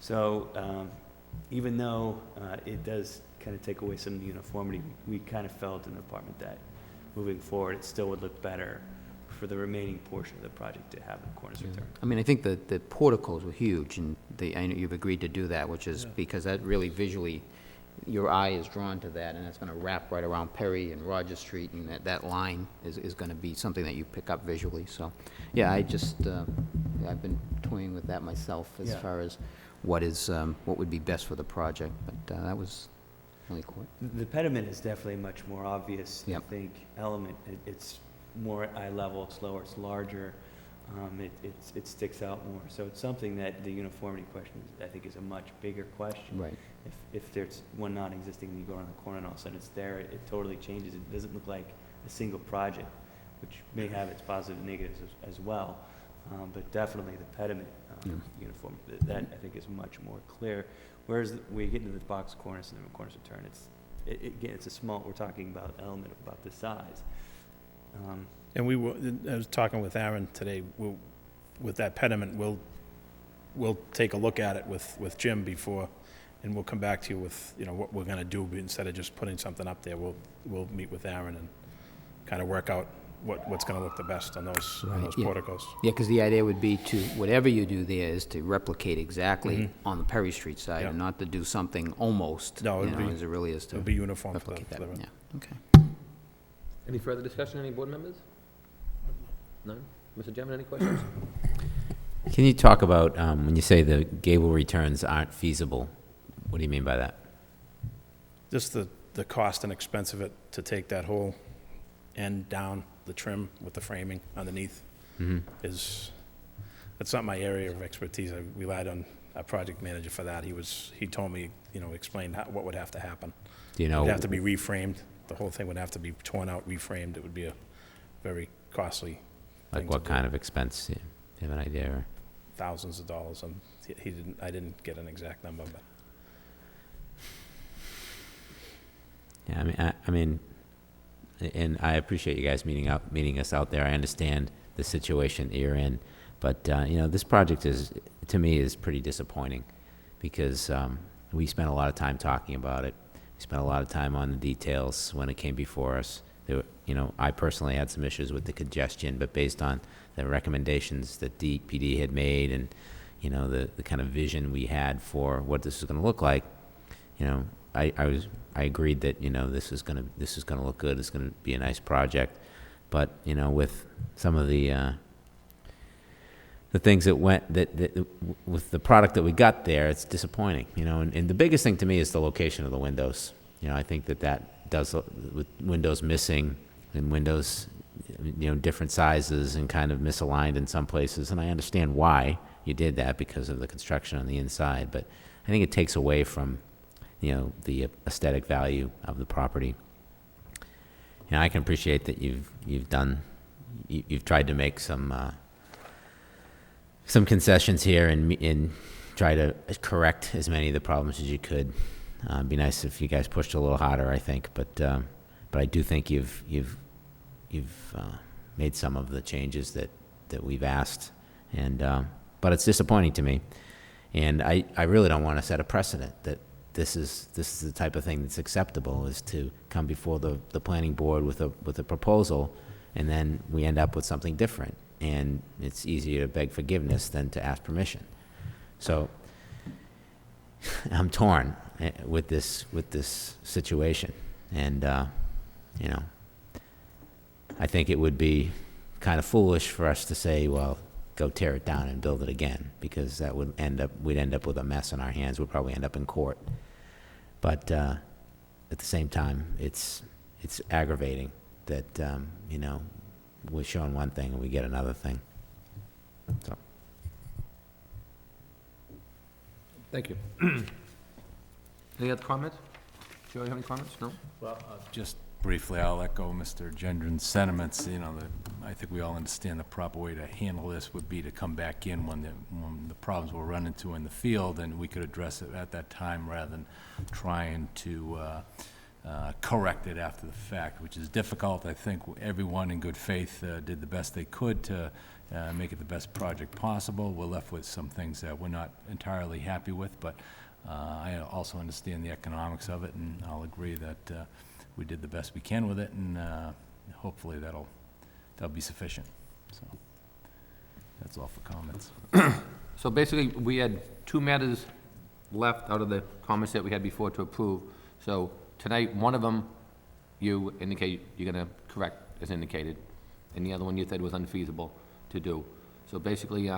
So even though it does kind of take away some of the uniformity, we kind of felt in the department that moving forward, it still would look better for the remaining portion of the project to have the cornice return. I mean, I think the porticos were huge, and I know you've agreed to do that, which is because that really visually, your eye is drawn to that, and it's gonna wrap right around Perry and Roger Street, and that line is gonna be something that you pick up visually, so. Yeah, I've been toying with that myself as far as what would be best for the project, but that was really cool. The pediment is definitely a much more obvious, Yep. I think, element. It's more eye level, it's lower, it's larger, it sticks out more. So it's something that the uniformity question, I think, is a much bigger question. Right. If there's one non-existing, and you go around the corner and all of a sudden it's there, it totally changes. It doesn't look like a single project, which may have its positive and negatives as well. But definitely the pediment uniform, that I think is much more clear. Whereas when you get into the box cornice and the cornice return, again, it's a small, we're talking about an element about this size. And I was talking with Aaron today, with that pediment, we'll take a look at it with Jim before, and we'll come back to you with, what we're gonna do, instead of just putting something up there. We'll meet with Aaron and kind of work out what's gonna look the best on those porticos. Yeah, because the idea would be to, whatever you do there is to replicate exactly on the Perry Street side, and not to do something almost, as it really is to It'll be uniform for replicate that, the yeah, okay. Any further discussion, any board members? None? Mr. Chairman, any questions? Can you talk about, when you say the gable returns aren't feasible, what do you mean by that? Just the cost and expense of it to take that whole end down, the trim with the framing underneath, is, that's not my area of expertise. I relied on a project manager for that. He told me, explained what would have to happen. Do you know? It'd have to be reframed. The whole thing would have to be torn out, reframed. It would be a very costly Like thing what to do. kind of expense? Do you have an idea? Or? Thousands of dollars, and I didn't get an exact number, but. Yeah, I mean, and I appreciate you guys meeting us out there. I understand the situation that you're in, but this project to me is pretty disappointing because we spent a lot of time talking about it. We spent a lot of time on the details when it came before us. I personally had some issues with the congestion, but based on the recommendations that DPD had made and the kind of vision we had for what this was going to look like, I agreed that this is going to look good. It's going to be a nice project, but with some of the things that went with the product that we got there, it's disappointing. And the biggest thing to me is the location of the windows. I think that does, with windows missing and windows different sizes and kind of misaligned in some places, and I understand why you did that because of the construction on the inside, but I think it takes away from the aesthetic value of the property. I can appreciate that you've tried to make some concessions here and try to correct as many of the problems as you could. It'd be nice if you guys pushed a little harder, I think, but I do think you've made some of the changes that we've asked, but it's disappointing to me, and I really don't want to set a precedent that this is the type of thing that's acceptable, is to come before the planning board with a proposal, and then we end up with something different, and it's easier to beg forgiveness than to ask permission. So I'm torn with this situation, and I think it would be kind of foolish for us to say, well, go tear it down and build it again, because we'd end up with a mess on our hands. We'd probably end up in court. But at the same time, it's aggravating that we're showing one thing and we get another thing. So. Thank you. Any other comments? Joe, you have any comments? No? Well, just briefly, I'll echo Mr. Gendron's sentiments. I think we all understand the proper way to handle this would be to come back in when the problems we're running into in the field, and we could address it at that time rather than trying to correct it after the fact, which is difficult. I think everyone in good faith did the best they could to make it the best project possible. We're left with some things that we're not entirely happy with, but I also understand the economics of it, and I'll agree that we did the best we can with it, and hopefully that'll be sufficient. So that's all for comments. So basically, we had two matters left out of the comments that we had before to approve. So tonight, one of them, you indicate you're going to correct as indicated, and the other one you said was unfeasible to do. So basically,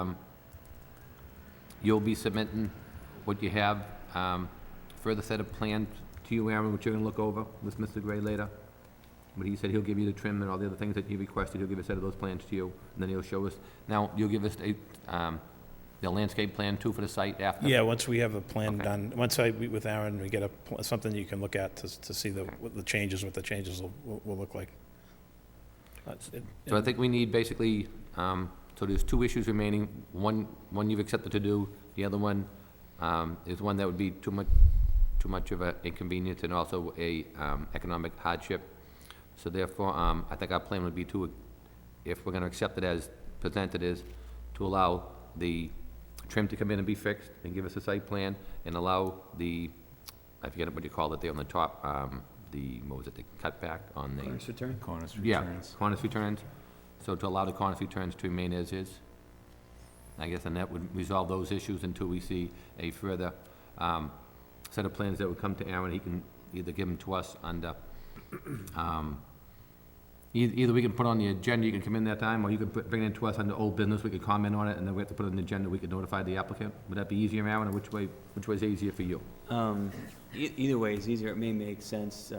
you'll be submitting what you have, further set of plans to you, Aaron, which you're going to look over with Mr. Gray later. But he said he'll give you the trim and all the other things that you requested. He'll give a set of those plans to you, and then he'll show us. Now, you'll give us the landscape plan too for the site after? Yeah, once we have a plan done, once I meet with Aaron, we get something you can look at to see what the changes will look like. So I think we need basically, so there's two issues remaining. One you've accepted to do. The other one is one that would be too much of an inconvenience and also a economic hardship. So therefore, I think our plan would be to, if we're going to accept it as presented, is to allow the trim to come in and be fixed and give us a site plan, and allow the, I forget what you call it there on the top, what was it, the cutback on the... Cornice return? Cornice returns. Yeah, cornice returns. So to allow the cornice returns to remain as is. I guess, and that would resolve those issues until we see a further set of plans that would come to Aaron. He can either give them to us under, Either we can put on the agenda, you can come in that time, or you can bring it to us under old business, we could comment on it, and then we have to put it on the agenda, we could notify the applicant. Would that be easier, Aaron, or which way is easier for you? Either way is easier. It may make sense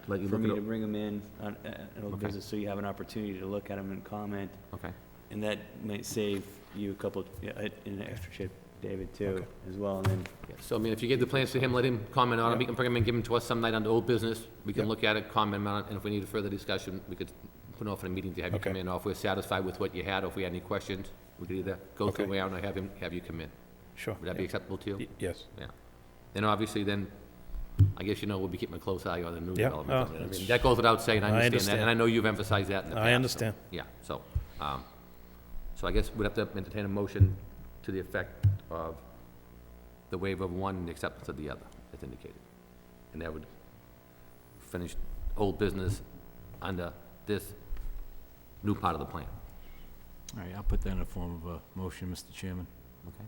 Let you for look me it to up. bring them in on old Okay. business, so you have an opportunity to look at them and comment. Okay. And that might save you a couple, an extra chip, David, too, as well, and then. So, I mean, if you gave the plans to him, let him comment on them, he can bring them in, give them to us some night under old business, we can Yep. look at it, comment on it, and if we need a further discussion, we could put off a meeting to have you come Okay. in, or if we're satisfied with what you had, or if we had any questions, we could either go through Okay. Aaron or have you come in. Sure. Would that be yeah. acceptable to you? Yes. Yeah. Then obviously, then, I guess you know we'll be keeping a close eye on the new Yeah, development. oh, I mean, that's- that goes without saying, I I understand that, understand. and I know you've emphasized that in the I past. so- understand. Yeah, so, so I guess we'd have to entertain a motion to the effect of the waiver of one and the acceptance of the other, as indicated. And that would finish old business under this new part of the plan. All right, I'll put that in the form of a motion, Mr. Chairman. Okay.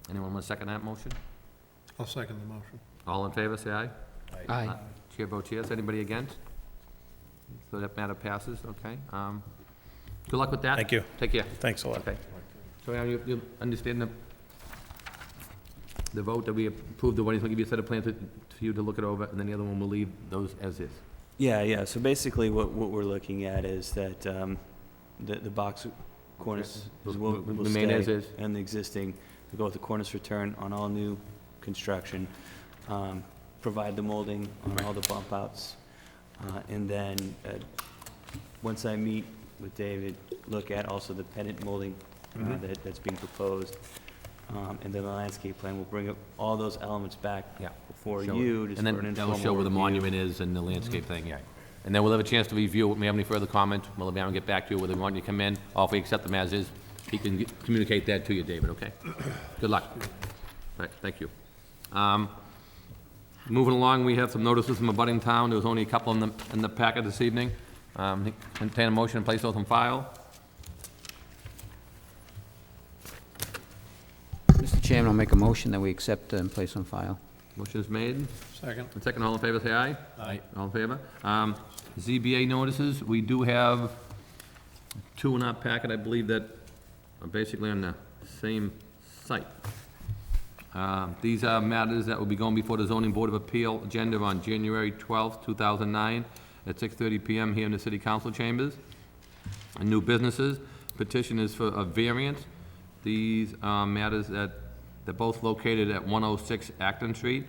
Anyone want to second that motion? I'll second the motion. All in favor, say aye. Aye. Chair votes yes. Anybody against? So that matter passes, okay. Good luck with that. Thank you. Take care. Thanks a lot. Okay. So, Aaron, you understand the vote that we approved the one, he's going to give you a set of plans for you to look it over, and then the other one will leave those as is. Yeah, so basically what we're looking at is that the box cornice will Remain as stay, is. and the existing, we go with the cornice return on all new construction, provide the molding on all the bump outs, and then, once I meet with David, look at also the pendant molding that's being proposed, and then the landscape plan, we'll bring up all those elements back before Show you, it. just And for then an that'll informal show where the review. monument is and the landscape thing, yeah. And then we'll have a chance to review it. If we have any further comment, we'll have Aaron get back to you, whether we want you to come in, or if we accept them as is, he can communicate that to you, David, okay? Good luck. All right, thank you. Moving along, we have some notices from abutting town. There was only a couple in the packet this evening. Entertain a motion and place those on file. Mr. Chairman, I'll make a motion that we accept and place on file. Motion is made. Second. And second, all in favor, say aye. Aye. All in favor? ZBA notices, we do have two in our packet, I believe, that are basically on the same site. These are matters that will be going before the Zoning Board of Appeal agenda on January 12th, 2009, at 6:30 PM here in the City Council chambers. And new businesses, petition is for a variance. These are matters that, they're both located at 106 Acton Street.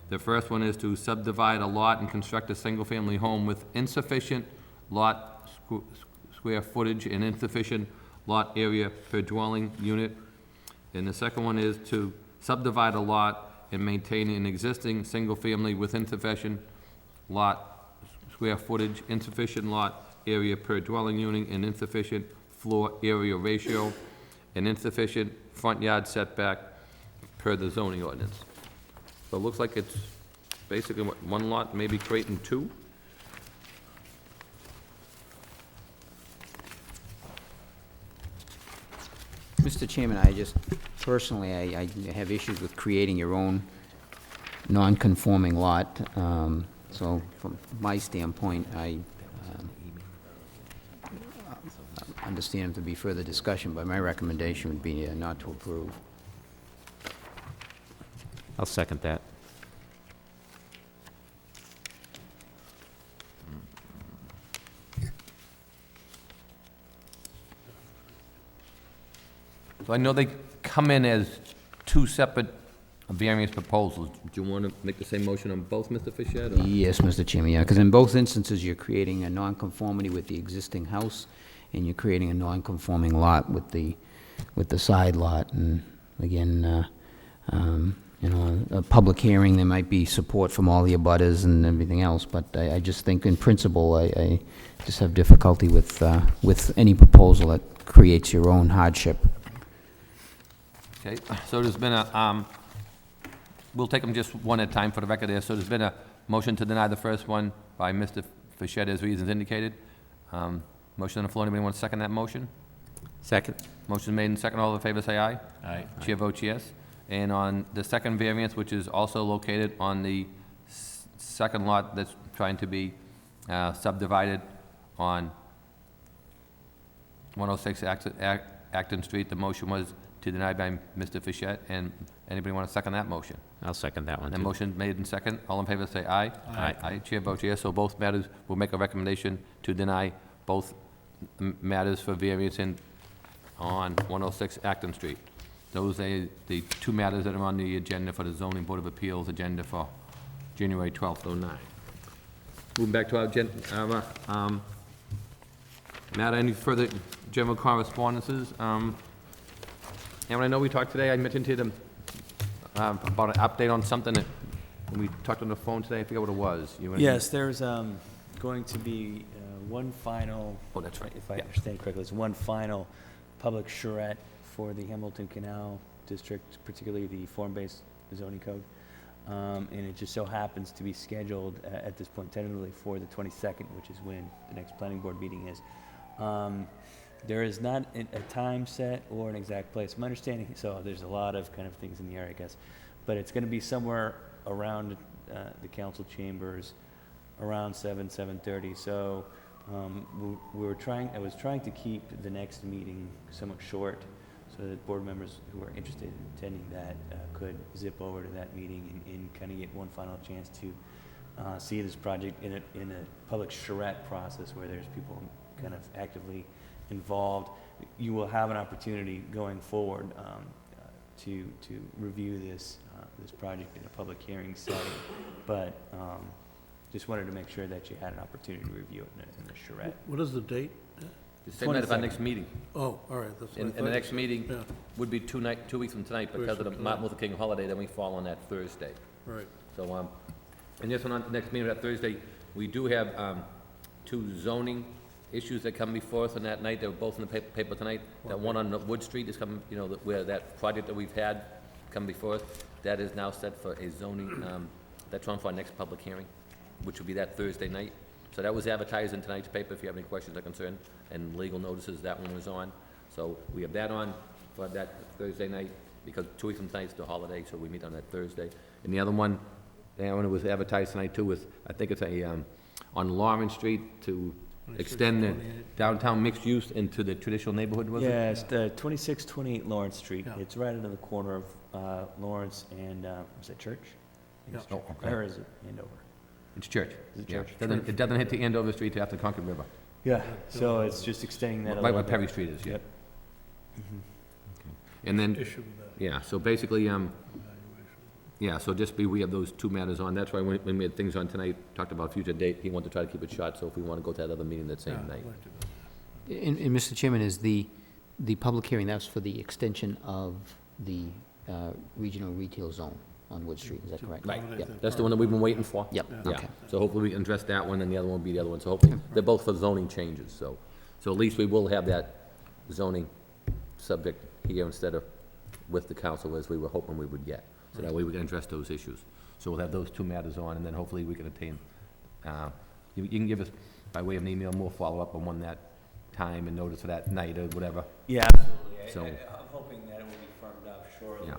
The first one is to subdivide a lot and construct a single-family home with insufficient lot square footage and insufficient lot area per dwelling unit. And the second one is to subdivide a lot and maintain an existing single-family with insufficient lot square footage, insufficient lot area per dwelling unit, and insufficient floor area ratio, and insufficient front yard setback per the zoning ordinance. So it looks like it's basically what, one lot, maybe creating two? Mr. Chairman, I just, personally, I have issues with creating your own non-conforming lot. So from my standpoint, I understand to be further discussion, but my recommendation would be not to approve. I'll second that. So I know they come in as two separate variance proposals. Do you want to make the same motion on both, Mr. Fischett? or- Yes, Mr. Chairman, yeah, because in both instances, you're creating a nonconformity with the existing house, and you're creating a nonconforming lot with the side lot. And again, you know, a public hearing, there might be support from all the abutters and everything else, but I just think in principle, I just have difficulty with any proposal that creates your own hardship. Okay, so there's been a, we'll take them just one at a time for the record there. So there's been a motion to deny the first one by Mr. Fischett as reasons indicated. Motion on the floor, anybody want to second that motion? Second. Motion made and second, all in favor, say aye. Aye. Chair votes yes. And on the second variance, which is also located on the second lot that's trying to be subdivided, on 106 Acton Street. The motion was to deny by Mr. Fischett, and anybody want to second that motion? I'll second that one, The too. motion made and second. All in favor, say aye. Aye. Aye. Chair votes yes, so both matters will make a recommendation to deny both matters for variance on 106 Acton Street. Those are the two matters that are on the agenda for the Zoning Board of Appeals agenda for January 12th, '09. Moving back to our matter, any further general correspondences? And I know we talked today, I mentioned to them about an update on something that, when we talked on the phone today, I forget what it was. You wanna- Yes, there's going to be one final, Oh, that's right. if I understand correctly, there's one final public charrette for the Hamilton Canal District, particularly the form-based zoning code. And it just so happens to be scheduled at this point tentatively for the 22nd, which is when the next planning board meeting is. There is not a time set or an exact place. My understanding, so there's a lot of kind of things in the air, I guess, but it's going to be somewhere around the council chambers, around 7:30. So I was trying to keep the next meeting somewhat short, so that board members who are interested in attending that could zip over to that meeting and kind of get one final chance to see this project in a public charrette process where there's people kind of actively involved. You will have an opportunity going forward to review this project in a public hearing setting, but just wanted to make sure that you had an opportunity to review it in a charrette. What is the date? The same night of our next meeting. Oh, all right. That's what I And the thought. next meeting Yeah. would be 2 weeks from tonight, because of the Martin Luther King holiday, then we fall on that Thursday. Right. So, and just on the next meeting, that Thursday, we do have 2 zoning issues that come before us on that night. They were both in the paper tonight. That one on Wood Street is coming, where that project that we've had come before us, that is now set for a zoning, that's on for our next public hearing, which will be that Thursday night. So that was advertised in tonight's paper, if you have any questions or concerns, and legal notices, that one was on. So we have that on for that Thursday night, because 2 weeks from tonight's the holiday, so we meet on that Thursday. And the other one, that one was advertised tonight too, was, I think it's on Lawrence Street to extend the downtown mixed use into the traditional neighborhood, was it? Yeah, it's the 2628 Lawrence Street. It's right under the corner of Lawrence and, is it Church? I think it's Yeah. Church. Oh, okay. Or is it Andover? It's Church. Is it Yeah. Church? It doesn't hit the Andover Street till after Concord River. Yeah, so it's just extending that a Right little where bit. Perry Street is, yeah. Yep. And then, Issue with that. yeah, so basically, yeah, so just we have those 2 matters on. That's why when we had things on tonight, talked about future date, he wanted to try to keep it short, so if we want to go to that other meeting that same night. And Mr. Chairman, is the public hearing, that's for the extension of the regional retail zone on Wood Street, is that correct? Right, yeah, Yep. that's the one that we've been waiting for. Yep, Yeah, okay. so hopefully we can address that one, and the other one will be the other one, so hopefully, they're both for zoning changes, so at least we will have that zoning subject here instead of with the council as we were hoping we would get, so that way we can address those issues. So we'll have those 2 matters on, and then hopefully we can attain, you can give us, by way of an email, more follow-up on when that time and notice for that night or whatever. Yeah, absolutely. So- I'm hoping that it will be firmed up shortly. Yeah.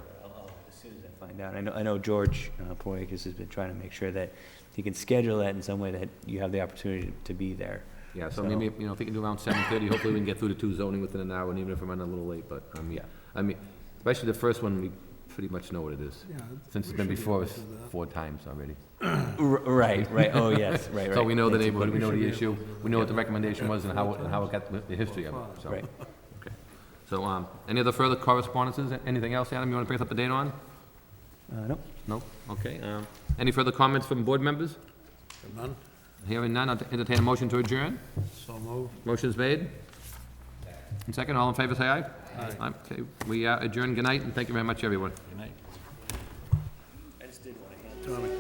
As soon as I find out. I know George Poyakis has been trying to make sure that he can schedule that in some way that you have the opportunity to be there. Yeah, so maybe, if we can do around 7:30, hopefully we can get through the 2 zoning within an hour, and even if we're running a little late, but, I mean, especially the first one, we pretty much know what it is. Yeah, Since it's we been should be before able us to do that. 4 times already. Right, oh, yes, right. So we know the Thanks, neighborhood, we know should the be able issue, to do we know what the recommendation was and how it got, the history of it, so. Right. Okay. So, any other further correspondences? Anything else, Adam, you want to bring us up to date on? Nope. No? Okay. Any further comments from board members? None? Hearing none, I'll entertain a motion to adjourn. So moved. Motion's made. And second, all in favor, say aye. Aye. Okay, we adjourn. Good night, and thank you very much, everyone. I just did want to hand Tommy.